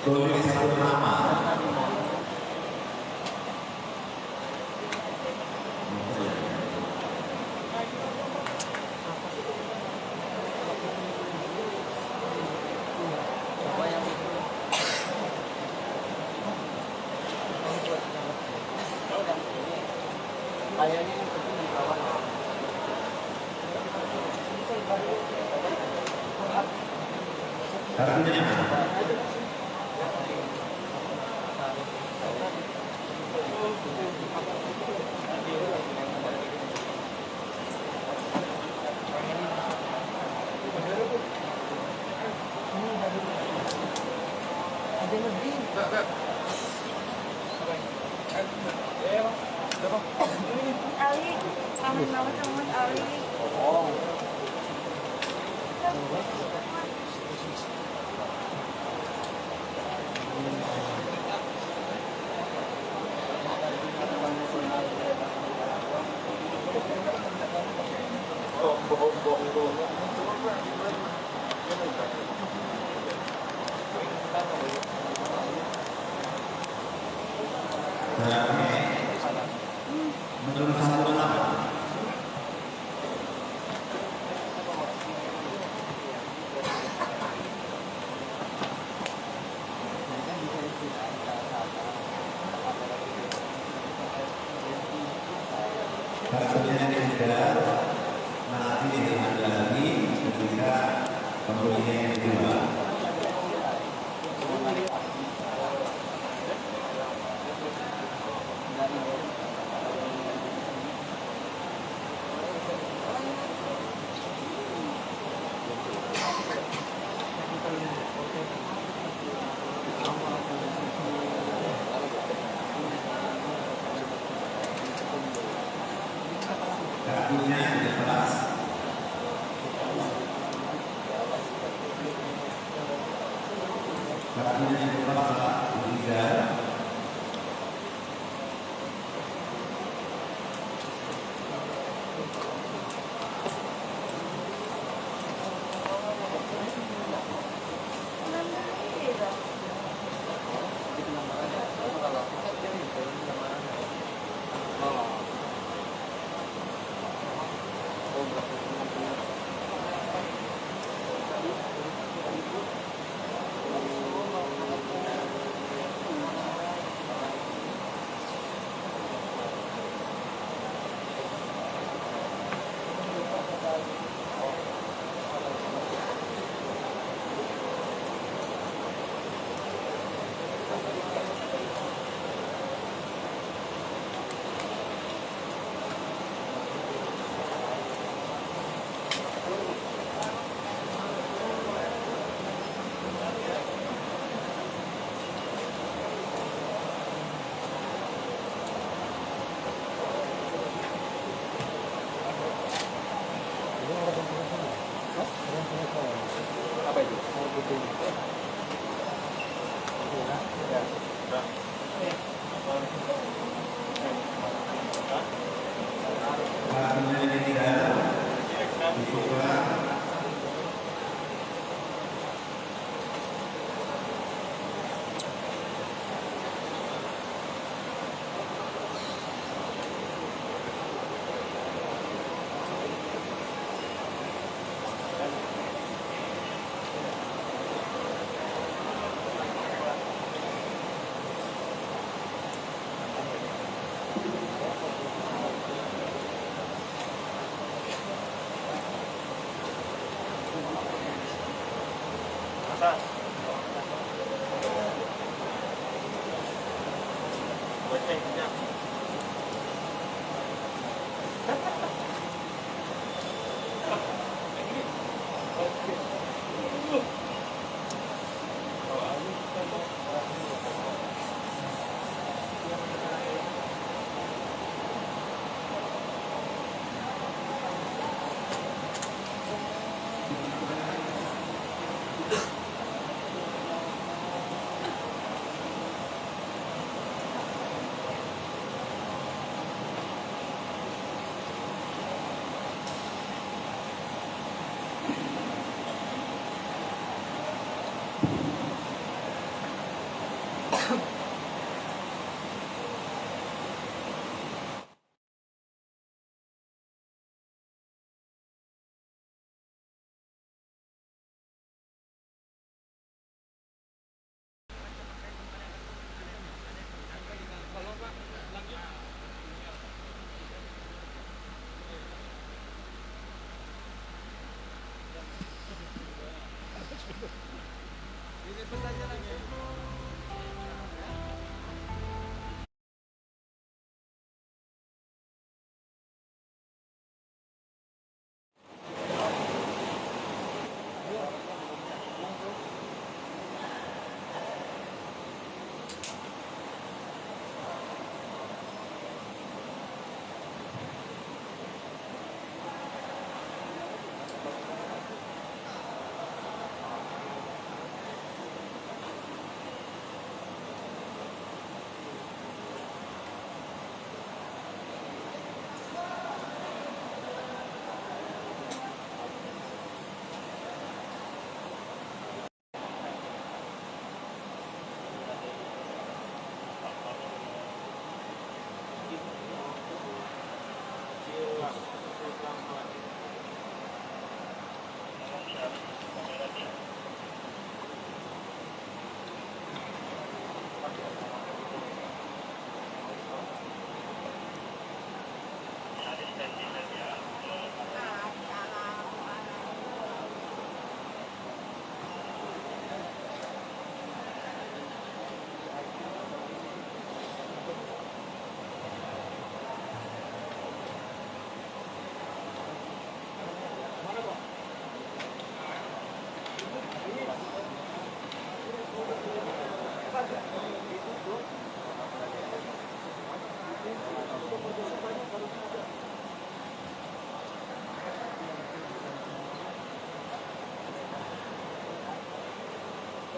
Boleh satu nama. Kayaknya yang penting di bawah. Ada lebih. Ali, kangen banget sama Mas Ali. Menurut satu nama. Kasusnya tidak nanti diambil lagi ketika pembelian yang kedua. Kartunya dilepas. Kartunya dilepas Pak Rizal. Apa itu? Kartunya tidak dibuka.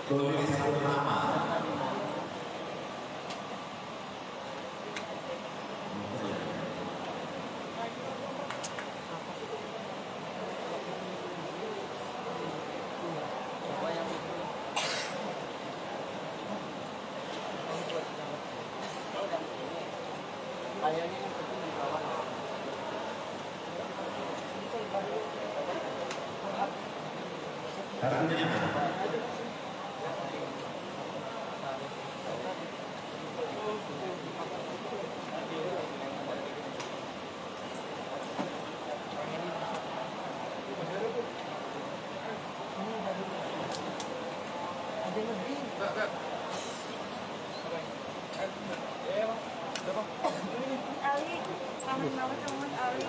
Boleh satu nama. Ali, kangen banget sama Mas Ali.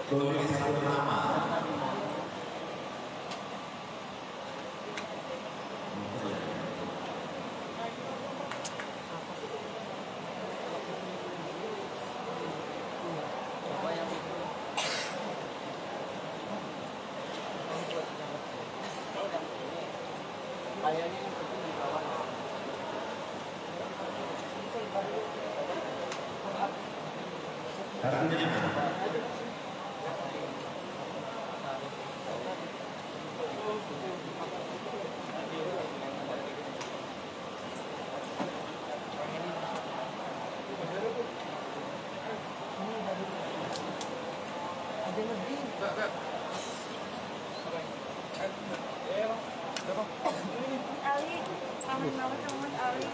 Tulis satu nama. Kartunya mana? Ali, kangen banget sama Mas Ali.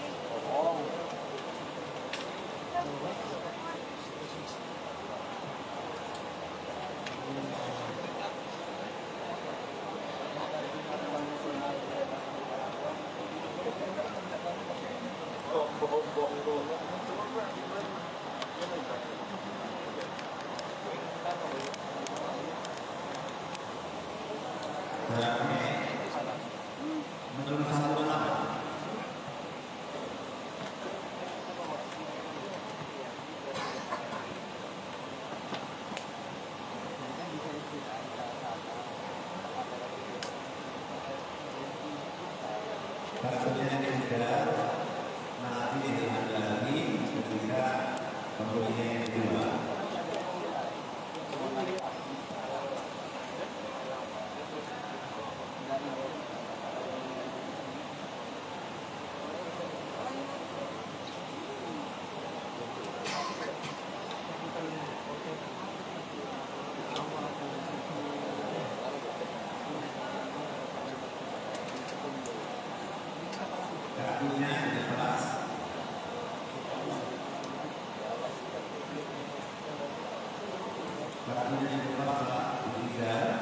Menurut satu nama. Kartunya sudah nanti diambil lagi ketika pembelinya yang kedua. Waktunya sudah jelas. Waktunya yang jelas adalah 3.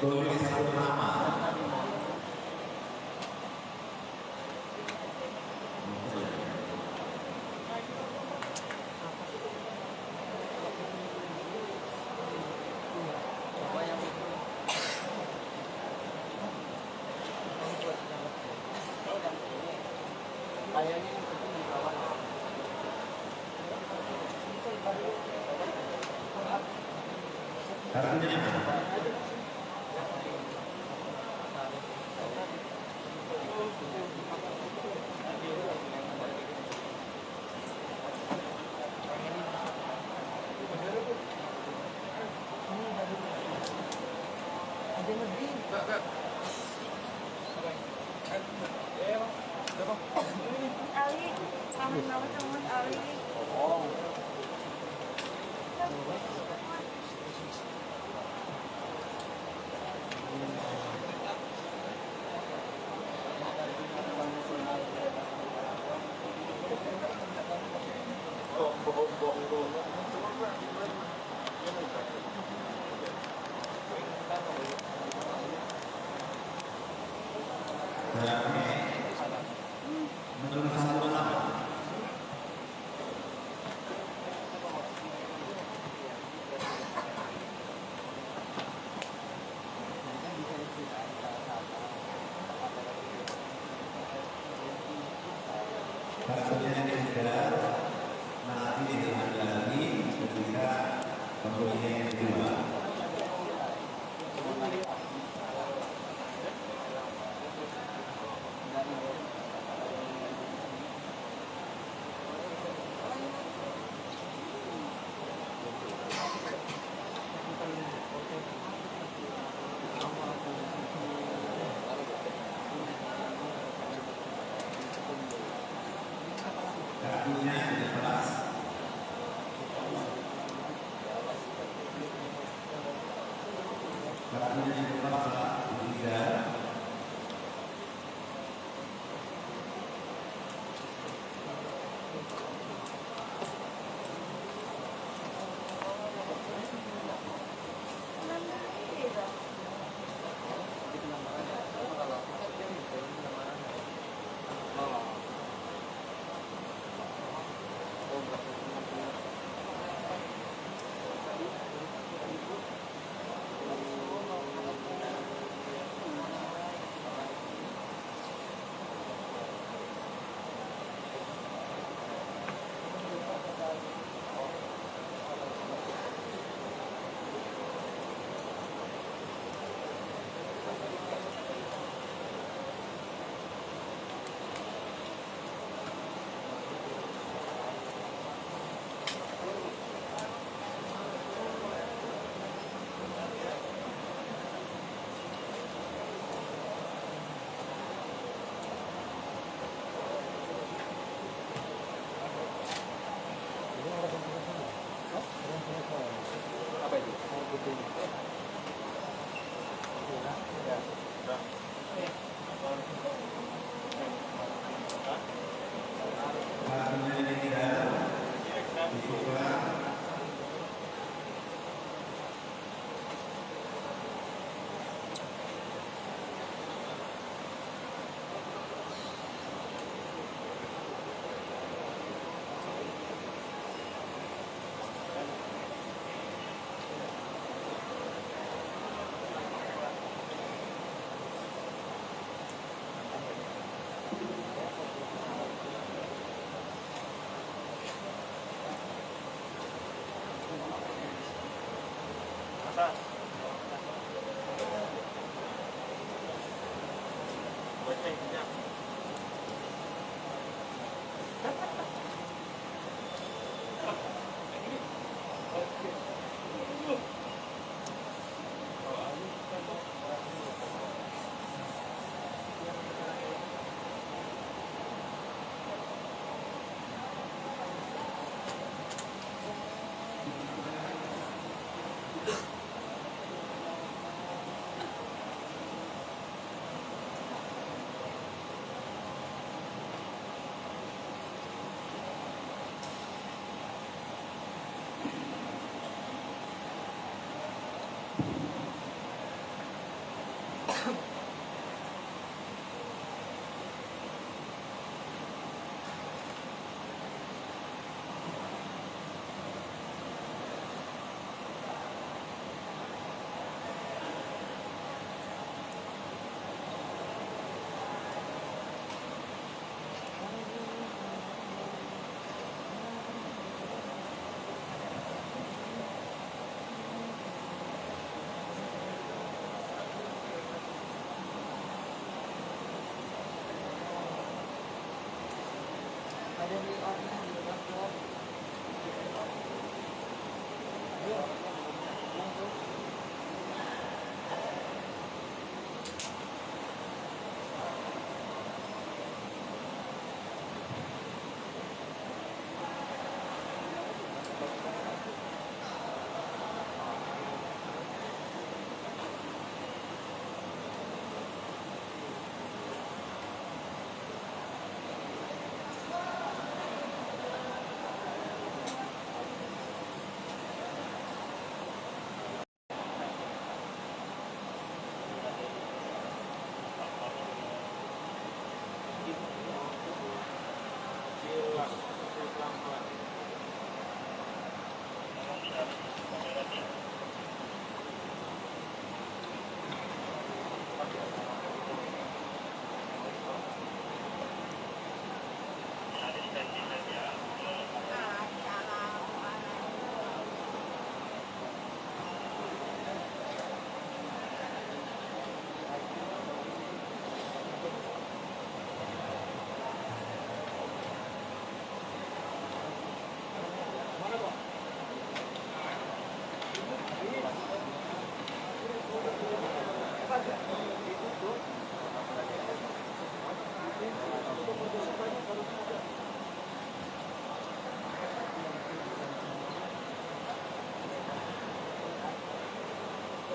Tulis satu nama. Ali, kangen banget sama Mas Ali. Menurut satu nama. Kasusnya juga nanti diambil lagi ketika pemilihan yang kedua. Kartunya dilepas. Kartunya dilepas tiga.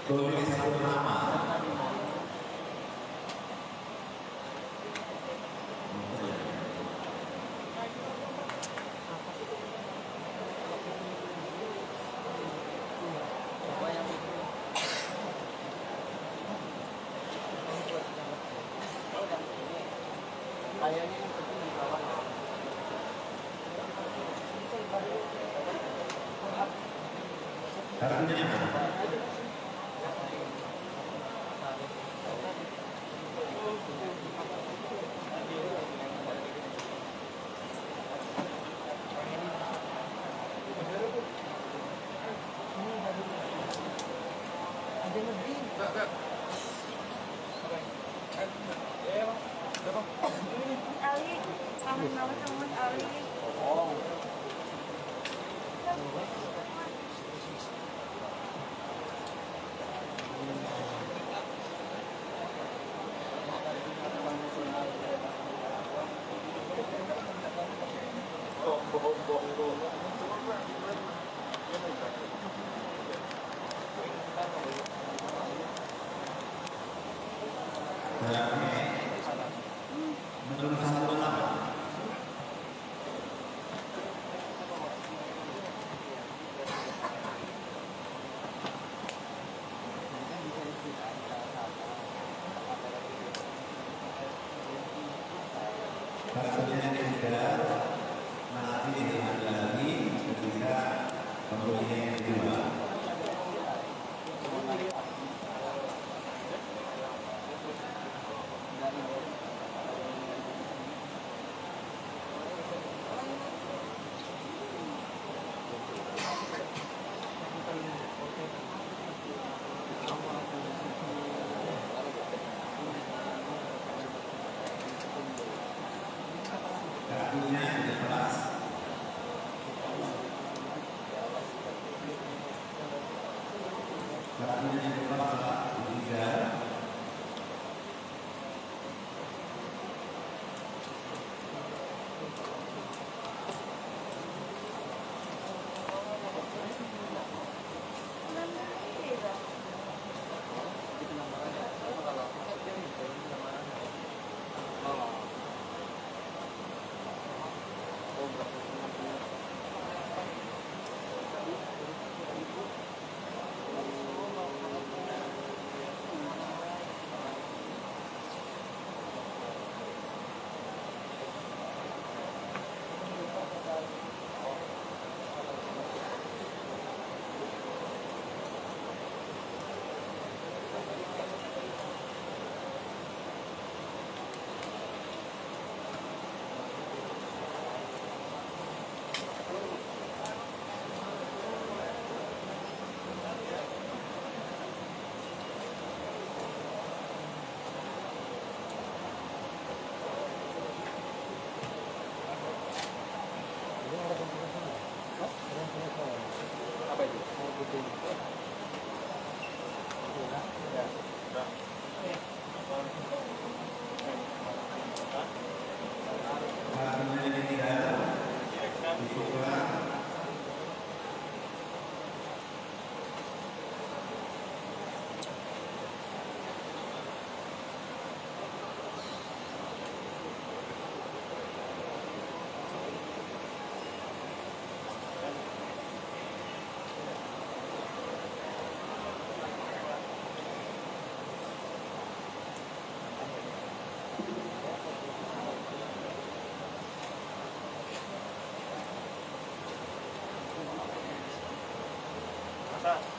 Tulis satu nama. Ali, kangen banget sama Mas Ali. Menurut satu nama. Kasusnya juga nanti diambil lagi ketika pembelian yang kedua. Kartunya jelas. Kartunya jelas tiga. Ustaz.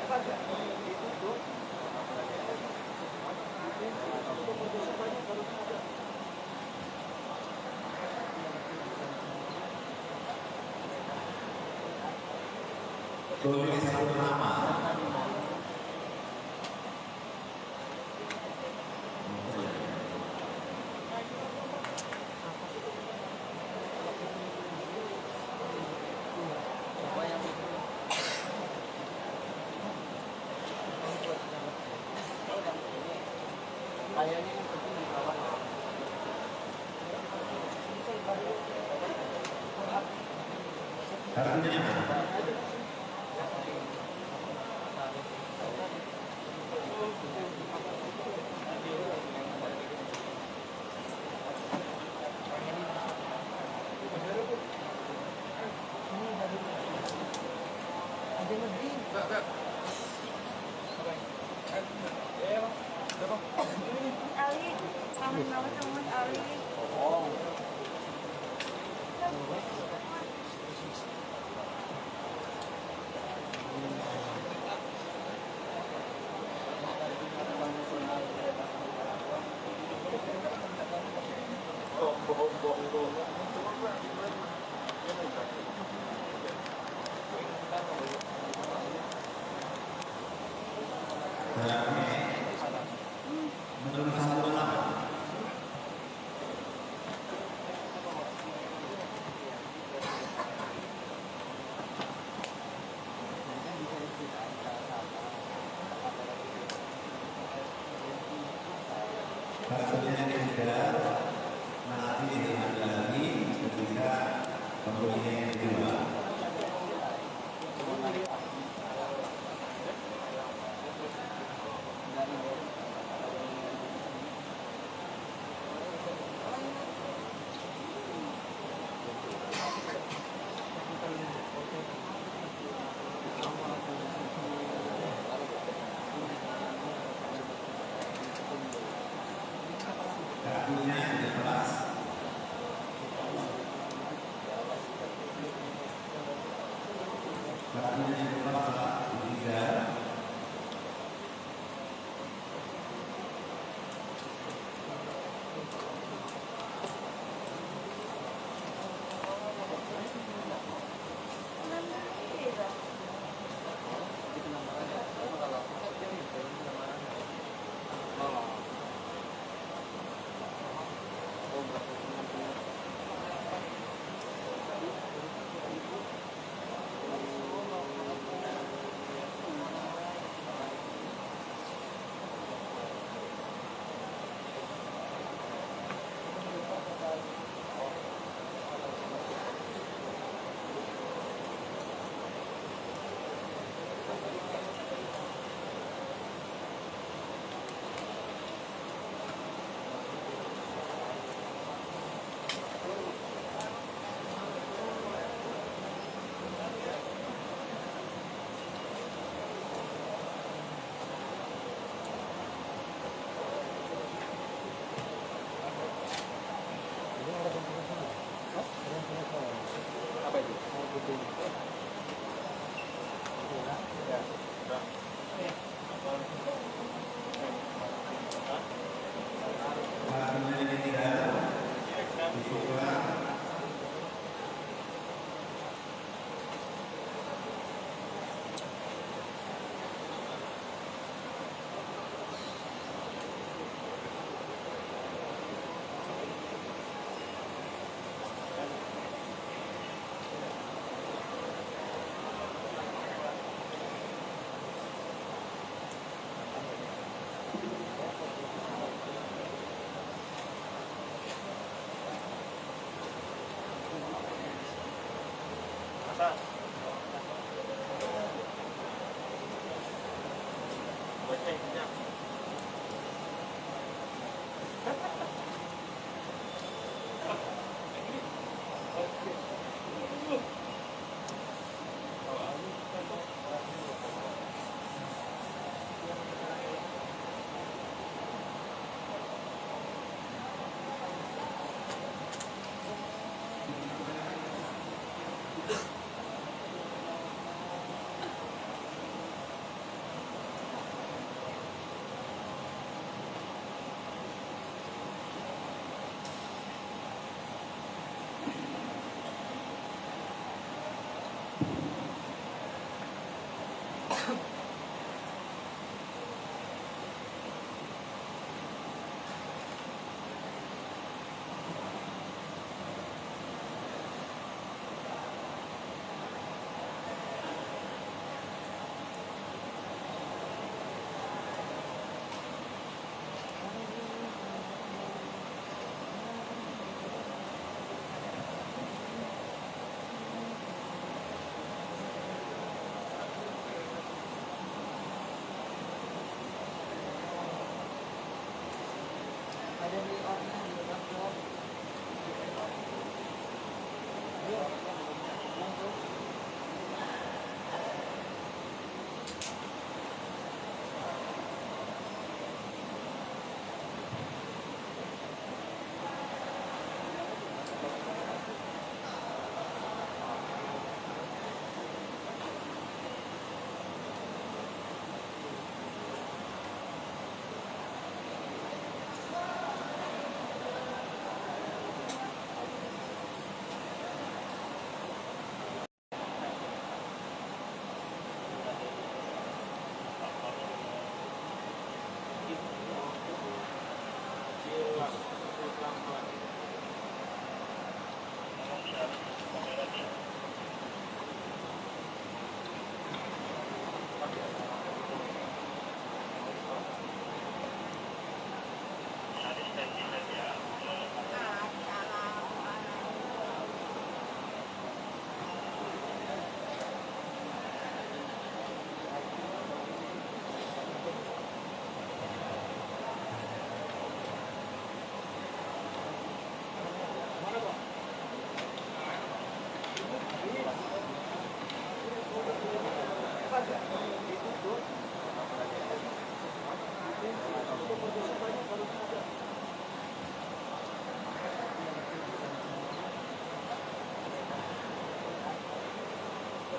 Baca tulis satu nama. Kartunya Ali, kangen banget sama Mas Ali. menurut satu nama. Kartunya tidak nanti diambil lagi ketika pembelian yang kedua. Kartunya di kelas. Kartunya di kelas 3.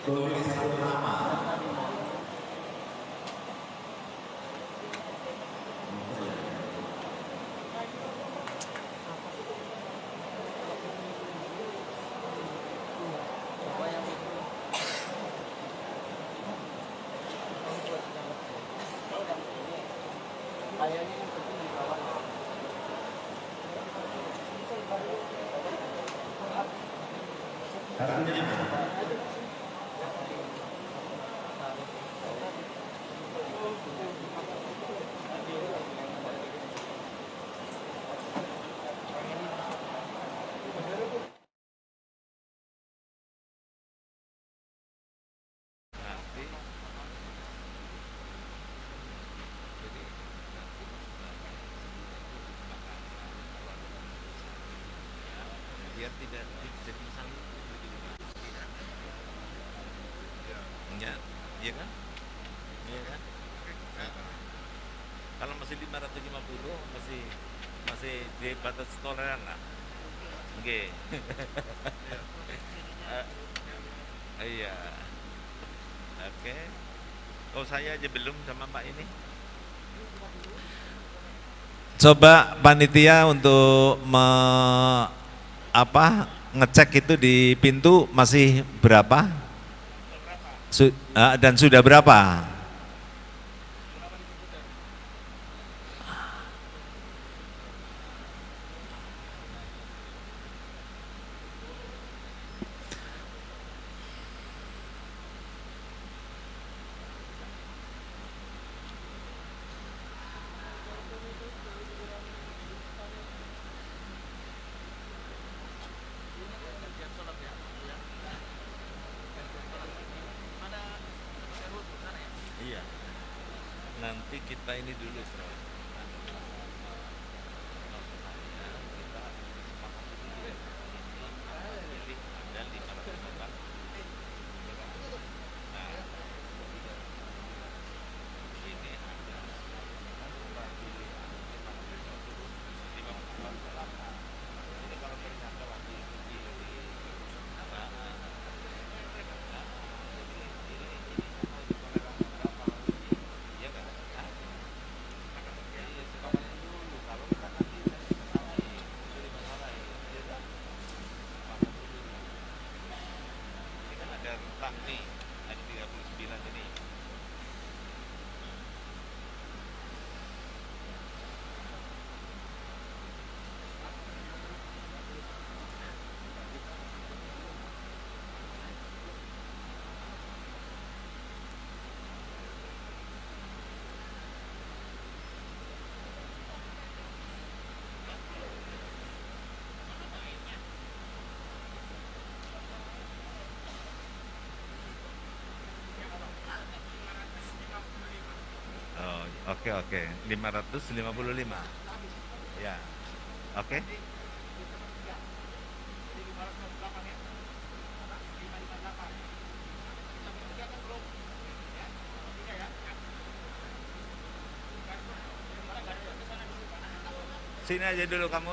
tulis satu nama. Biar tidak jadi saling ya, iya kan? Iya kan? Kalau masih 550 masih di batas toleran lah. Oke. Iya. Oke. Oh, saya aja belum sama Pak ini. Coba panitia untuk ngecek itu di pintu masih berapa? Dan sudah berapa? Iya. Nanti kita ini dulu, Bro. Oke, 555. Ya. Oke. Sini aja dulu kamu.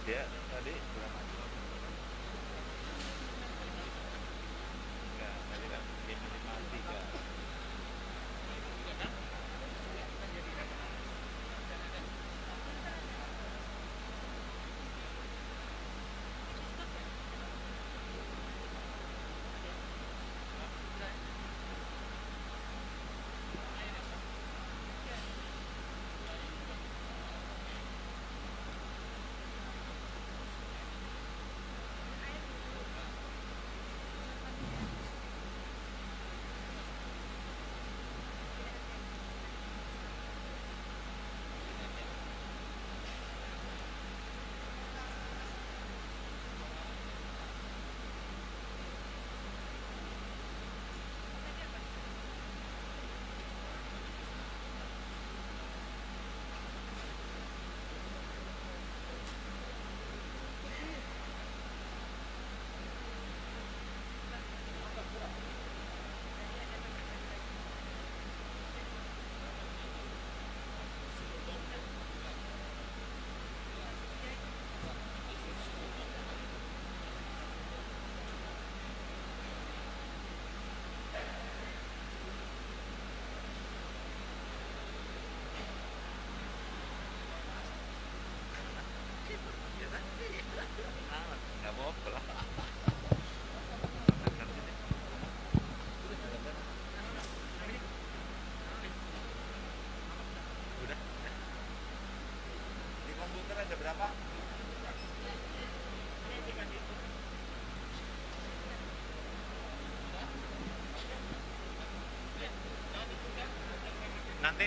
Dia tadi berapa? Enggak, tadi kan 553.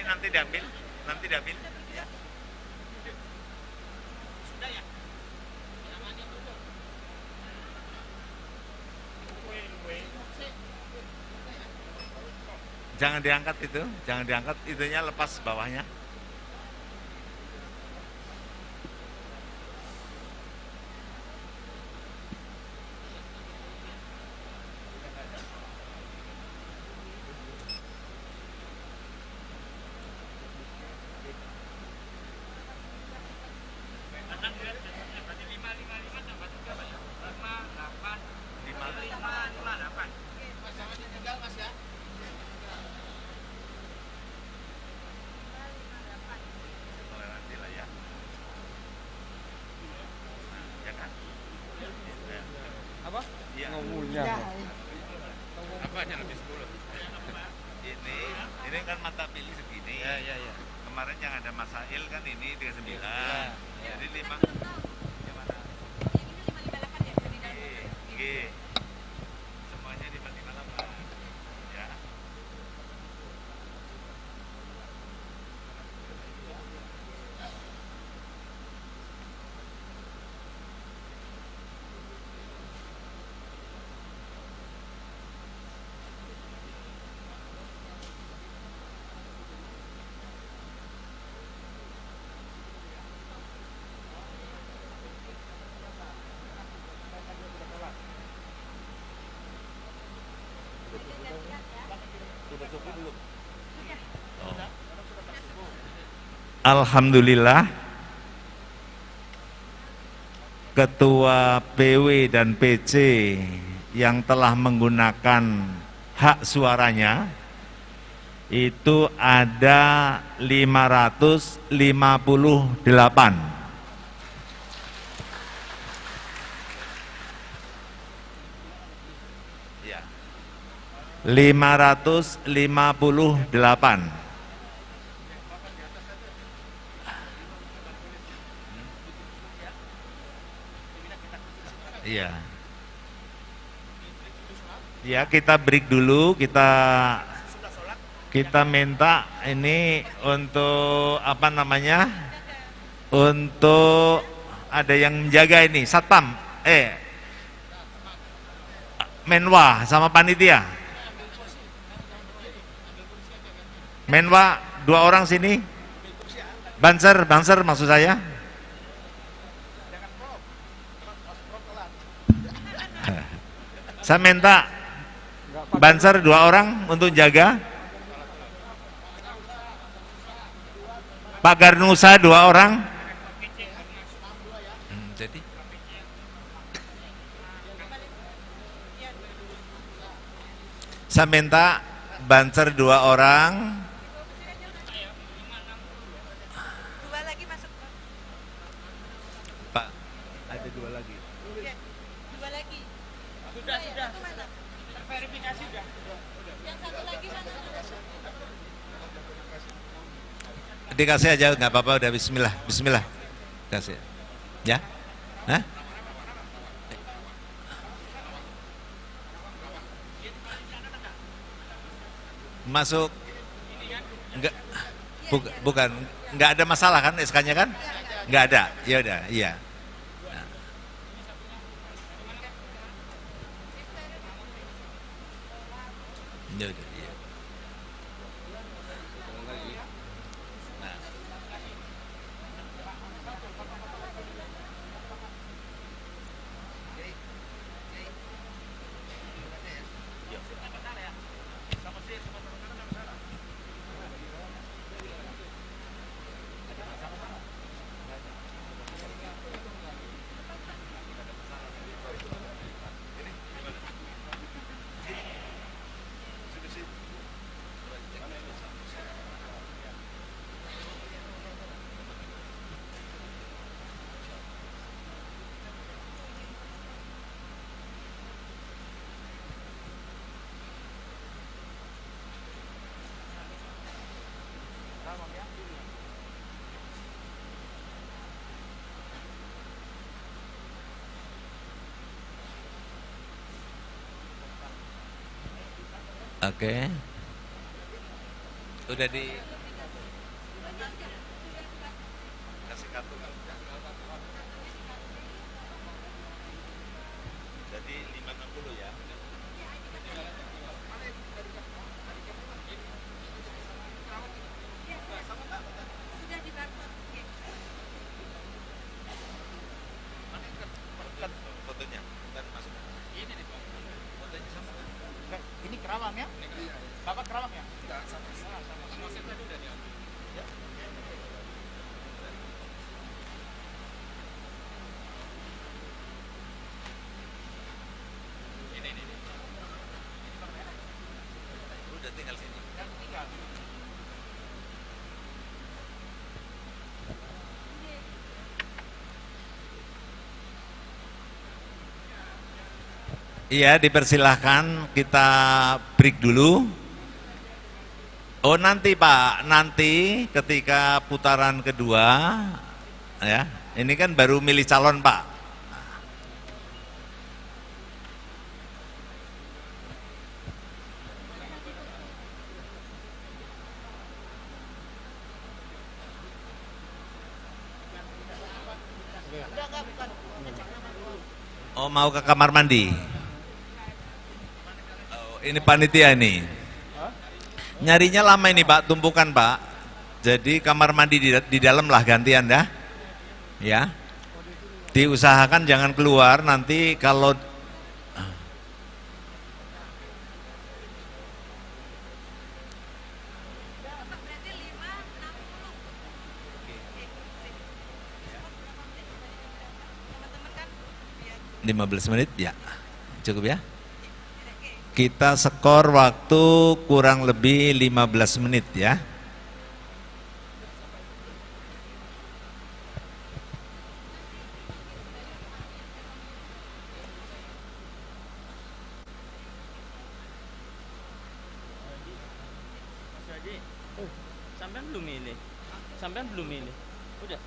nanti diambil, nanti diambil. Jangan diangkat itu, jangan diangkat, itunya lepas bawahnya. Apanya lebih 10? Ini kan mata pilih segini. Ya. Kemarin yang ada masail kan ini 39. Jadi 5. Yang mana? G. Semuanya 558. Ya. Alhamdulillah, Ketua PW dan PC yang telah menggunakan hak suaranya itu ada 558. Ya. 558. Iya. Ya, kita break dulu, kita minta ini untuk apa namanya? Untuk ada yang menjaga ini, satpam, Menwa sama panitia. Menwa 2 orang sini. Banser maksud saya. Saya minta Banser 2 orang untuk jaga. Pak Garnusa 2 orang. Jadi saya minta Banser 2 orang. Pak, ada 2 lagi. Sudah. Verifikasi sudah. Yang satu lagi mana? Dikasih aja, nggak apa-apa, udah bismillah. Kasih. Ya? Hah? Masuk. Enggak. Bukan. Enggak ada masalah kan SK-nya kan? Enggak ada. Ya udah, iya. Ya udah, iya. Oke. Udah di Bapak Kerawang ya? Enggak, sama Moses tadi udah diambil. Ya. Ini. Udah tinggal sini. Iya, dipersilahkan kita break dulu. Oh nanti Pak, nanti ketika putaran kedua, ya, ini kan baru milih calon Pak. Oh mau ke kamar mandi? Oh, ini panitia ini. Nyarinya lama ini Pak, tumpukan Pak. Jadi kamar mandi di dalam lah gantian dah. Ya. Diusahakan jangan keluar, nanti kalau ya. 15 menit ya. Cukup ya? Kita skor waktu kurang lebih 15 menit ya. Sampean belum milih. Sampean belum milih. Udah.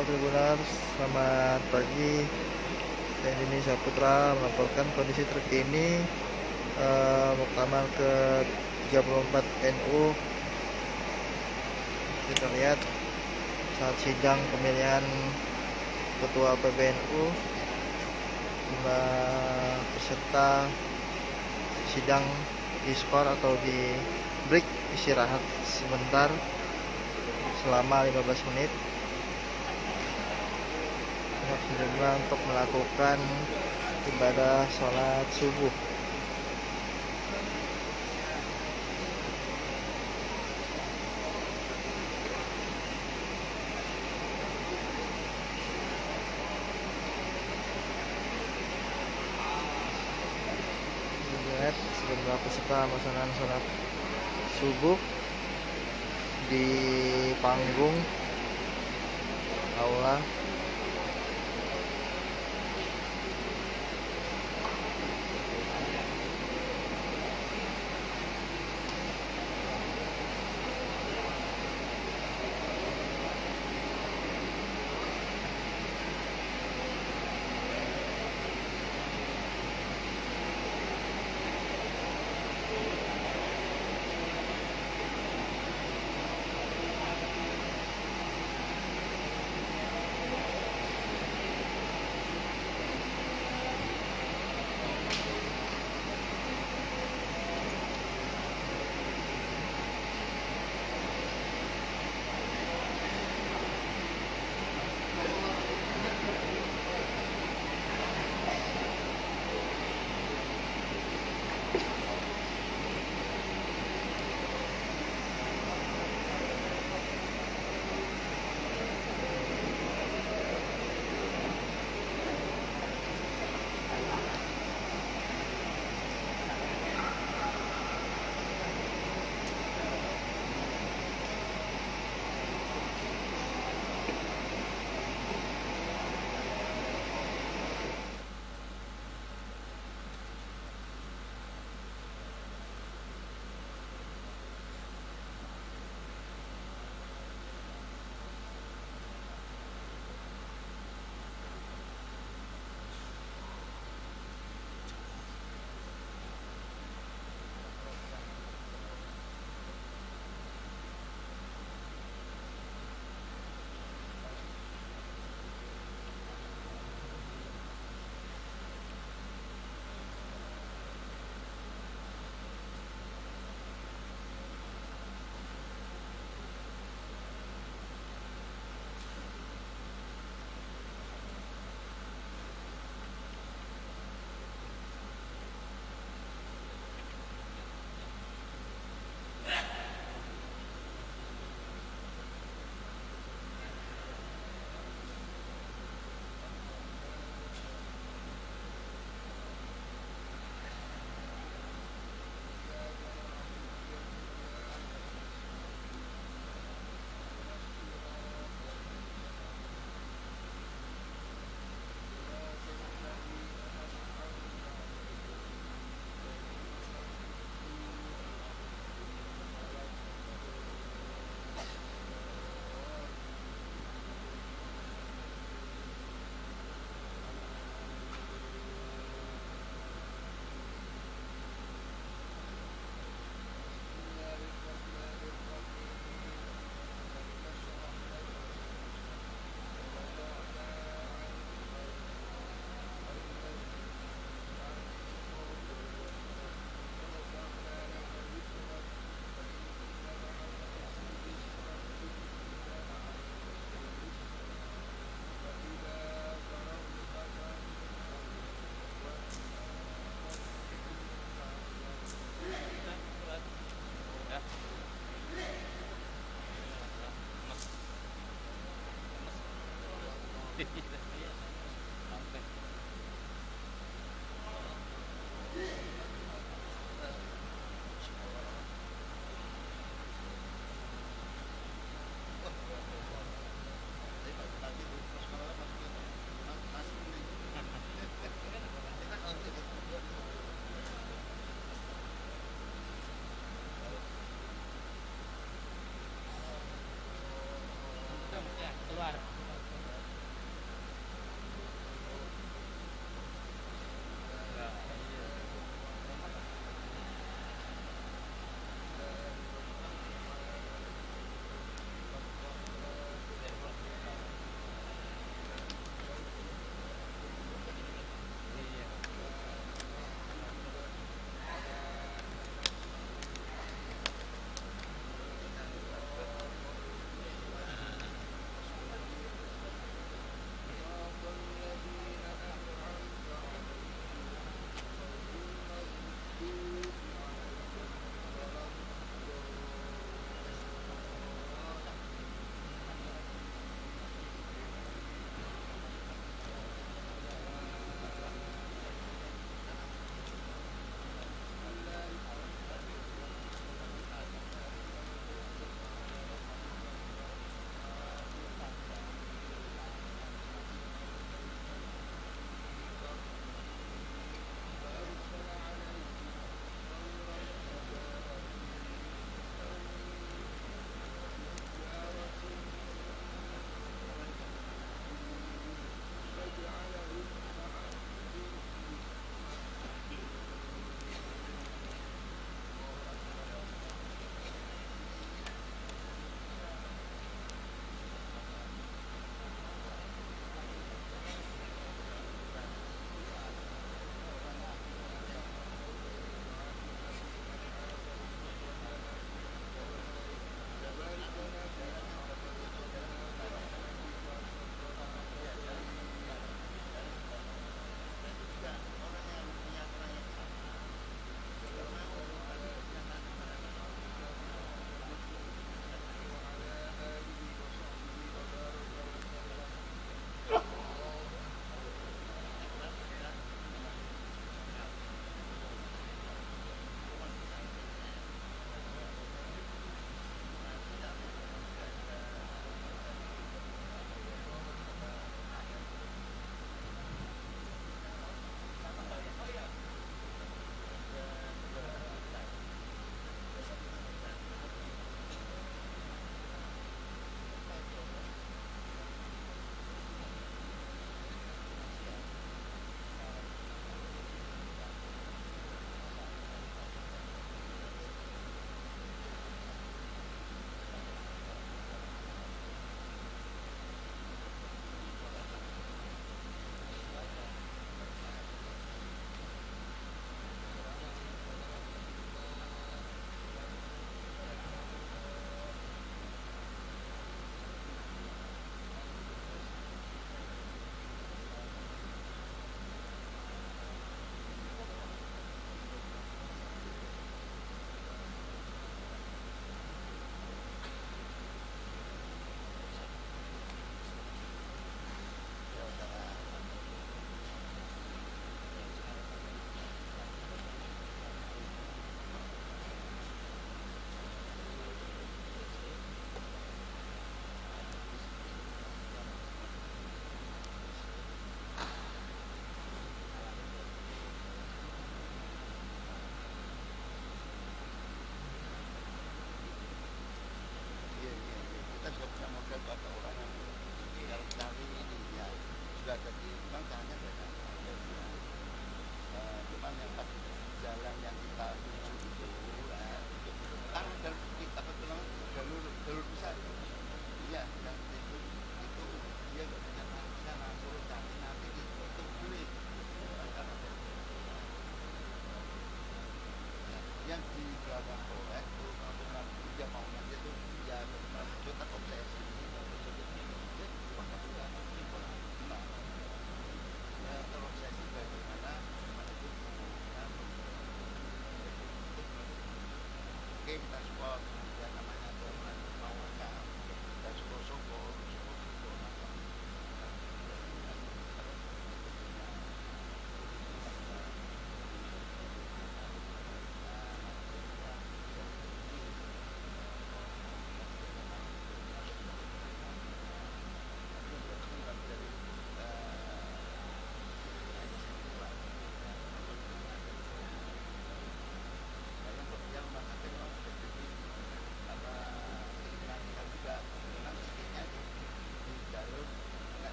All Tribuners, selamat pagi. Saya Indonesia Putra melaporkan kondisi terkini Muktamar ke-34 NU. Kita lihat saat sidang pemilihan Ketua PBNU, jumlah peserta sidang diskor atau di break, istirahat sebentar selama 15 menit untuk melakukan ibadah sholat subuh. Lihat sejumlah peserta melaksanakan sholat subuh di panggung aula.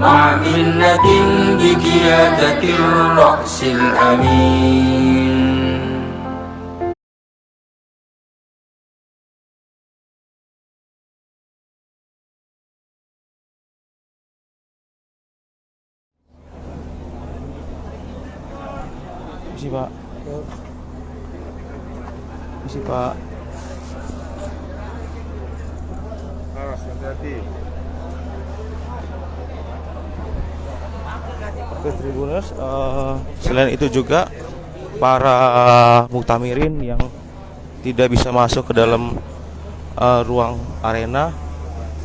مع منة بقيادة الرأس الأمين. Isi Pak. Isi Pak. Awas, hati-hati. Oke Tribuners, selain itu juga para muktamirin yang tidak bisa masuk ke dalam ruang arena,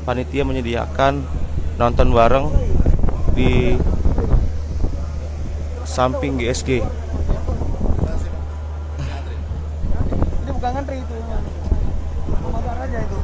panitia menyediakan nonton bareng di samping GSG. Itu bukan ngantri itu. Motor aja itu.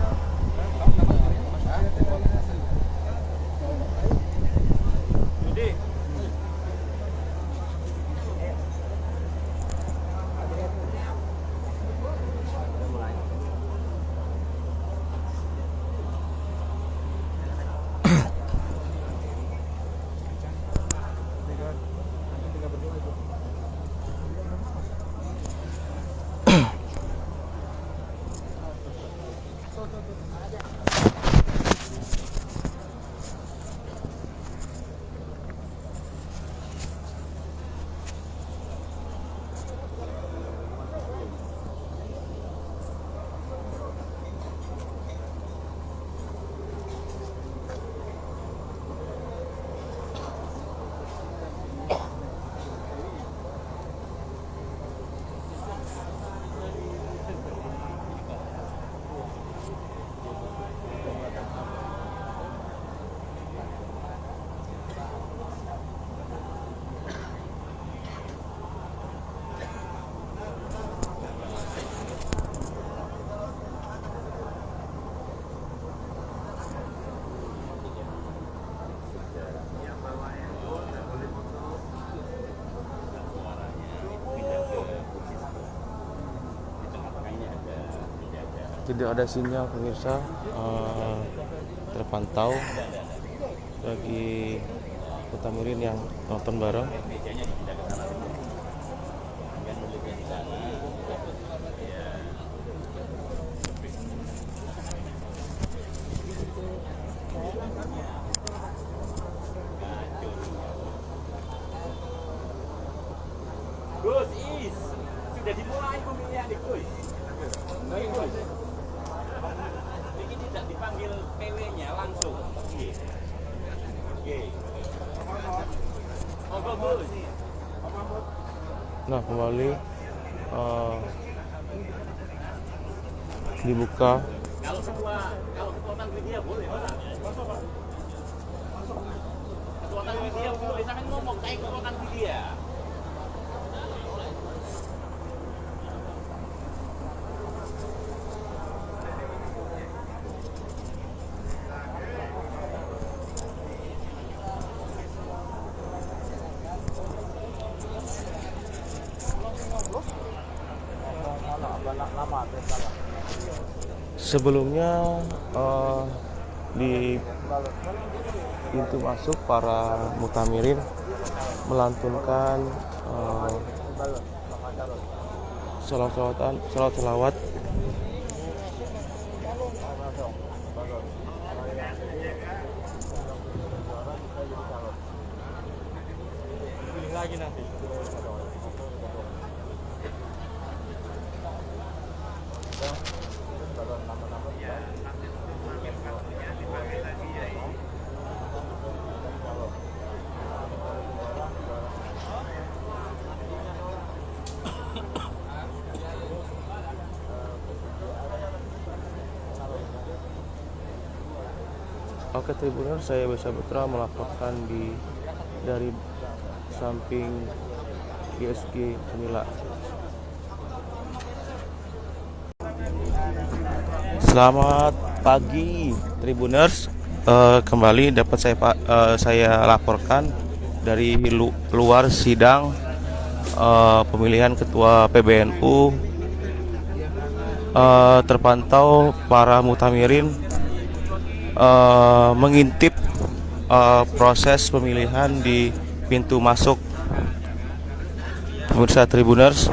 Tidak ada sinyal pemirsa, terpantau bagi muktamirin yang nonton bareng. Gus, sudah dimulai pemilihan di Gus. Baik Gus. Ini tidak dipanggil PW-nya langsung. Oke. Gus. Nah, kembali dibuka. Kalau kekuatan media boleh, Pak. Kekuatan media boleh, sampai ngomong kayak kekuatan media. Sebelumnya di pintu masuk para muktamirin melantunkan salawat lagi nanti. Oke Tribuners, saya Besa Putra melaporkan dari samping GSG Unila. Selamat pagi Tribuners, kembali dapat saya laporkan dari luar sidang pemilihan ketua PBNU. Terpantau para muktamirin mengintip proses pemilihan di pintu masuk pemirsa Tribuners.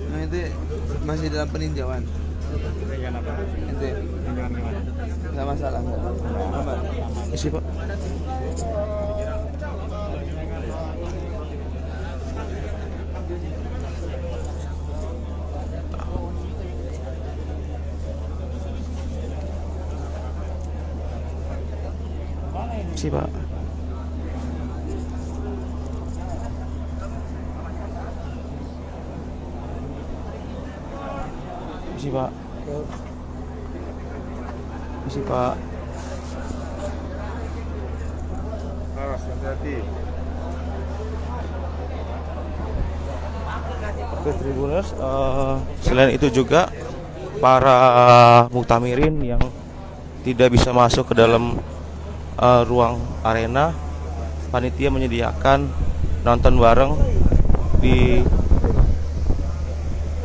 Nah itu masih dalam peninjauan. Itu nggak masalah, nggak aman. Isi Pak. Isi Pak. Isi Pak. Isi Pak. Awas, hati-hati. Oke Tribuners, selain itu juga para muktamirin yang tidak bisa masuk ke dalam ruang arena, panitia menyediakan nonton bareng di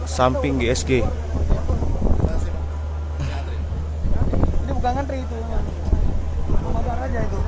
samping GSG. Ini bukan ngantri itu. Mabar aja itu.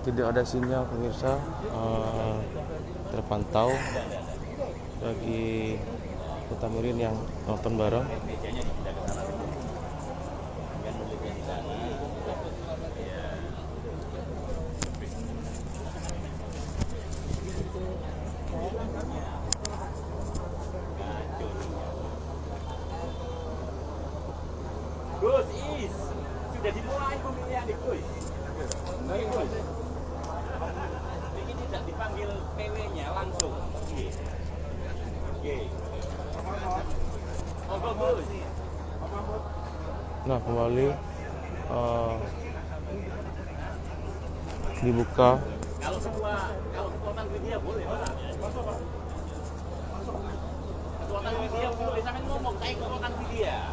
Tidak ada sinyal pemirsa terpantau bagi muktamirin yang nonton bareng. Gus, sudah dimulai pemilihan di Gus. Ini tidak dipanggil PW-nya langsung. Oke. Oh, Gus. Nah, kembali dibuka. Kalau kekuatan media boleh, Pak. Kekuatan media boleh, sampai ngomong kayak kekuatan media.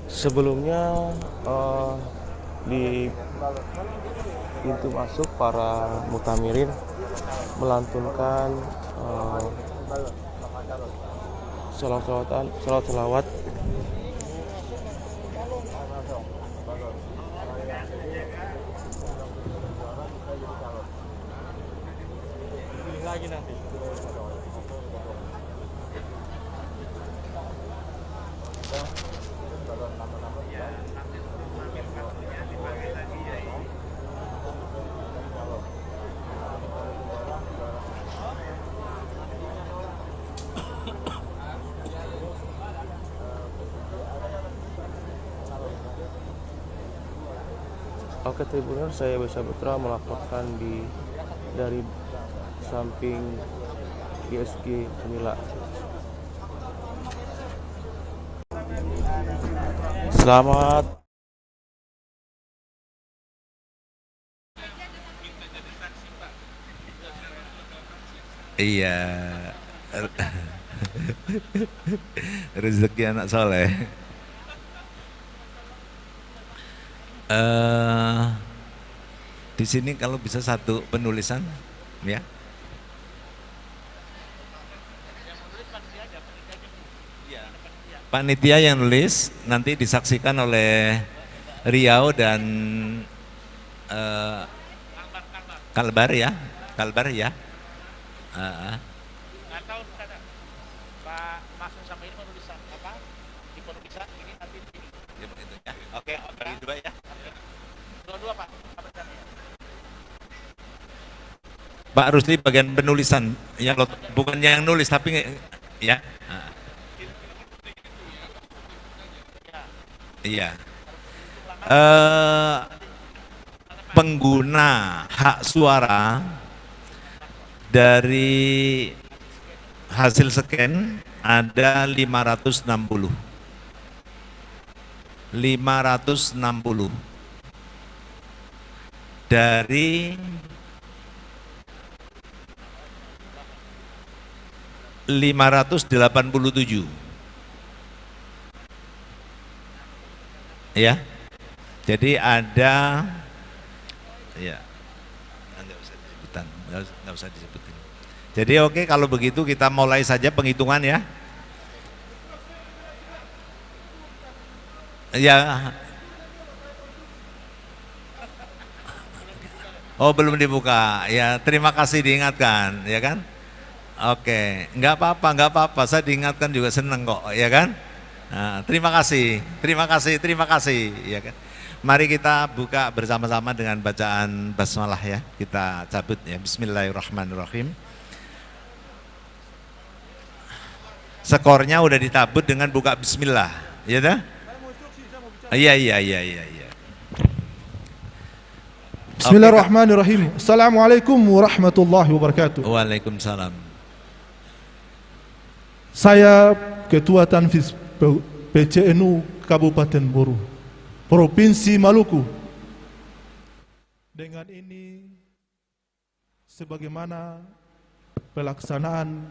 Sebelumnya di pintu masuk para muktamirin melantunkan salawat lagi nanti. Oke Tribuners, saya Besa Putra melaporkan dari samping GSG Semila. Selamat. Iya. Rezeki anak soleh. Di sini kalau bisa satu penulisan, ya. Panitia yang nulis nanti disaksikan oleh Riau dan Kalbar ya, Kalbar ya. Nggak tahu ada Pak Masuk sama ini menulis apa di penulisan ini nanti ini. Ya. Oke, bagi dua ya. Dua-dua Pak. Pak Rusli bagian penulisan, yang bukan yang nulis tapi ya. Iya. Pengguna hak suara dari hasil scan ada 560. 560. Dari 587. Ya. Jadi ada ya. Enggak usah disebutin. Jadi oke, kalau begitu kita mulai saja penghitungan ya. Ya. Oh, belum dibuka. Ya, terima kasih diingatkan, ya kan? Oke, enggak apa-apa. Saya diingatkan juga senang kok, ya kan? Nah, terima kasih, ya kan. Mari kita buka bersama-sama dengan bacaan basmalah ya. Kita cabut ya. Bismillahirrahmanirrahim. Skornya udah ditabut dengan buka bismillah, ya dah? Iya. Bismillahirrahmanirrahim. Assalamualaikum warahmatullahi wabarakatuh. Waalaikumsalam. Saya Ketua Tanfis PCNU Kabupaten Buru, Provinsi Maluku. Dengan ini, sebagaimana pelaksanaan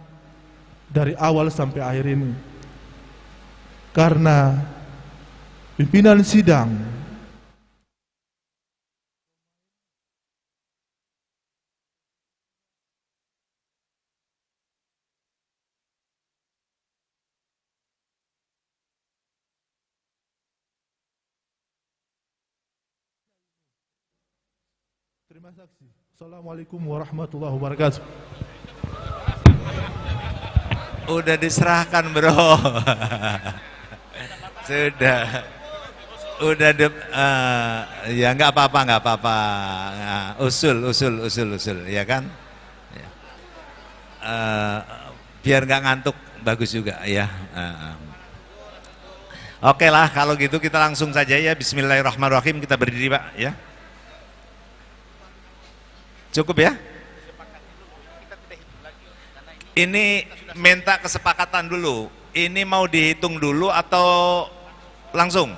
dari awal sampai akhir ini, karena pimpinan sidang terima saksi. Assalamualaikum warahmatullahi wabarakatuh. Udah diserahkan bro. Sudah. Udah ya nggak apa-apa. Nah, usul ya kan. Ya. Biar nggak ngantuk bagus juga ya. Oke lah kalau gitu kita langsung saja ya. Bismillahirrahmanirrahim, kita berdiri Pak ya. Cukup ya? Ini minta kesepakatan dulu. Ini mau dihitung dulu atau langsung?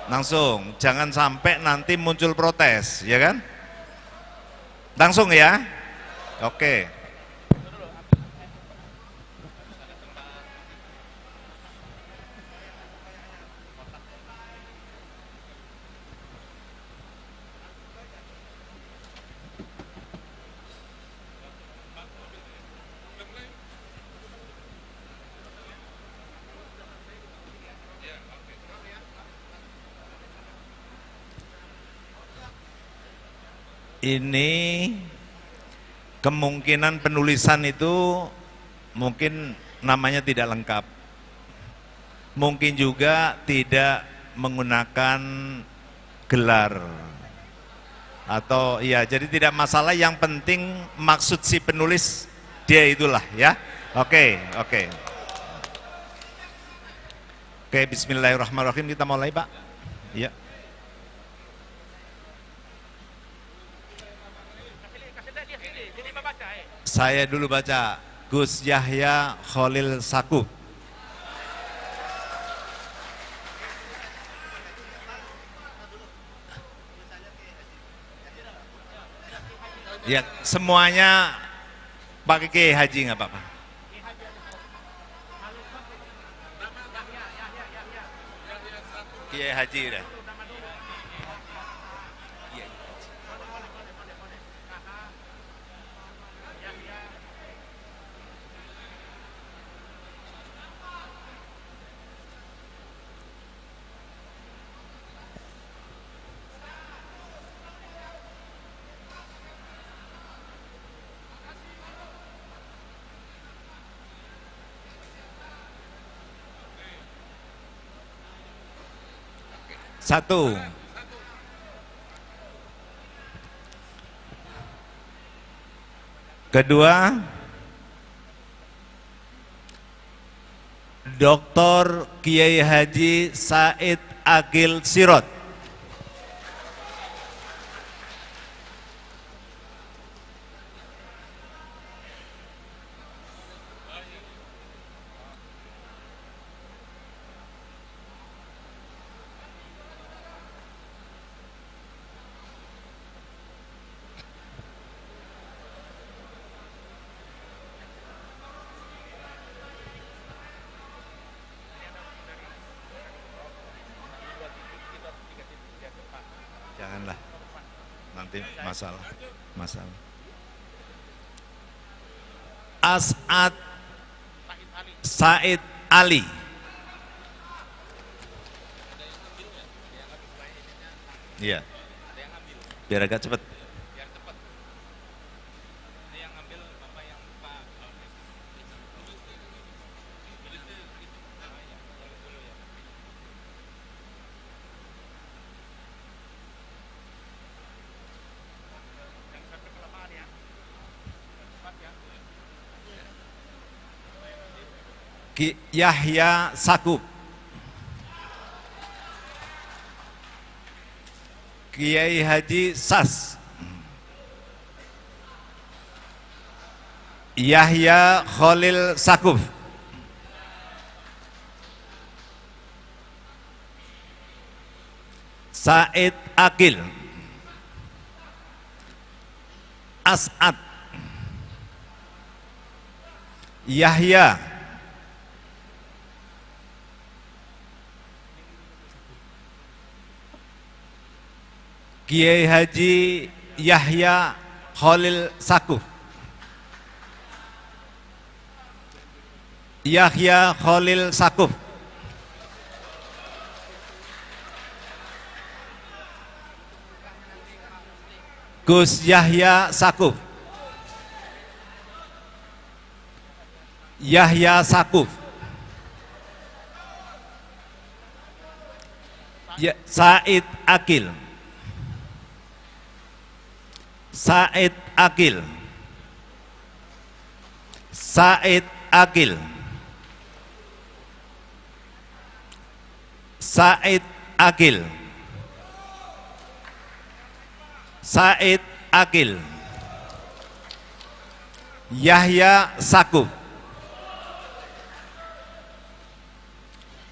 Langsung. Jangan sampai nanti muncul protes, ya kan? Langsung ya? Oke. Ini kemungkinan penulisan itu mungkin namanya tidak lengkap, mungkin juga tidak menggunakan gelar atau ya, jadi tidak masalah, yang penting maksud si penulis dia itulah ya. Oke, bismillahirrahmanirrahim, kita mulai Pak ya. Saya dulu baca. Gus Yahya Khalil Sakuf. Ya, semuanya pakai Kiai Haji nggak apa-apa. Kiai Haji udah. Satu. Kedua, Dr. Kiai Haji Said Agil Sirot. Janganlah, nanti masalah. As'ad Said Ali. Iya. Biar agak cepat. Yahya Sakub. Kiai Haji Sas. Yahya Khalil Sakuf. Said Akil. As'ad. Yahya. Kiai Haji Yahya Khalil Sakuf. Yahya Khalil Sakuf. Gus Yahya Sakuf. Yahya Sakuf. Said Akil. Said Akil. Said Akil. Said Akil. Said Akil. Yahya Sakuf.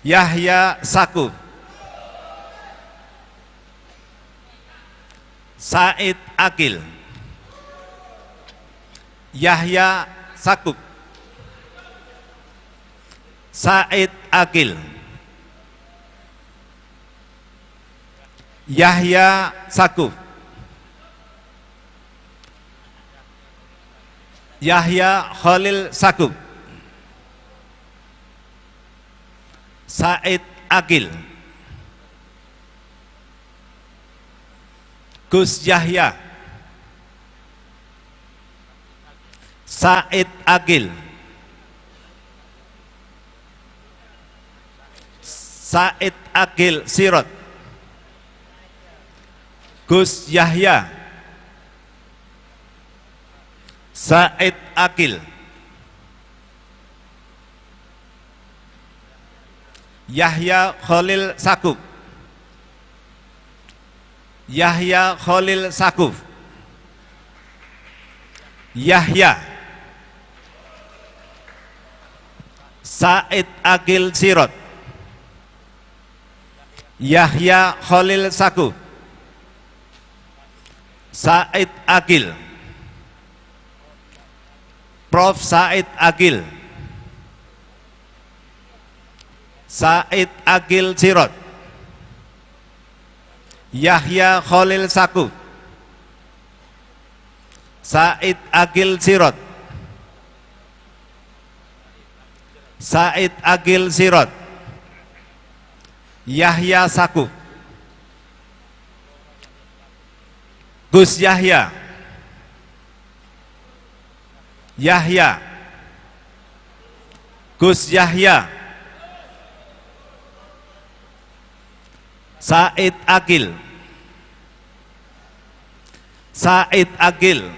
Yahya Sakuf. Said Akil. Yahya Sakuf. Said Akil. Yahya Sakuf. Yahya Khalil Sakuf. Said Akil. Gus Yahya. Said Akil. Said Akil Sirot. Gus Yahya. Said Akil. Yahya Khalil Sakuf. Yahya Khalil Sakuf. Yahya. Said Akil Sirot. Yahya Khalil Sakuf. Said Akil. Prof. Said Agil. Said Agil Sirot. Yahya Khalil Sakuf. Said Agil Sirot. Said Agil Sirot. Yahya Sakuf. Gus Yahya. Yahya. Gus Yahya. Said Agil. Said Agil.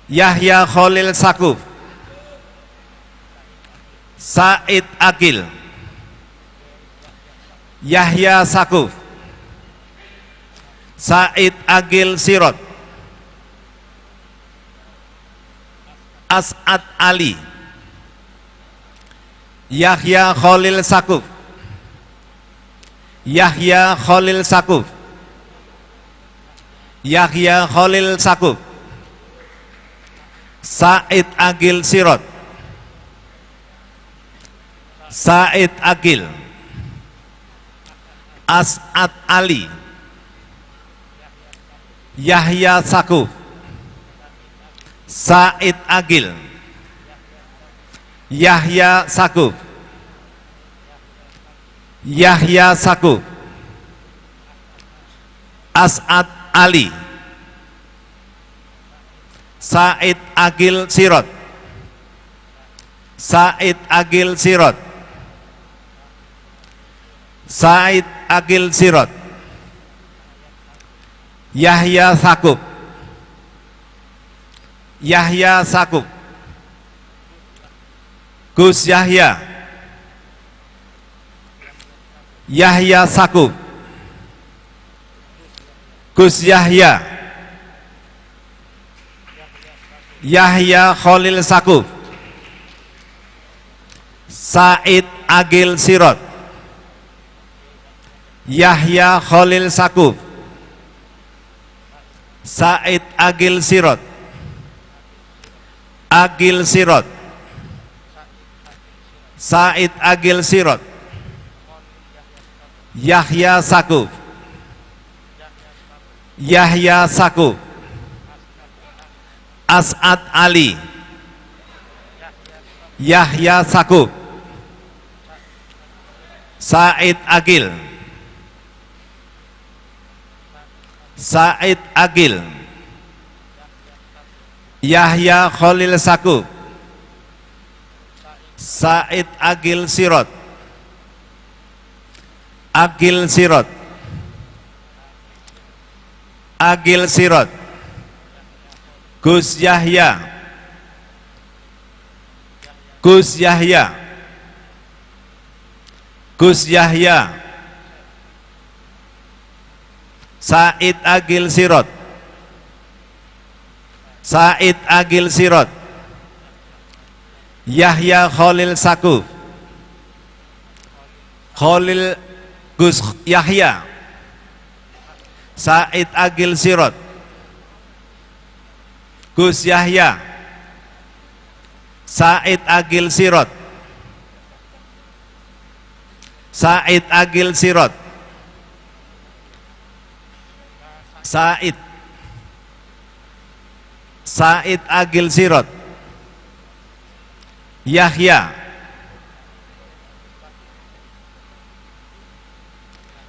Yahya Khalil Sakuf. Said Agil. Yahya Sakuf. Said Agil Sirot. As'ad Ali. Yahya Khalil Sakuf. Yahya Khalil Sakuf. Yahya Khalil Sakuf. Said Agil Sirot. Said Agil. As'ad Ali. Yahya Sakuf. Said Agil. Yahya Sakuf. Yahya Sakuf. As'ad Ali. Said Agil Sirot. Said Agil Sirot. Said Agil Sirot. Yahya Sakuf. Yahya Sakuf. Gus Yahya. Yahya Sakuf. Gus Yahya. Yahya Khalil Sakuf. Said Agil Sirot. Yahya Khalil Sakuf. Said Agil Sirot. Agil Sirot. Said Agil Sirot. Yahya Sakuf. Yahya Sakuf. As'ad Ali. Yahya Sakuf. Said Agil. Said Agil. Yahya Khalil Sakuf. Said Agil Sirot. Agil Sirot. Agil Sirot. Gus Yahya. Gus Yahya. Gus Yahya. Said Agil Sirot. Said Agil Sirot. Yahya Khalil Sakuf. Khalil Gus Yahya. Said Agil Sirot. Gus Yahya. Said Agil Sirot. Said Agil Sirot. Said. Said Agil Sirot. Yahya.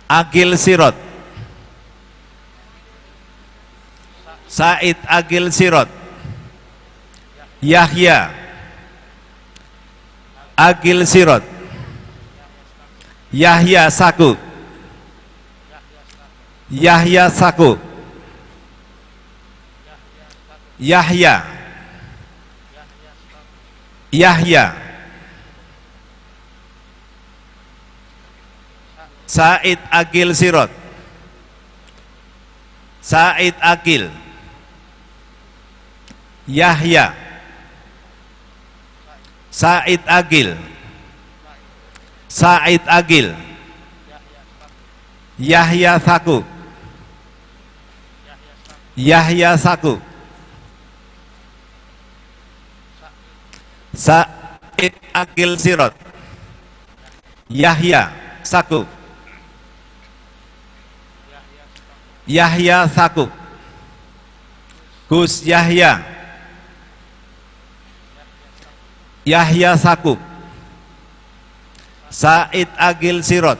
Agil Sirot. Said Agil Sirot. Yahya. Agil Sirot. Yahya Sakuf. Yahya Sakuf. Yahya. Yahya. Said Agil Sirot. Said Agil. Yahya. Said Agil. Said Agil. Yahya Sakuf. Yahya Sakuf. Said Akil Sirot, Yahya Sakuk, Yahya Sakuk, Gus Yahya, Yahya Sakuk, Said Akil Sirot,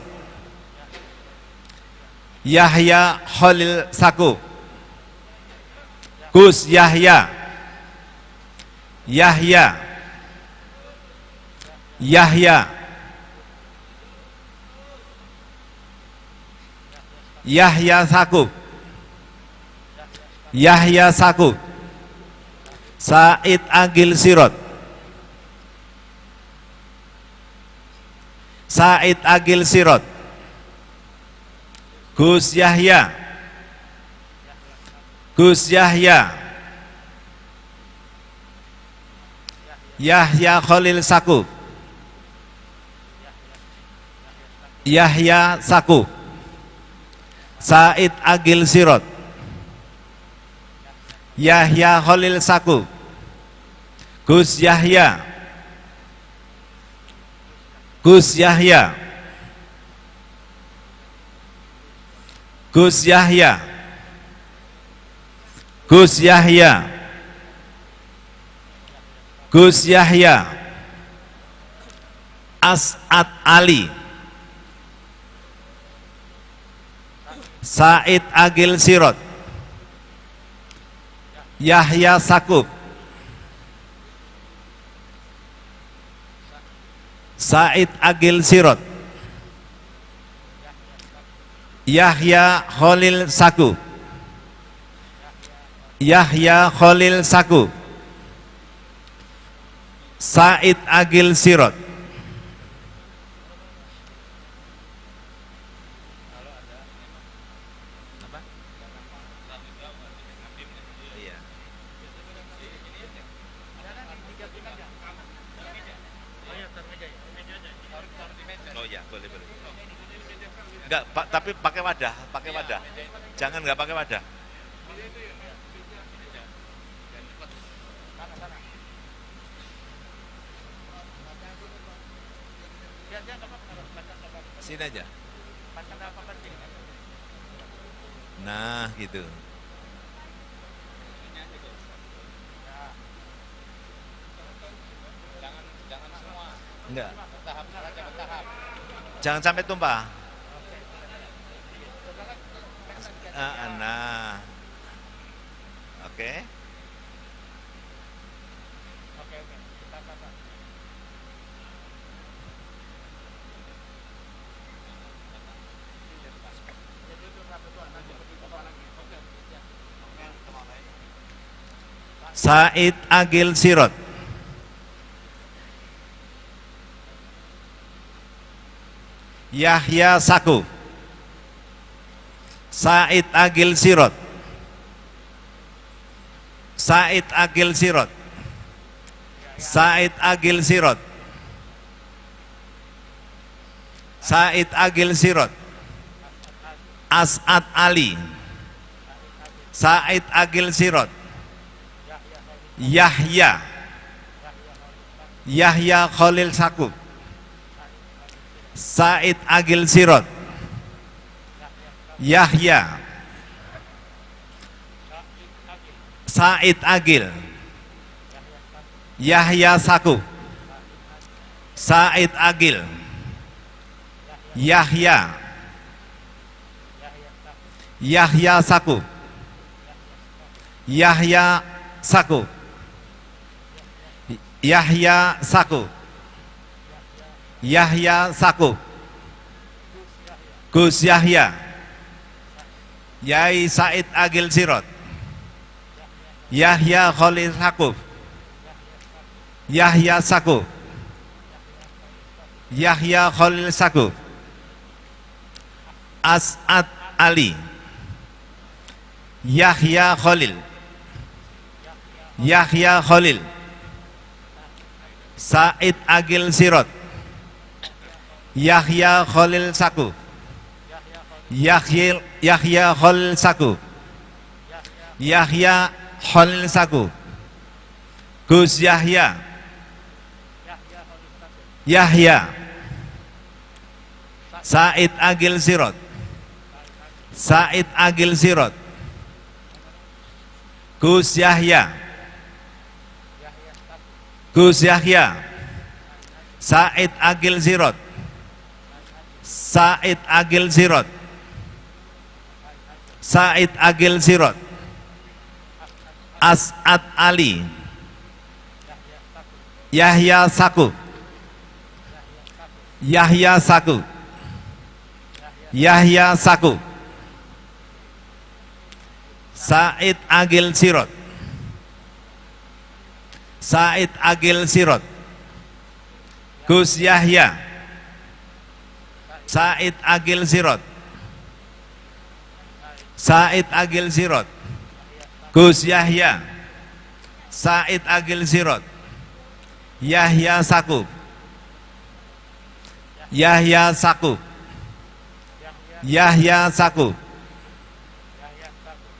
Yahya Khalil Sakuk, Gus Yahya, Yahya, Yahya, Yahya Sakuk, Yahya Sakuk, Said Akil Sirot, Said Akil Sirot, Gus Yahya, Gus Yahya, Yahya Khalil Sakuk, Yahya Sakuk, Said Akil Sirot, Yahya Khalil Sakuk, Gus Yahya, Gus Yahya, Gus Yahya, Gus Yahya, Gus Yahya, As'ad Ali, Said Akil Sirot, Yahya Sakuk, Said Akil Sirot, Yahya Khalil Sakuk, Yahya Khalil Sakuk, Said Akil Sirot, enggak, Pak, tapi pakai wadah, jangan enggak pakai wadah. Sini aja. Nah, gitu. Enggak. Jangan sampai tumpah. Nah, oke. Said Akil Sirot, Yahya Sakuk, Said Akil Sirot, Said Akil Sirot, Said Akil Sirot, Said Akil Sirot, As'ad Ali, Said Akil Sirot, Yahya, Yahya Khalil Sakuk, Said Akil Sirot, Yahya, Said Akil, Yahya Sakuk, Said Akil, Yahya, Yahya Sakuk, Yahya Sakuk, Yahya Sakuk, Yahya Sakuk, Gus Yahya, Yai Said Akil Sirot, Yahya Khalil Sakuk, Yahya Sakuk, Yahya Khalil Sakuk, As'ad Ali, Yahya Khalil, Yahya Khalil, Said Akil Sirot, Yahya Khalil Sakuk, Yahya Khalil Sakuk, Yahya Khalil Sakuk, Gus Yahya, Yahya. Said Agil Sirot. Said Agil Sirot. Gus Yahya. Gus Yahya. Said Agil Sirot. Said Agil Sirot. Said Agil Sirot. As'ad Ali. Yahya Saku. Yahya Saku. Yahya Saku. Said Agil Sirot. Said Agil Sirot. Gus Yahya. Said Agil Sirot. Said Agil Sirot. Gus Yahya. Said Agil Sirot. Yahya Saku. Yahya Saku. Yahya Saku.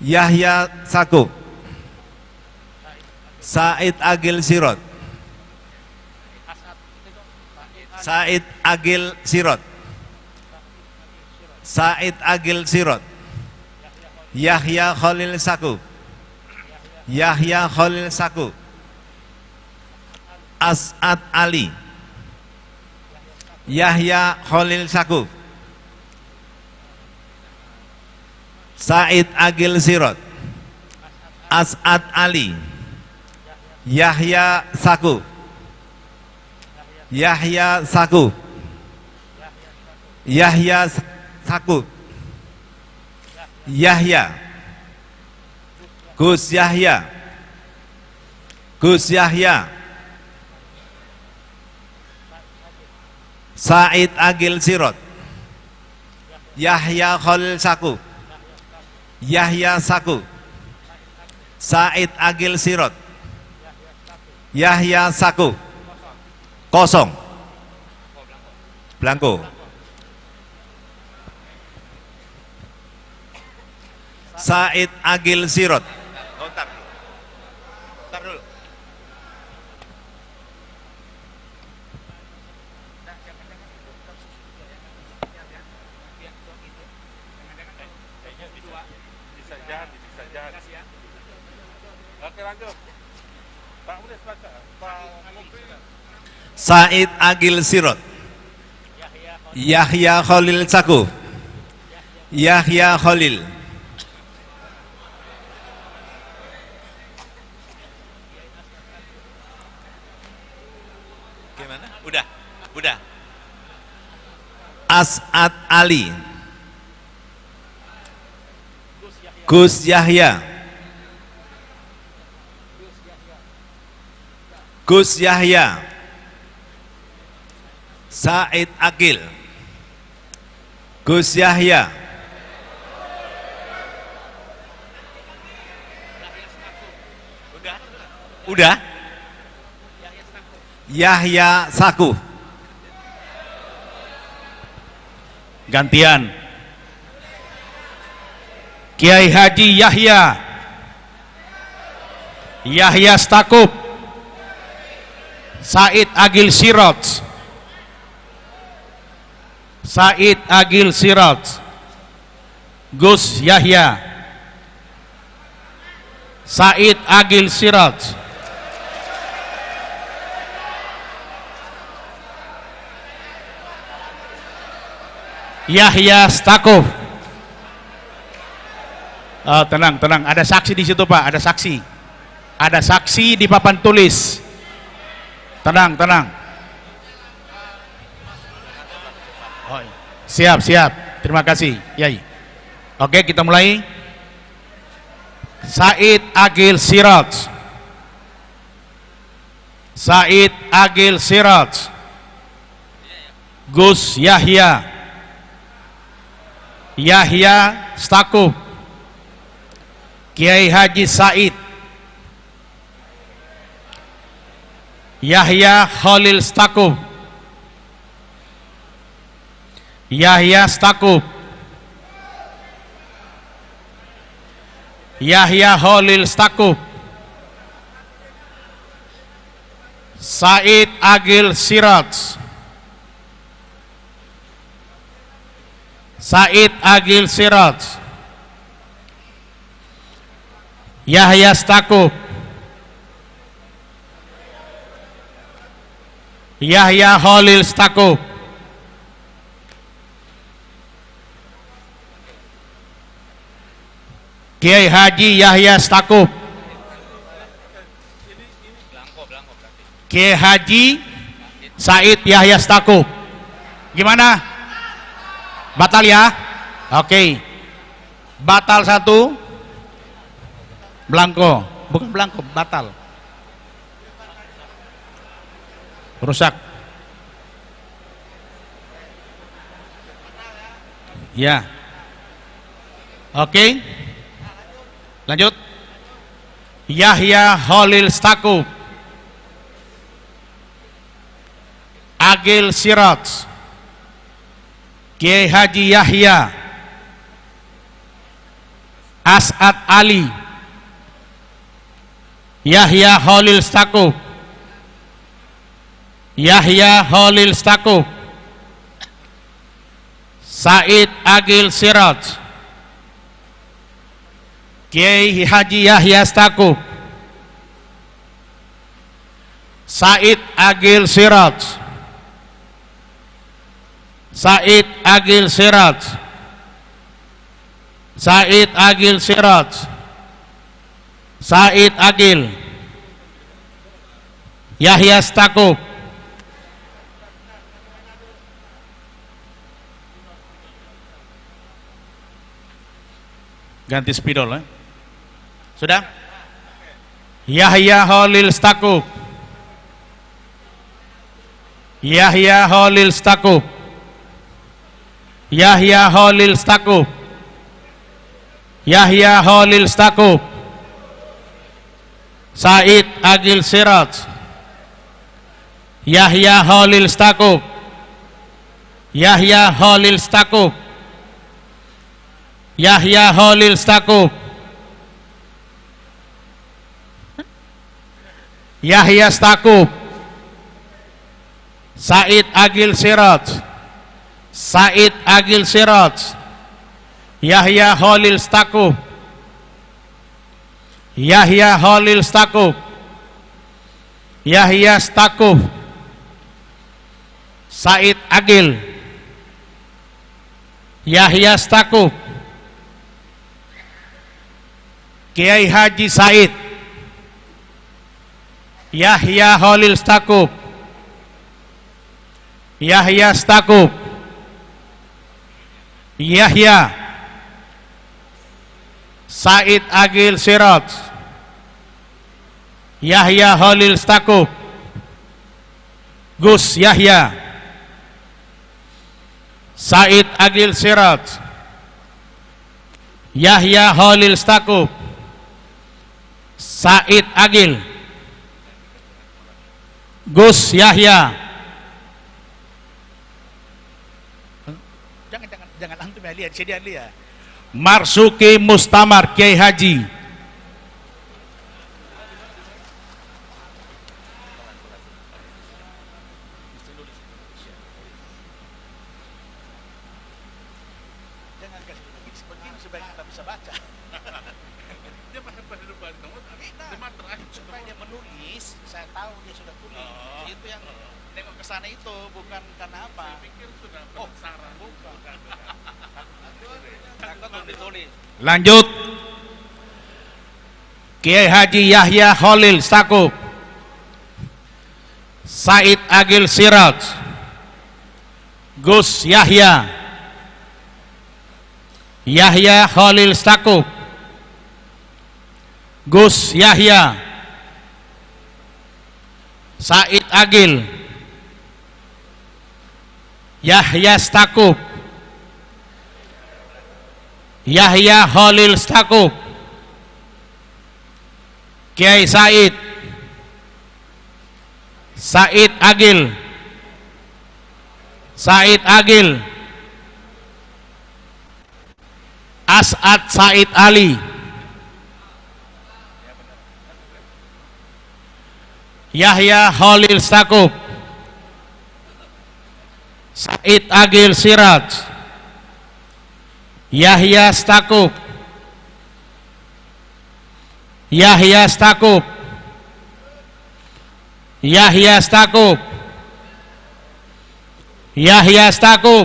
Yahya Saku. Said Agil Sirot. Said Agil Sirot. Said Agil Sirot. Yahya Khalil Saku. Yahya Khalil Saku. As'ad Ali. Yahya Khalil Saku. Said Agil Sirot. As'ad Ali. Yahya Saku. Yahya Saku. Yahya Saku. Yahya. Gus Yahya. Gus Yahya. Said Agil Sirot. Yahya Khalil Saku. Yahya Saku. Said Agil Sirot. Yahya Saku. Kosong. Blanko. Said Agil Sirot. Ntar dulu. Bisa jadi. Oke, lanjut. Pak Mulis baca. Pak Mukri. Said Agil Sirot. Yahya Khalil Saku. Yahya Khalil. Gimana? Udah. As'ad Ali. Gus Yahya. Gus Yahya. Said Agil. Gus Yahya. Udah. Yahya Saku. Gantian. Kiai Haji Yahya. Yahya Stakuf. Said Agil Sirot. Said Agil Sirot. Gus Yahya. Said Agil Sirot. Yahya Stakuf. Tenang, ada saksi di situ Pak, ada saksi di papan tulis. Tenang. Siap, terima kasih Yai. Oke, kita mulai. Said Agil Sirot. Said Agil Sirot. Gus Yahya. Yahya Stakuf. Kiai Haji Said. Yahya Khalil Stakuf. Yahya Stakuf. Yahya Khalil Stakuf. Said Agil Sirot. Said Agil Siraj, Yahya Stakuf, Yahya Holil Stakuf, Kiai Haji Yahya Stakuf, Kiai Haji Said Yahya Stakuf. Gimana? Batal ya? Oke. Batal 1. Blanko, bukan blanko, batal. Rusak. Ya. Oke. Lanjut. Yahya Holil Stakuf, Agil Siraj, Kiai Haji Yahya, As'ad Ali, Yahya Holil Stakuf, Yahya Holil Stakuf, Said Agil Siraj, Kiai Haji Yahya Stakuf, Said Agil Siraj, Said Agil Siraj, Said Agil Siraj, Said Agil, Yahya Stakuf, ganti spidol ya. Sudah? Yahya Holil Stakuf, Yahya Holil Stakuf, Yahya Holil Stakuf, Yahya Holil Stakuf, Said Agil Siraj, Yahya Holil Stakuf, Yahya Holil Stakuf, Yahya Holil Stakuf, Yahya Stakuf, Said Agil Siraj, Said Agil Siraj, Yahya Holil Stakuf, Yahya Holil Stakuf, Yahya Stakuf, Said Agil, Yahya Stakuf, Kiai Haji Said, Yahya Holil Stakuf, Yahya Stakuf, Yahya, Said Agil Siraj, Yahya Holil Stakuf, Gus Yahya, Said Agil Siraj, Yahya Holil Stakuf, Said Agil, Gus Yahya. Jangan antum ya, lihat, saya lihat. Marsuki Mustamar Kiai Haji, Jangan kasih begini supaya kita bisa baca. Dia masih pada depan kamu, supaya dia menulis, saya tahu dia sudah tulis. Itu yang nengok ke sana itu bukan karena apa? Saya pikir sudah penasaran. Bukan. Takut belum ditulis. Lanjut. Kiai Haji Yahya Holil Stakuf, Said Agil Siraj, Gus Yahya, Yahya Holil Stakuf, Gus Yahya, Said Agil, Yahya Stakuf, Yahya Holil Stakuf, Kiai Said, Said Agil, Said Agil, As'ad Said Ali, Yahya Holil Stakuf, Said Agil Siraj, Yahya Stakuf, Yahya Stakuf, Yahya Stakuf, Yahya Stakuf,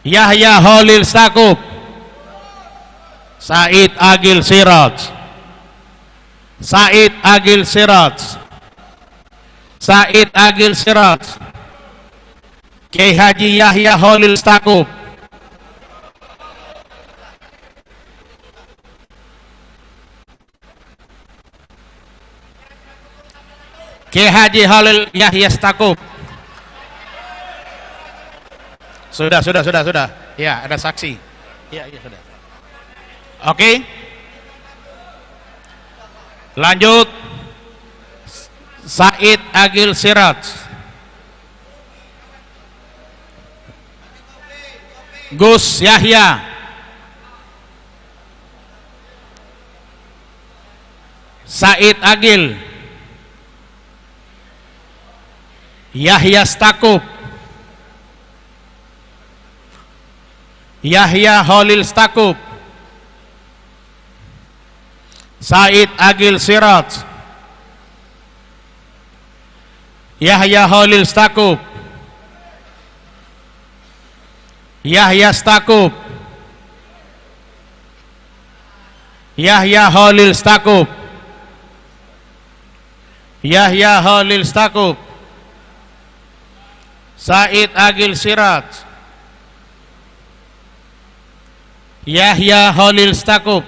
Yahya Holil Stakuf, Said Agil Siraj, Said Agil Siraj, Said Agil Siraj, Kiai Haji Yahya Holil Stakuf, Kiai Haji Holil Yahya Stakuf. Sudah. Ya, ada saksi. Ya, sudah. Oke. Lanjut. Said Agil Siraj, Gus Yahya, Said Agil, Yahya Stakuf, Yahya Holil Stakuf, Said Agil Siraj, Yahya Holil Stakuf, Yahya Stakuf, Yahya Holil Stakuf, Yahya Holil Stakuf, Said Agil Siraj, Yahya Holil Stakuf,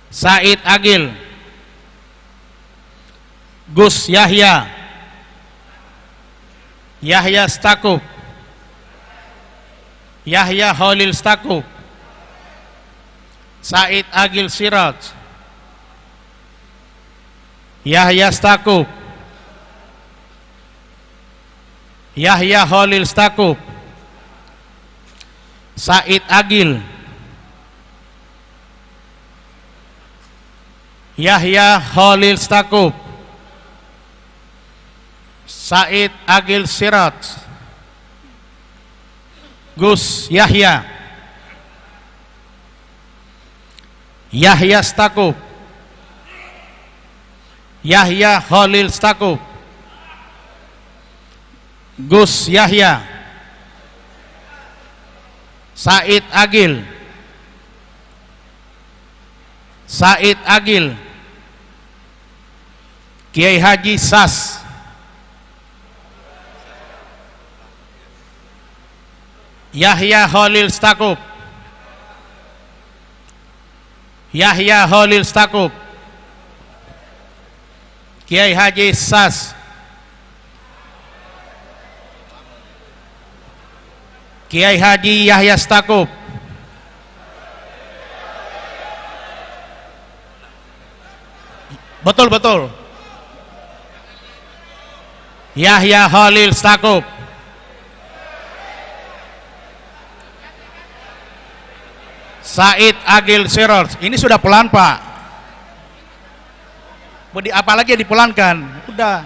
Said Agil, Gus Yahya, Yahya Stakuf, Yahya Holil Stakuf, Said Agil Siraj, Yahya Stakuf, Yahya Holil Stakuf, Said Agil, Yahya Holil Stakuf, Said Agil Siraj, Gus Yahya, Yahya Stakuf, Yahya Holil Stakuf, Gus Yahya, Said Agil, Said Agil, Kiai Haji Sas, Yahya Holil Stakuf, Yahya Holil Stakuf, Kiai Haji Sas, Kiai Haji Yahya Stakuf, betul, Yahya Holil Stakuf, Said Agil Siraj. Ini sudah pelan, Pak. Mau apalagi dipelankan? Udah.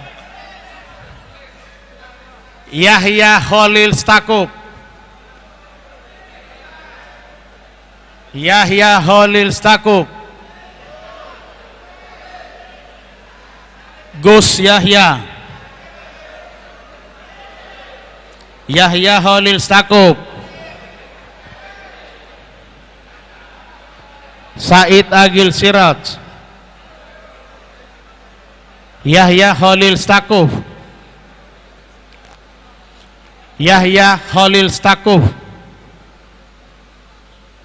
Yahya Holil Stakuf, Yahya Holil Stakuf, Gus Yahya, Yahya Holil Stakuf, Said Agil Siraj, Yahya Holil Stakuf, Yahya Holil Stakuf,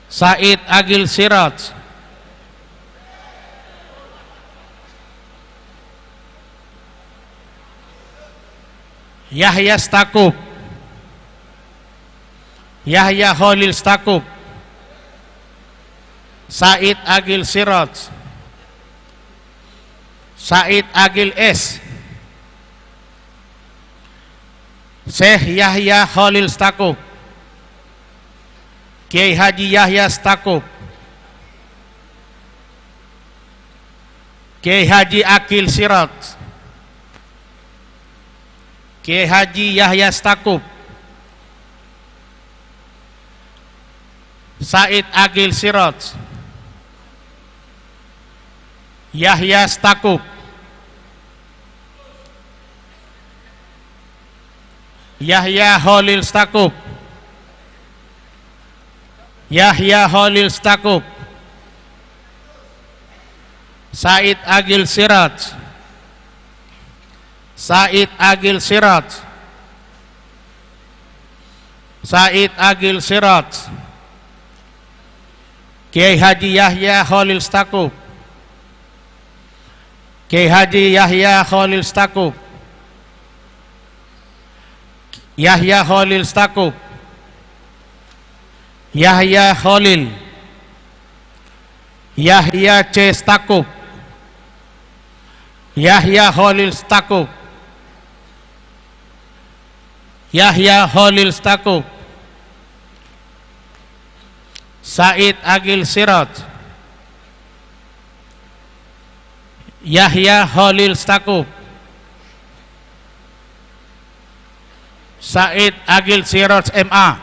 Said Agil Siraj, Yahya Stakuf, Yahya Holil Stakuf, Said Agil Siraj, Said Agil S, Syekh Yahya Holil Stakuf, Kiai Haji Yahya Stakuf, Kiai Haji Agil Siraj, Kiai Haji Yahya Stakuf, Said Agil Siraj, Yahya Stakuf, Yahya Holil Stakuf, Yahya Holil Stakuf, Said Agil Siraj, Said Agil Siraj, Said Agil Siraj, Kiai Haji Yahya Holil Stakuf, Kiai Haji Yahya Holil Stakuf, Yahya Holil Stakuf, Yahya Holil, Yahya C. Stakuf, Yahya Holil Stakuf, Yahya Holil Stakuf, Said Agil Siraj, Yahya Holil Stakuf, Said Agil Siraj MA,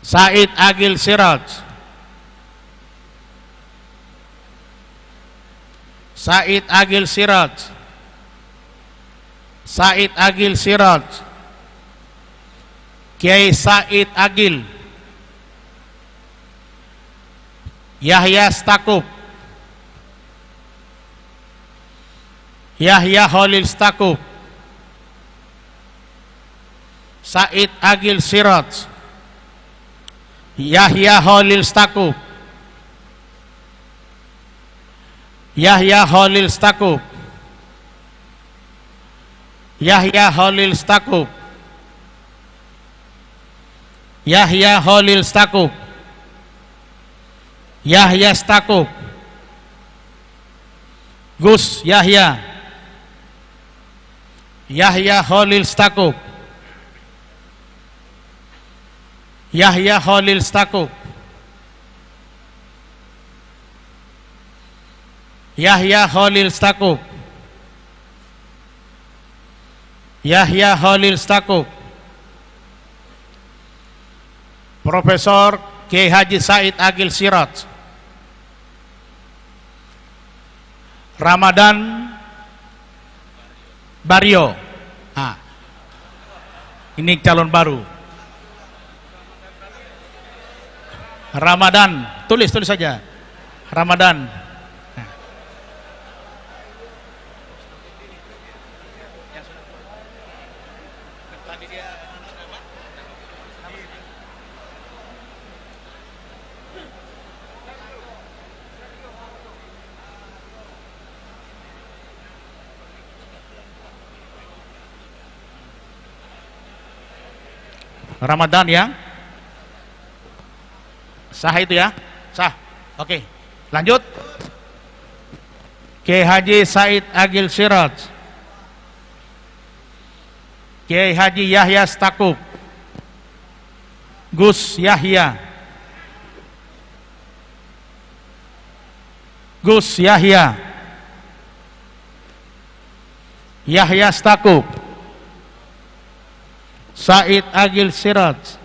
Said Agil Siraj, Said Agil Siraj, Said Agil Siraj, Kiai Said Agil, Yahya Stakuf, Yahya Holil Stakuf, Said Agil Siraj, Yahya Holil Stakuf, Yahya Holil Stakuf, Yahya Holil Stakuf, Yahya Holil Stakuf, Yahya Stakuf, Gus Yahya, Yahya Holil Stakuf, Yahya Holil Stakuf, Yahya Holil Stakuf, Yahya Holil Stakuf, Profesor Kiai Haji Said Agil Siraj, Ramadan Baryo. Ini calon baru. Ramadan, tulis saja. Ramadan. Ramadan ya. Sah itu ya? Sah. Oke. Lanjut. Kiai Haji Said Agil Siraj, Kiai Haji Yahya Stakuf, Gus Yahya, Gus Yahya, Yahya Stakuf, Said Agil Siraj,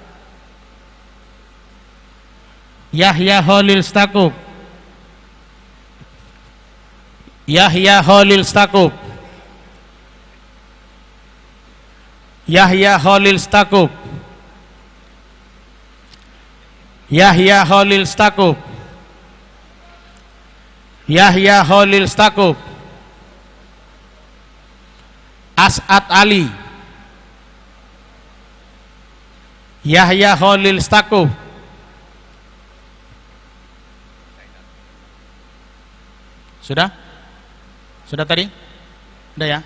Yahya Holil Stakuf, Yahya Holil Stakuf, Yahya Holil Stakuf, Yahya Holil Stakuf, Yahya Holil Stakuf, As'ad Ali, Yahya Holil Stakuf, sudah? Sudah tadi? Sudah ya?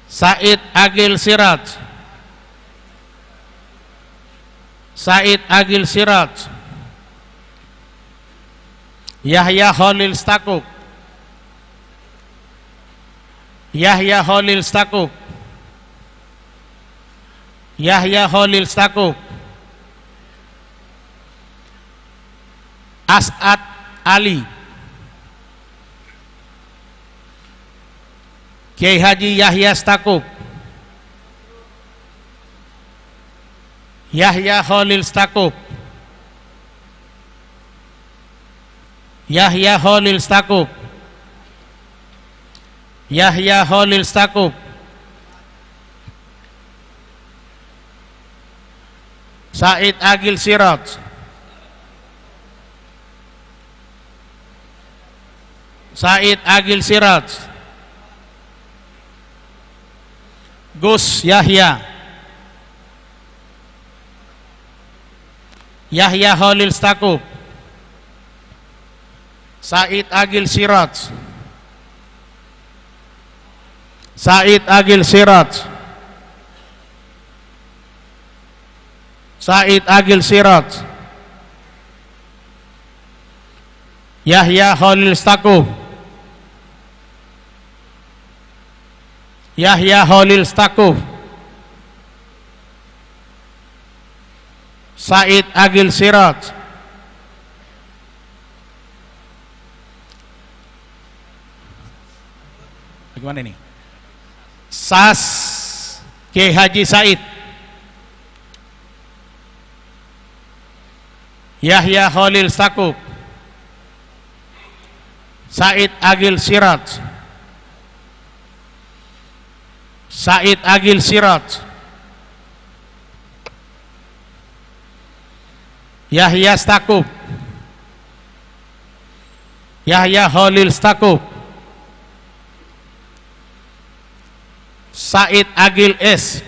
Said Agil Siraj, Said Agil Siraj, Yahya Holil Stakuf, Yahya Holil Stakuf, Yahya Holil Stakuf, As'ad Ali, Kiai Haji Yahya Stakuf, Yahya Khalil Stakuf. Yahya Khalil Stakuf. Yahya Khalil Stakuf. Said Agil Siraj. Said Agil Siraj. Gus Yahya. Yahya Khalil Stakuf. Said Agil Siraj. Said Agil Siraj. Said Agil Siraj. Yahya Khalil Stakuf. Yahya Khalil Stakuf. Said Agil Siraj. Bagaimana ini? Sas Kiai Haji Said. Yahya Khalil Stakuf. Said Agil Siraj. Said Agil Siraj. Yahya Stakuf. Yahya Khalil Stakuf. Said Agil S.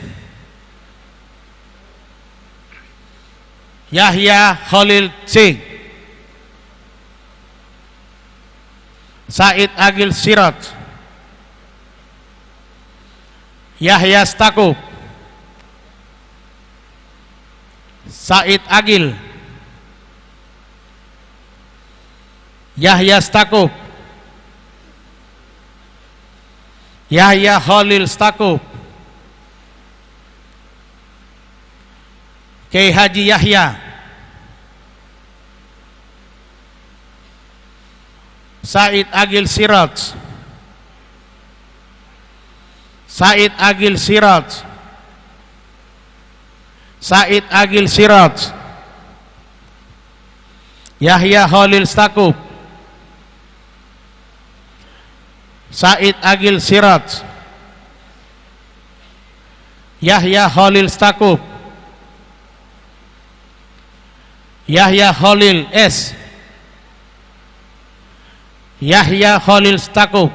Yahya Khalil C. Said Agil Siraj. Yahya Stakuf. Said Agil. Yahya Stakuf. Yahya Khalil Stakuf. Kiai Haji Yahya. Said Agil Siraj. Said Agil Siraj. Said Agil Siraj. Yahya Khalil Stakuf. Said Agil Siraj. Yahya Khalil Stakuf. Yahya Khalil S. Yahya Khalil Stakuf.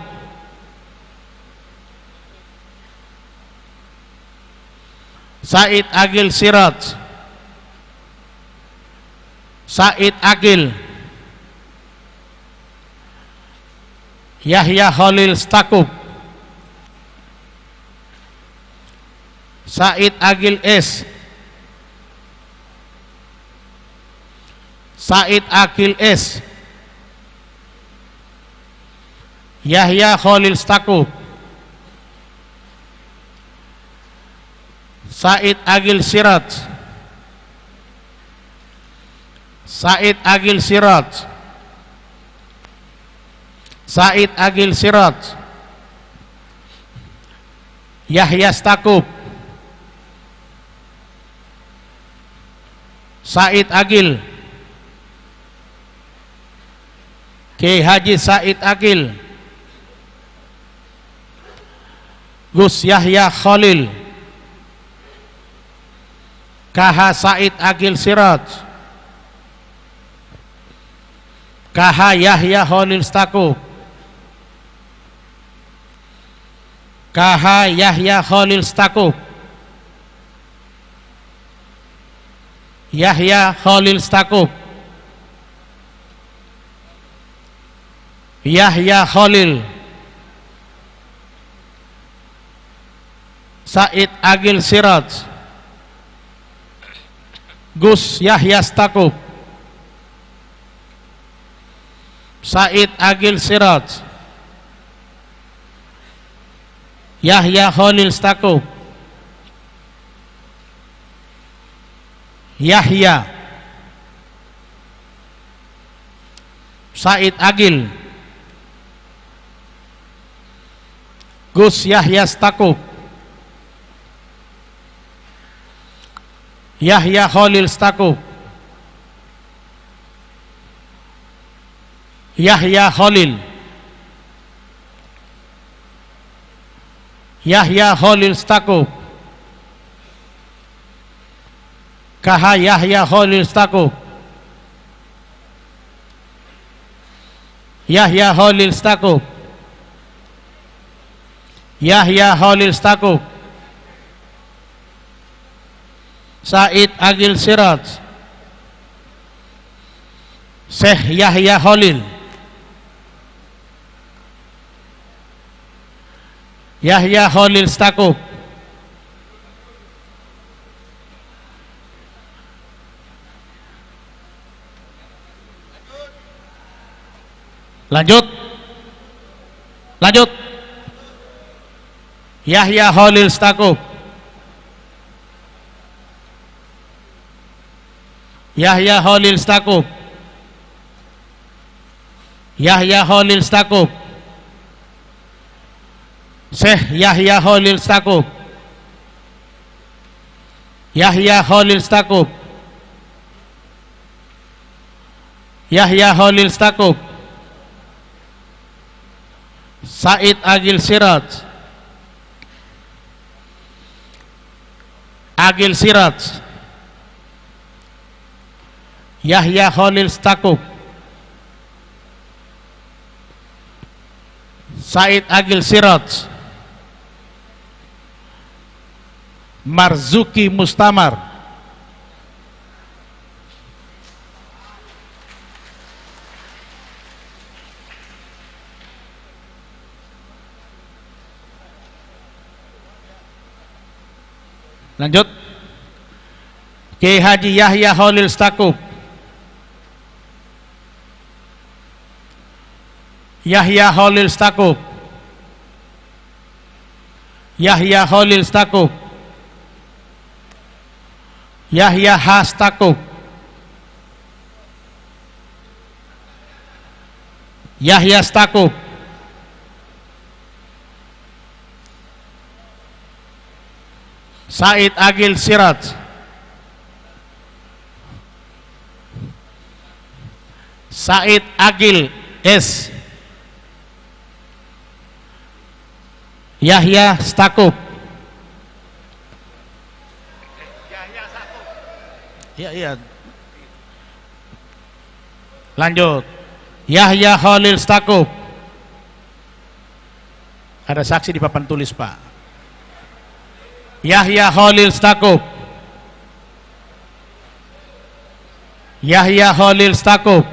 Said Agil Siraj. Said Agil. Yahya Khalil Stakuf. Said Agil S. Said Agil S. Yahya Khalil Stakuf. Said Agil Siraj. Said Agil Siraj. Said Agil Siraj. Yahya Stakuf. Said Agil. Kiai Haji Said Agil. Gus Yahya Khalil. KH Said Agil Siraj. KH Yahya Khalil Stakuf. KH Yahya Khalil Stakuf. Yahya Khalil Stakuf. Yahya Khalil. Said Agil Siraj. Gus Yahya Stakuf. Said Agil Siraj. Yahya Khalil Stakuf. Yahya. Said Agil. Gus Yahya Stakuf. Yahya Khalil Stakuf. Yahya Khalil. Yahya Khalil Stakuf. Kaha Yahya Khalil Stakuf. Yahya Khalil Stakuf. Yahya Khalil Stakuf. Said Agil Siraj. Syekh Yahya Khalil. Yahya Khalil Stakuf. Lanjut. Lanjut. Yahya Khalil Stakuf. Yahya Khalil Stakuf. Yahya Khalil Stakuf. Syekh Yahya Khalil Stakuf. Yahya Khalil Stakuf. Yahya Khalil Stakuf. Said Agil Siraj. Agil Siraj. Yahya Khalil Stakuf. Said Agil Siraj. Marzuki Mustamar. Lanjut. Kiai Haji Yahya Khalil Stakuf. Yahya Khalil Stakuf. Yahya Khalil Stakuf. Yahya Stakuf. Yahya Stakuf. Said Agil Siraj. Said Agil S. Yahya Stakuf. Iya. Lanjut. Yahya Khalil Stakuf. Ada saksi di papan tulis, Pak. Yahya Khalil Stakuf. Yahya Khalil Stakuf.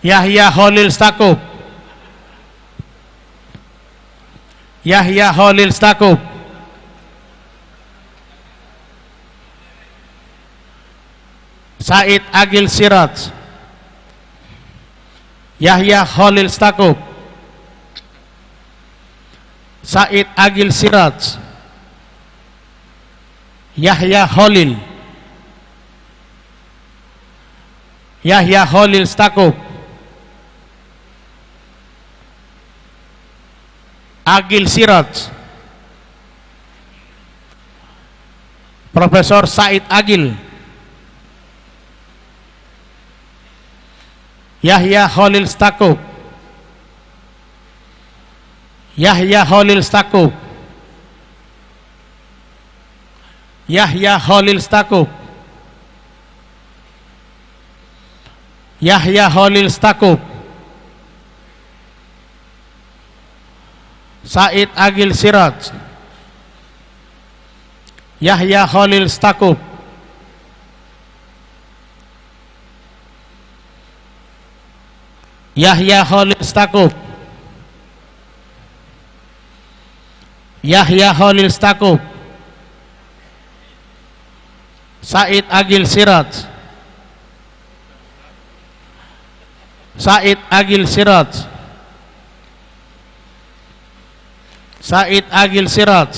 Yahya Khalil Stakuf. Yahya Khalil Stakuf. Said Agil Siraj. Yahya Khalil Stakuf. Said Agil Siraj. Yahya Khalil. Yahya Khalil Stakuf. Agil Siraj. Profesor Said Agil. Yahya Khalil Stakuf. Yahya Khalil Stakuf. Yahya Khalil Stakuf. Yahya Khalil Stakuf. Said Agil Siraj. Yahya Khalil Stakuf. Yahya Khalil Stakuf. Yahya Khalil Stakuf. Said Agil Siraj. Said Agil Siraj. Said Agil Siraj.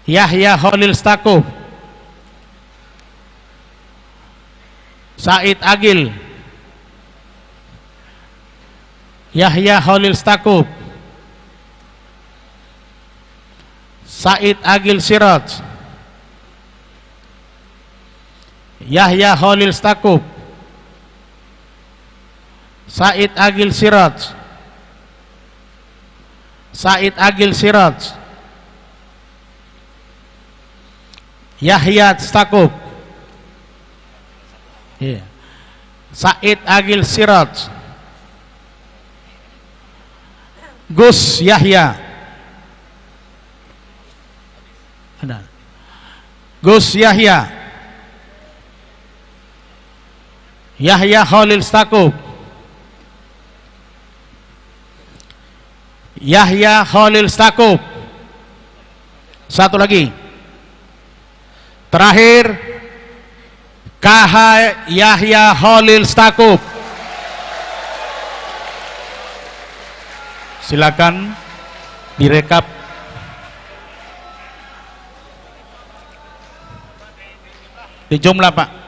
Yahya Khalil Stakuf. Said Agil. Yahya Khalil Stakuf. Said Agil Siraj, Yahya Khalil Stakuf, Said Agil Siraj, Said Agil Siraj, Yahya Stakuf, Said Agil Siraj, Gus Yahya, Gus Yahya, Yahya Khalil Stakuf, Yahya Khalil Stakuf. Satu lagi, terakhir, KH Yahya Khalil Stakuf. Silakan direkap. Dijumlah, Pak.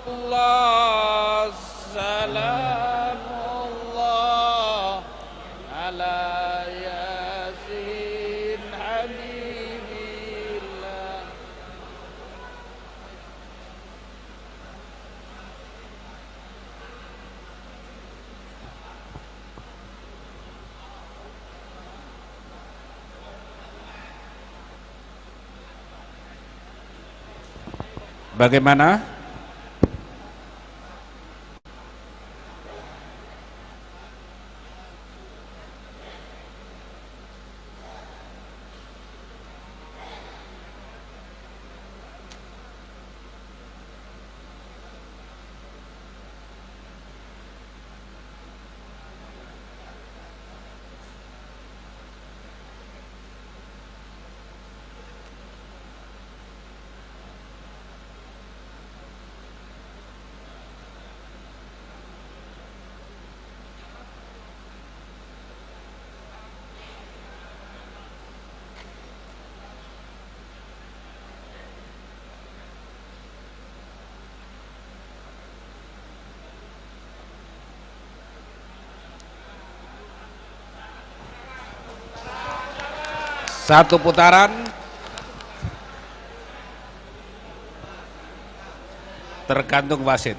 Allah, salamullah ala yasin habibillah. Bagaimana? Satu putaran, tergantung wasit.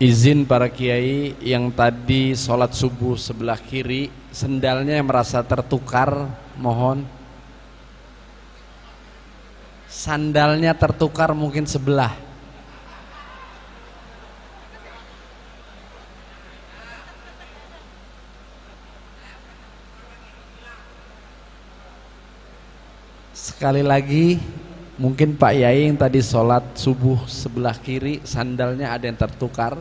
Izin para kiai yang tadi sholat subuh sebelah kiri, sendalnya yang merasa tertukar, mohon. Sandalnya tertukar mungkin sebelah. Sekali lagi, mungkin Pak Yai yang tadi sholat subuh sebelah kiri, sandalnya ada yang tertukar.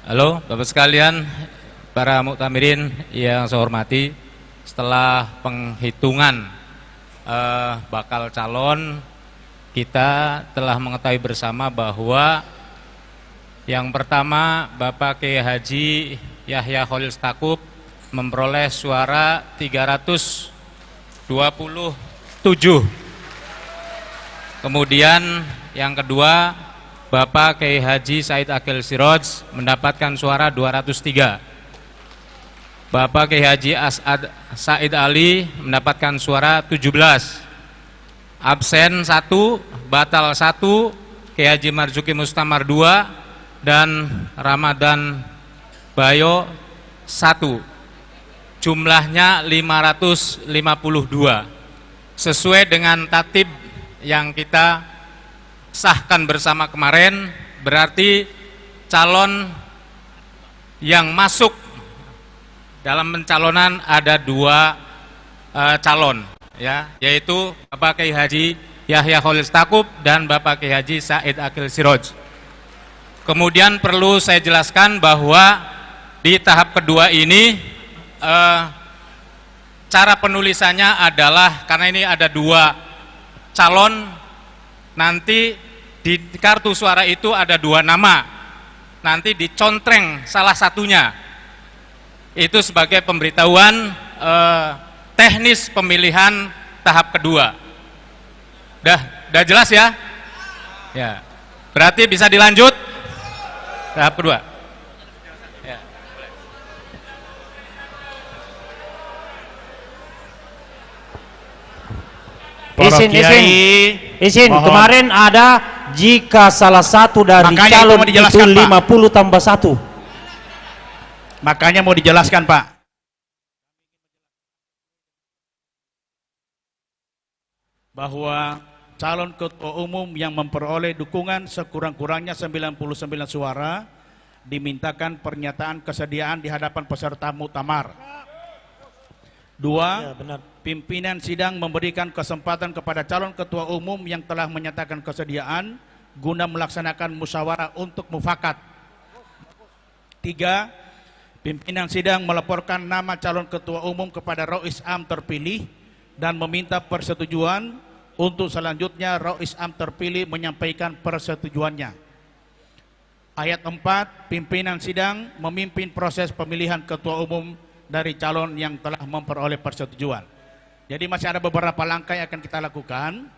Halo Bapak sekalian, para muktamirin yang saya hormati, setelah penghitungan bakal calon, kita telah mengetahui bersama bahwa yang pertama Bapak Kiai Haji Yahya Khalil Stakuf memperoleh suara 327. Kemudian yang kedua Bapak Kiai Haji Said Akil Siroj mendapatkan suara 203. Bapak Kiai Haji As'ad Said Ali mendapatkan suara 17. Absen 1, batal 1, Kiai Haji Marzuki Mustamar 2, dan Ramadan Bayo 1. Jumlahnya 552. Sesuai dengan tatib yang kita sahkan bersama kemarin, berarti calon yang masuk dalam pencalonan ada 2 calon, ya, yaitu Bapak Kiai Haji Yahya Khalil Stakuf dan Bapak Kiai Haji Said Akil Siroj. Kemudian perlu saya jelaskan bahwa di tahap kedua ini cara penulisannya adalah, karena ini ada 2 calon, nanti di kartu suara itu ada 2 nama, nanti dicontreng salah satunya. Itu sebagai pemberitahuan teknis pemilihan tahap kedua. Dah jelas ya? Ya. Berarti bisa dilanjut tahap kedua. Ya. Izin. Kemarin ada jika salah satu dari Makanya calon itu mau dijelaskan, itu 50 tambah 1. Makanya mau dijelaskan, Pak. Bahwa calon ketua umum yang memperoleh dukungan sekurang-kurangnya 99 suara dimintakan pernyataan kesediaan di hadapan peserta muktamar. 2. Pimpinan sidang memberikan kesempatan kepada calon ketua umum yang telah menyatakan kesediaan guna melaksanakan musyawarah untuk mufakat. 3. Pimpinan sidang melaporkan nama calon ketua umum kepada Rois Am terpilih dan meminta persetujuan untuk selanjutnya Rois Am terpilih menyampaikan persetujuannya. Ayat 4, pimpinan sidang memimpin proses pemilihan ketua umum dari calon yang telah memperoleh persetujuan. Jadi masih ada beberapa langkah yang akan kita lakukan.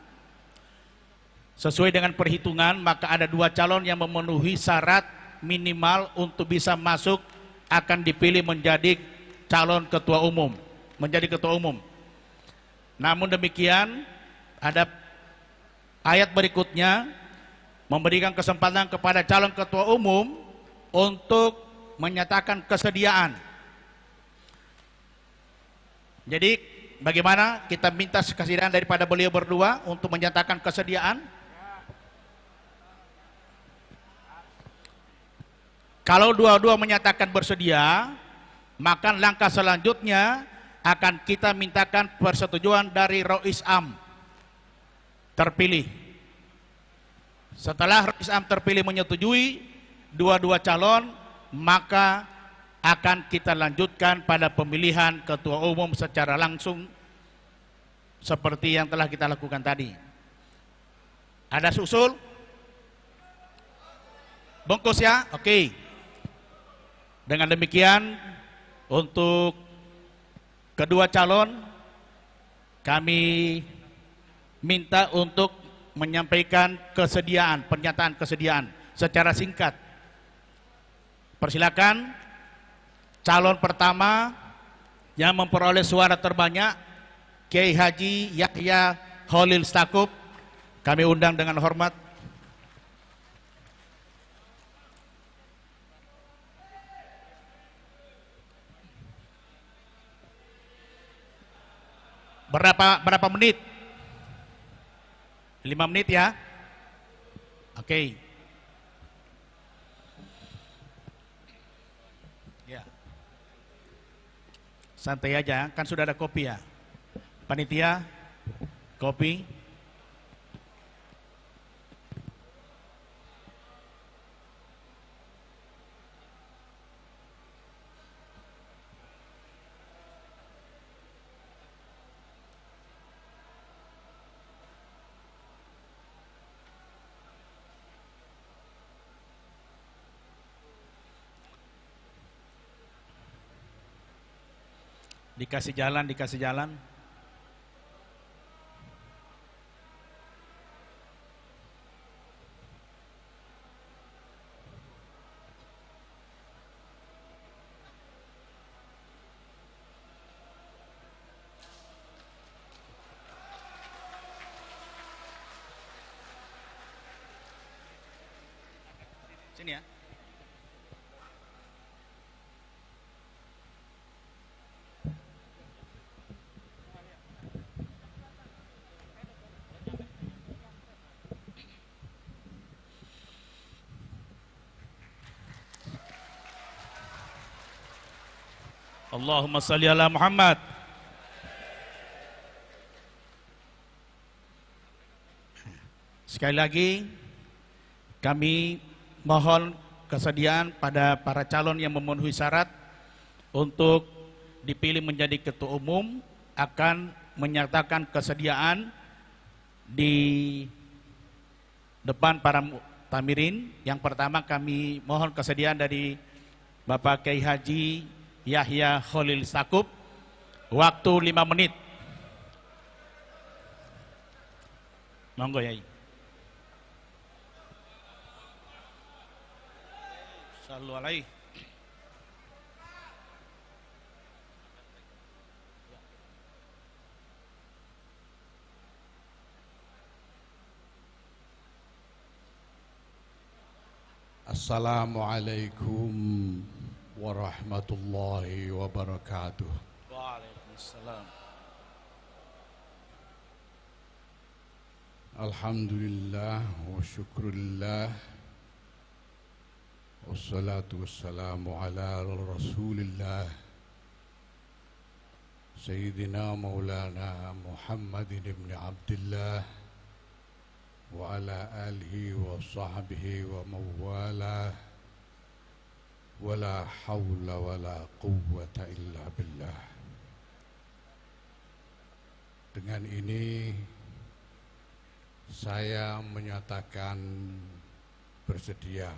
Sesuai dengan perhitungan, maka ada 2 calon yang memenuhi syarat minimal untuk bisa masuk akan dipilih menjadi calon ketua umum, menjadi ketua umum. Namun demikian, ada ayat berikutnya memberikan kesempatan kepada calon ketua umum untuk menyatakan kesediaan. Jadi bagaimana kita minta kesediaan daripada beliau berdua untuk menyatakan kesediaan? Kalau dua-dua menyatakan bersedia, maka langkah selanjutnya akan kita mintakan persetujuan dari Rois Am terpilih. Setelah Rois Am terpilih menyetujui dua-dua calon, maka akan kita lanjutkan pada pemilihan ketua umum secara langsung seperti yang telah kita lakukan tadi. Ada susul? Bungkus ya? Oke. Dengan demikian, untuk kedua calon kami minta untuk menyampaikan kesediaan, pernyataan kesediaan secara singkat. Persilakan calon pertama yang memperoleh suara terbanyak, Kiai Haji Yahya Khalil Stakuf, kami undang dengan hormat. Berapa menit? 5 menit ya? Oke. Ya. Santai aja, kan sudah ada kopi ya. Panitia, kopi. Dikasih jalan. Sini ya. Allahumma salli ala Muhammad. Sekali lagi kami mohon kesediaan pada para calon yang memenuhi syarat untuk dipilih menjadi ketua umum akan menyatakan kesediaan di depan para tamirin. Yang pertama kami mohon kesediaan dari Bapak Kiai Haji Yahya Khalil Stakuf, waktu 5 menit. Monggo Yai. Sallu alaihi. Assalamualaikum warahmatullahi wabarakatuh. Waalaikumsalam. Alhamdulillah wa syukurillah wassalatu wassalamu ala rasulillah Sayyidina Maulana Muhammadin ibn Abdullah wa ala alihi wa sahbihi wa mawalah wa la hawla wa la quwwata illa billah. Dengan ini saya menyatakan bersedia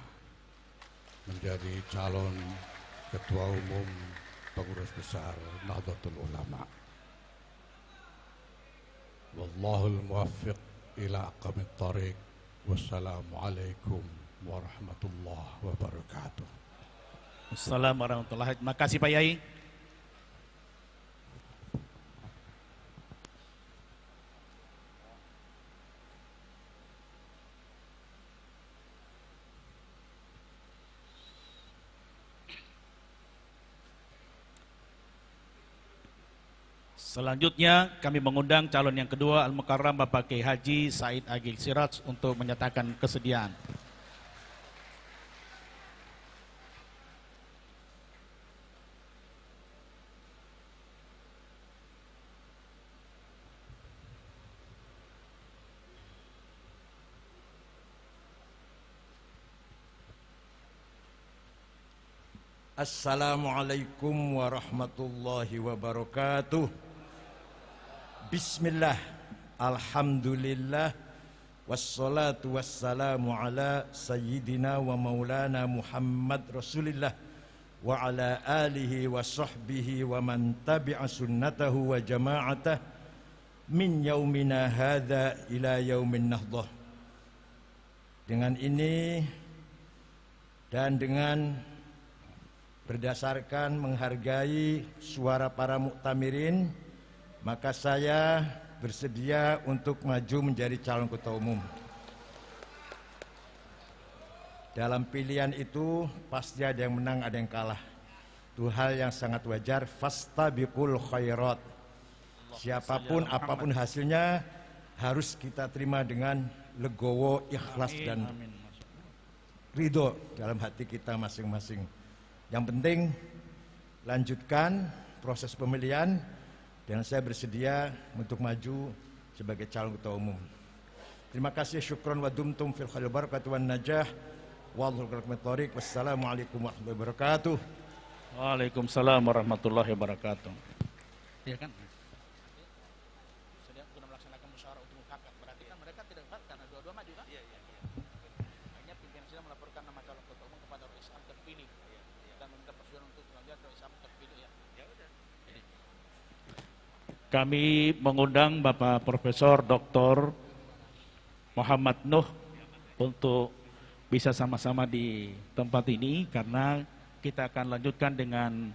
menjadi calon Ketua Umum Pengurus Besar Nahdlatul Ulama. Wallahul muwaffiq ila aqwamit thariq. Wassalamualaikum warahmatullahi wabarakatuh. Assalamualaikum warahmatullahi wabarakatuh. Makasih Pak Yai. Selanjutnya kami mengundang calon yang kedua Al-Mukarram Bapak Kiai Haji Said Agil Siraj untuk menyatakan kesediaan. Assalamualaikum warahmatullahi wabarakatuh. Bismillah, alhamdulillah, wassalatu wassalamu ala sayyidina wa maulana Muhammad Rasulillah wa ala alihi wa sahbihi wa man tabi'a sunnatahu wa jama'atah min yaumina hadha ila yaumin nahdah. Dengan ini dan dengan berdasarkan menghargai suara para muktamirin, maka saya bersedia untuk maju menjadi calon ketua umum. Dalam pilihan itu pasti ada yang menang, ada yang kalah. Itu hal yang sangat wajar. Fastabiqul khairat. Siapapun, apapun hasilnya harus kita terima dengan legowo, ikhlas dan ridho dalam hati kita masing-masing. Yang penting lanjutkan proses pemilihan dan saya bersedia untuk maju sebagai calon ketua umum. Terima kasih, syukron wa dumtum fil khair barakatuh wan najah. Wassalamualaikum warahmatullahi wabarakatuh. Waalaikumsalam warahmatullahi wabarakatuh. Iya kan? Sedang guna melaksanakan musyawarah untuk mufakat. Berarti kan mereka tidak debat karena dua-dua maju kan? Iya. Hanya pimpinan sidang melaporkan nama calon ketua umum kepada Rois Am terpilih dan meminta persetujuan untuk selanjutnya Rois Am terpilih ya. Ya udah. Kami mengundang Bapak Profesor Dr. Muhammad Nuh untuk bisa sama-sama di tempat ini karena kita akan lanjutkan dengan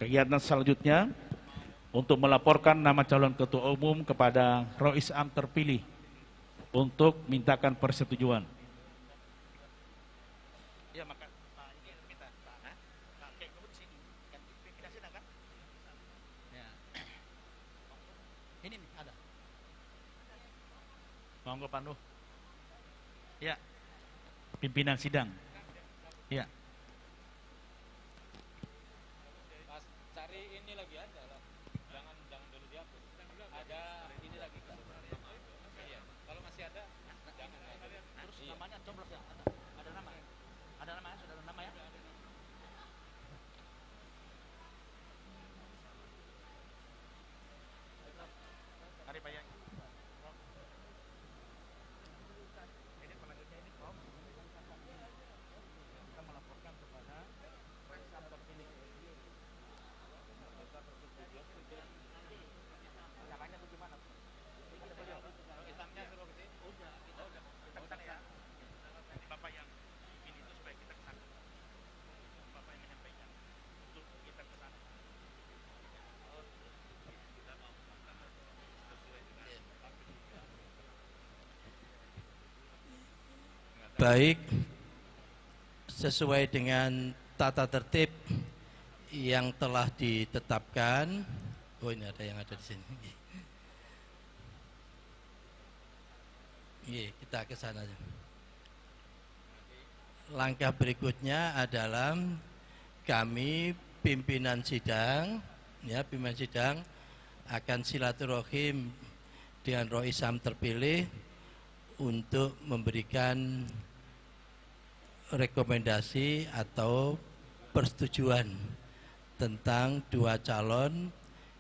kegiatan selanjutnya untuk melaporkan nama calon ketua umum kepada Rois Am terpilih untuk mintakan persetujuan. Ya, maka Pak ini minta Pak Kiai di sini kan pimpinan sidang kan? Ya. Ini nih ada. Monggo Pak Nuh. Ya. Pimpinan sidang. Ya. Mas, cari ini lagi aja lah. Jangan dulu dihapus. Ada ini lagi kan. Iya. Kalau masih ada jangan. Terus namanya coblos ya. Ada nama. Ada nama ya? Sudah ada nama ya? Mari Pak Yai. Ini selanjutnya ini Prof. Kita melaporkan kepada Rois Am terpilih. Caranya itu gimana? Ada beliau. Islamnya suruh ke sini. Udah. Kita kesana ya. Nanti Bapak yang ini itu supaya kita kesana. Baik, sesuai dengan tata tertib yang telah ditetapkan. Oh, ini ada yang ada di sini. Kita ke sana. Langkah berikutnya adalah kami pimpinan sidang, pimpinan sidang akan silaturahim dengan Rois Am terpilih untuk memberikan rekomendasi atau persetujuan tentang dua calon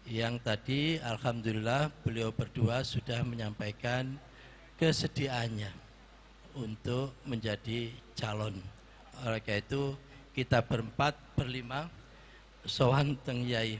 yang tadi alhamdulillah beliau berdua sudah menyampaikan kesediaannya untuk menjadi calon. Oleh karena itu kita berempat berlima sowan teng Yai.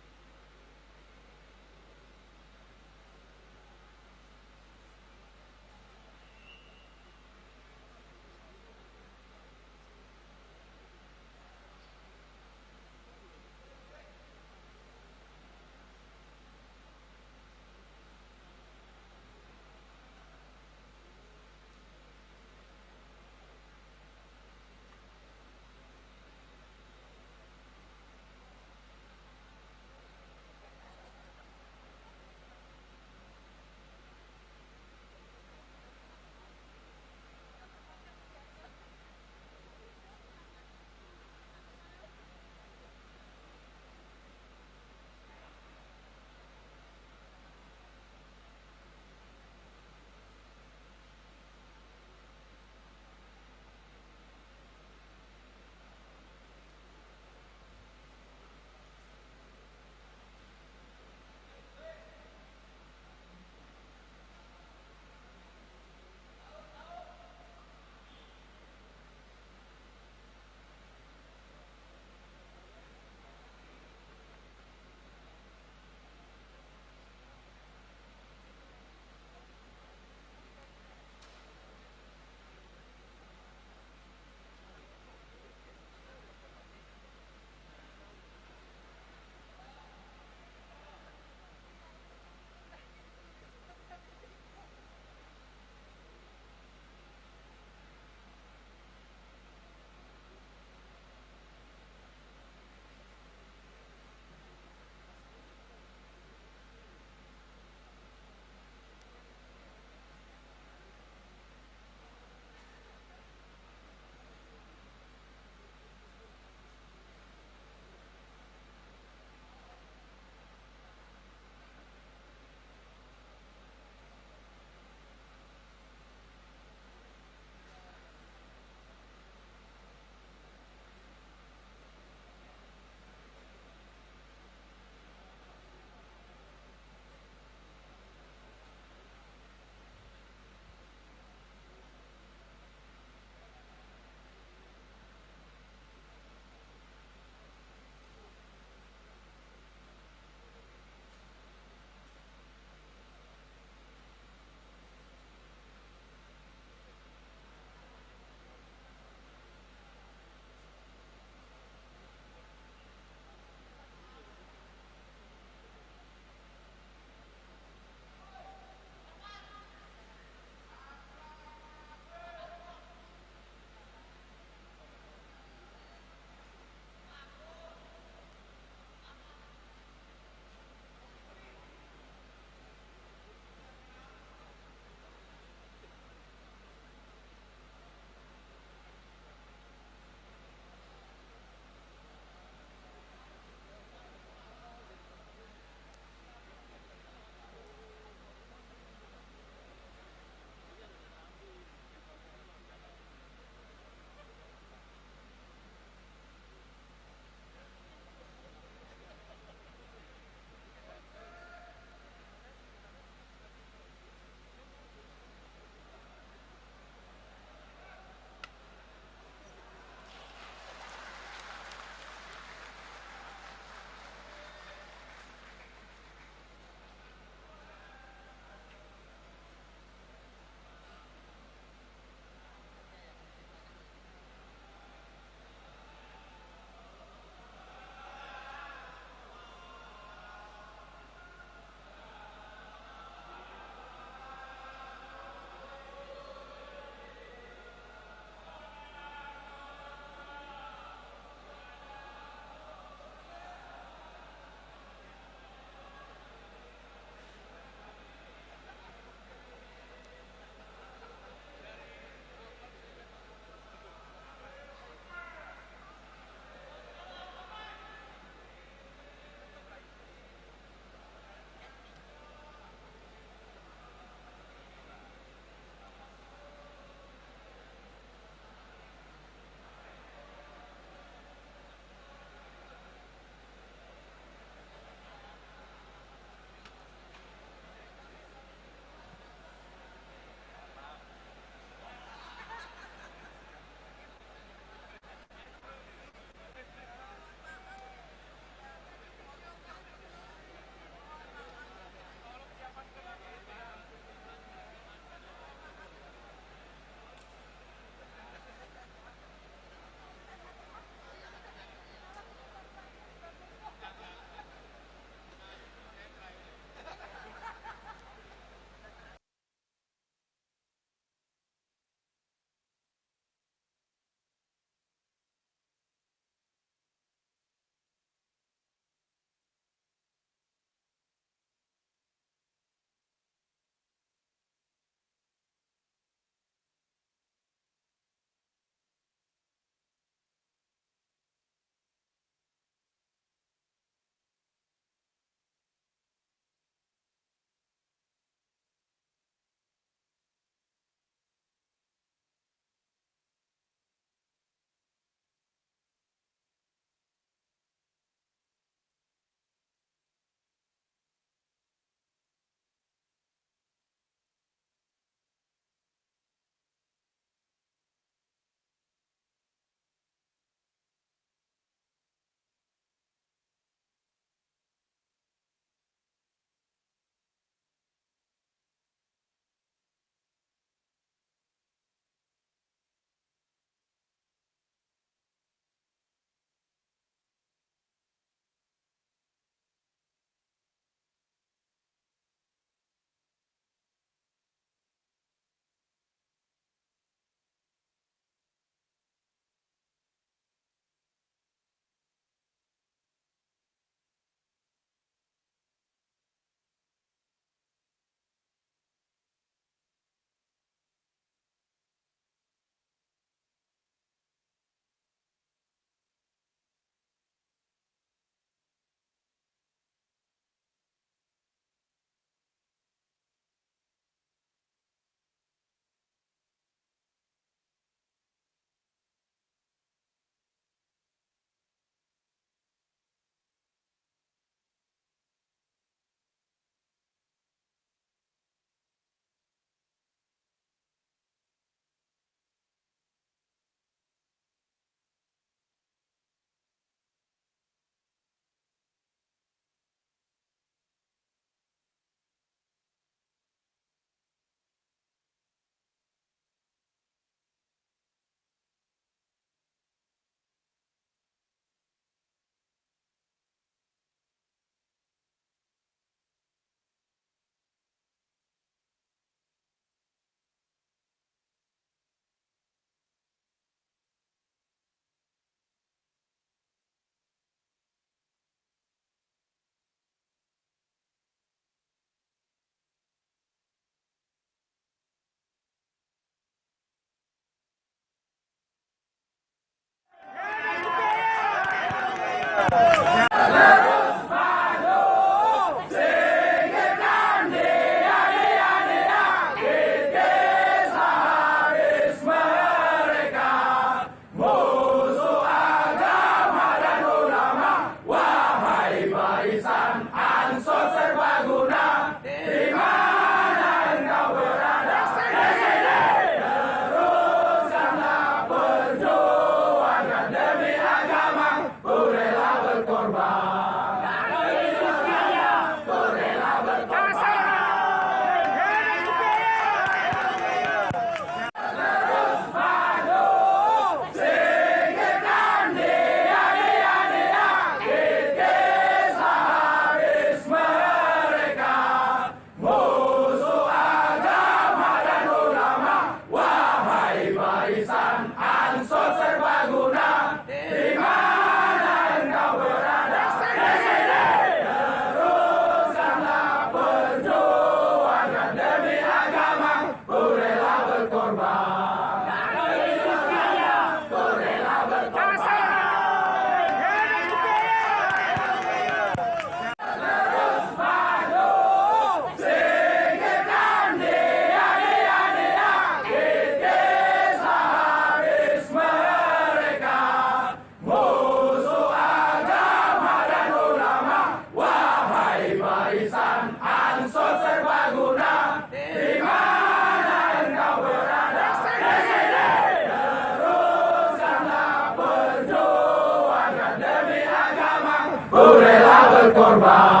korban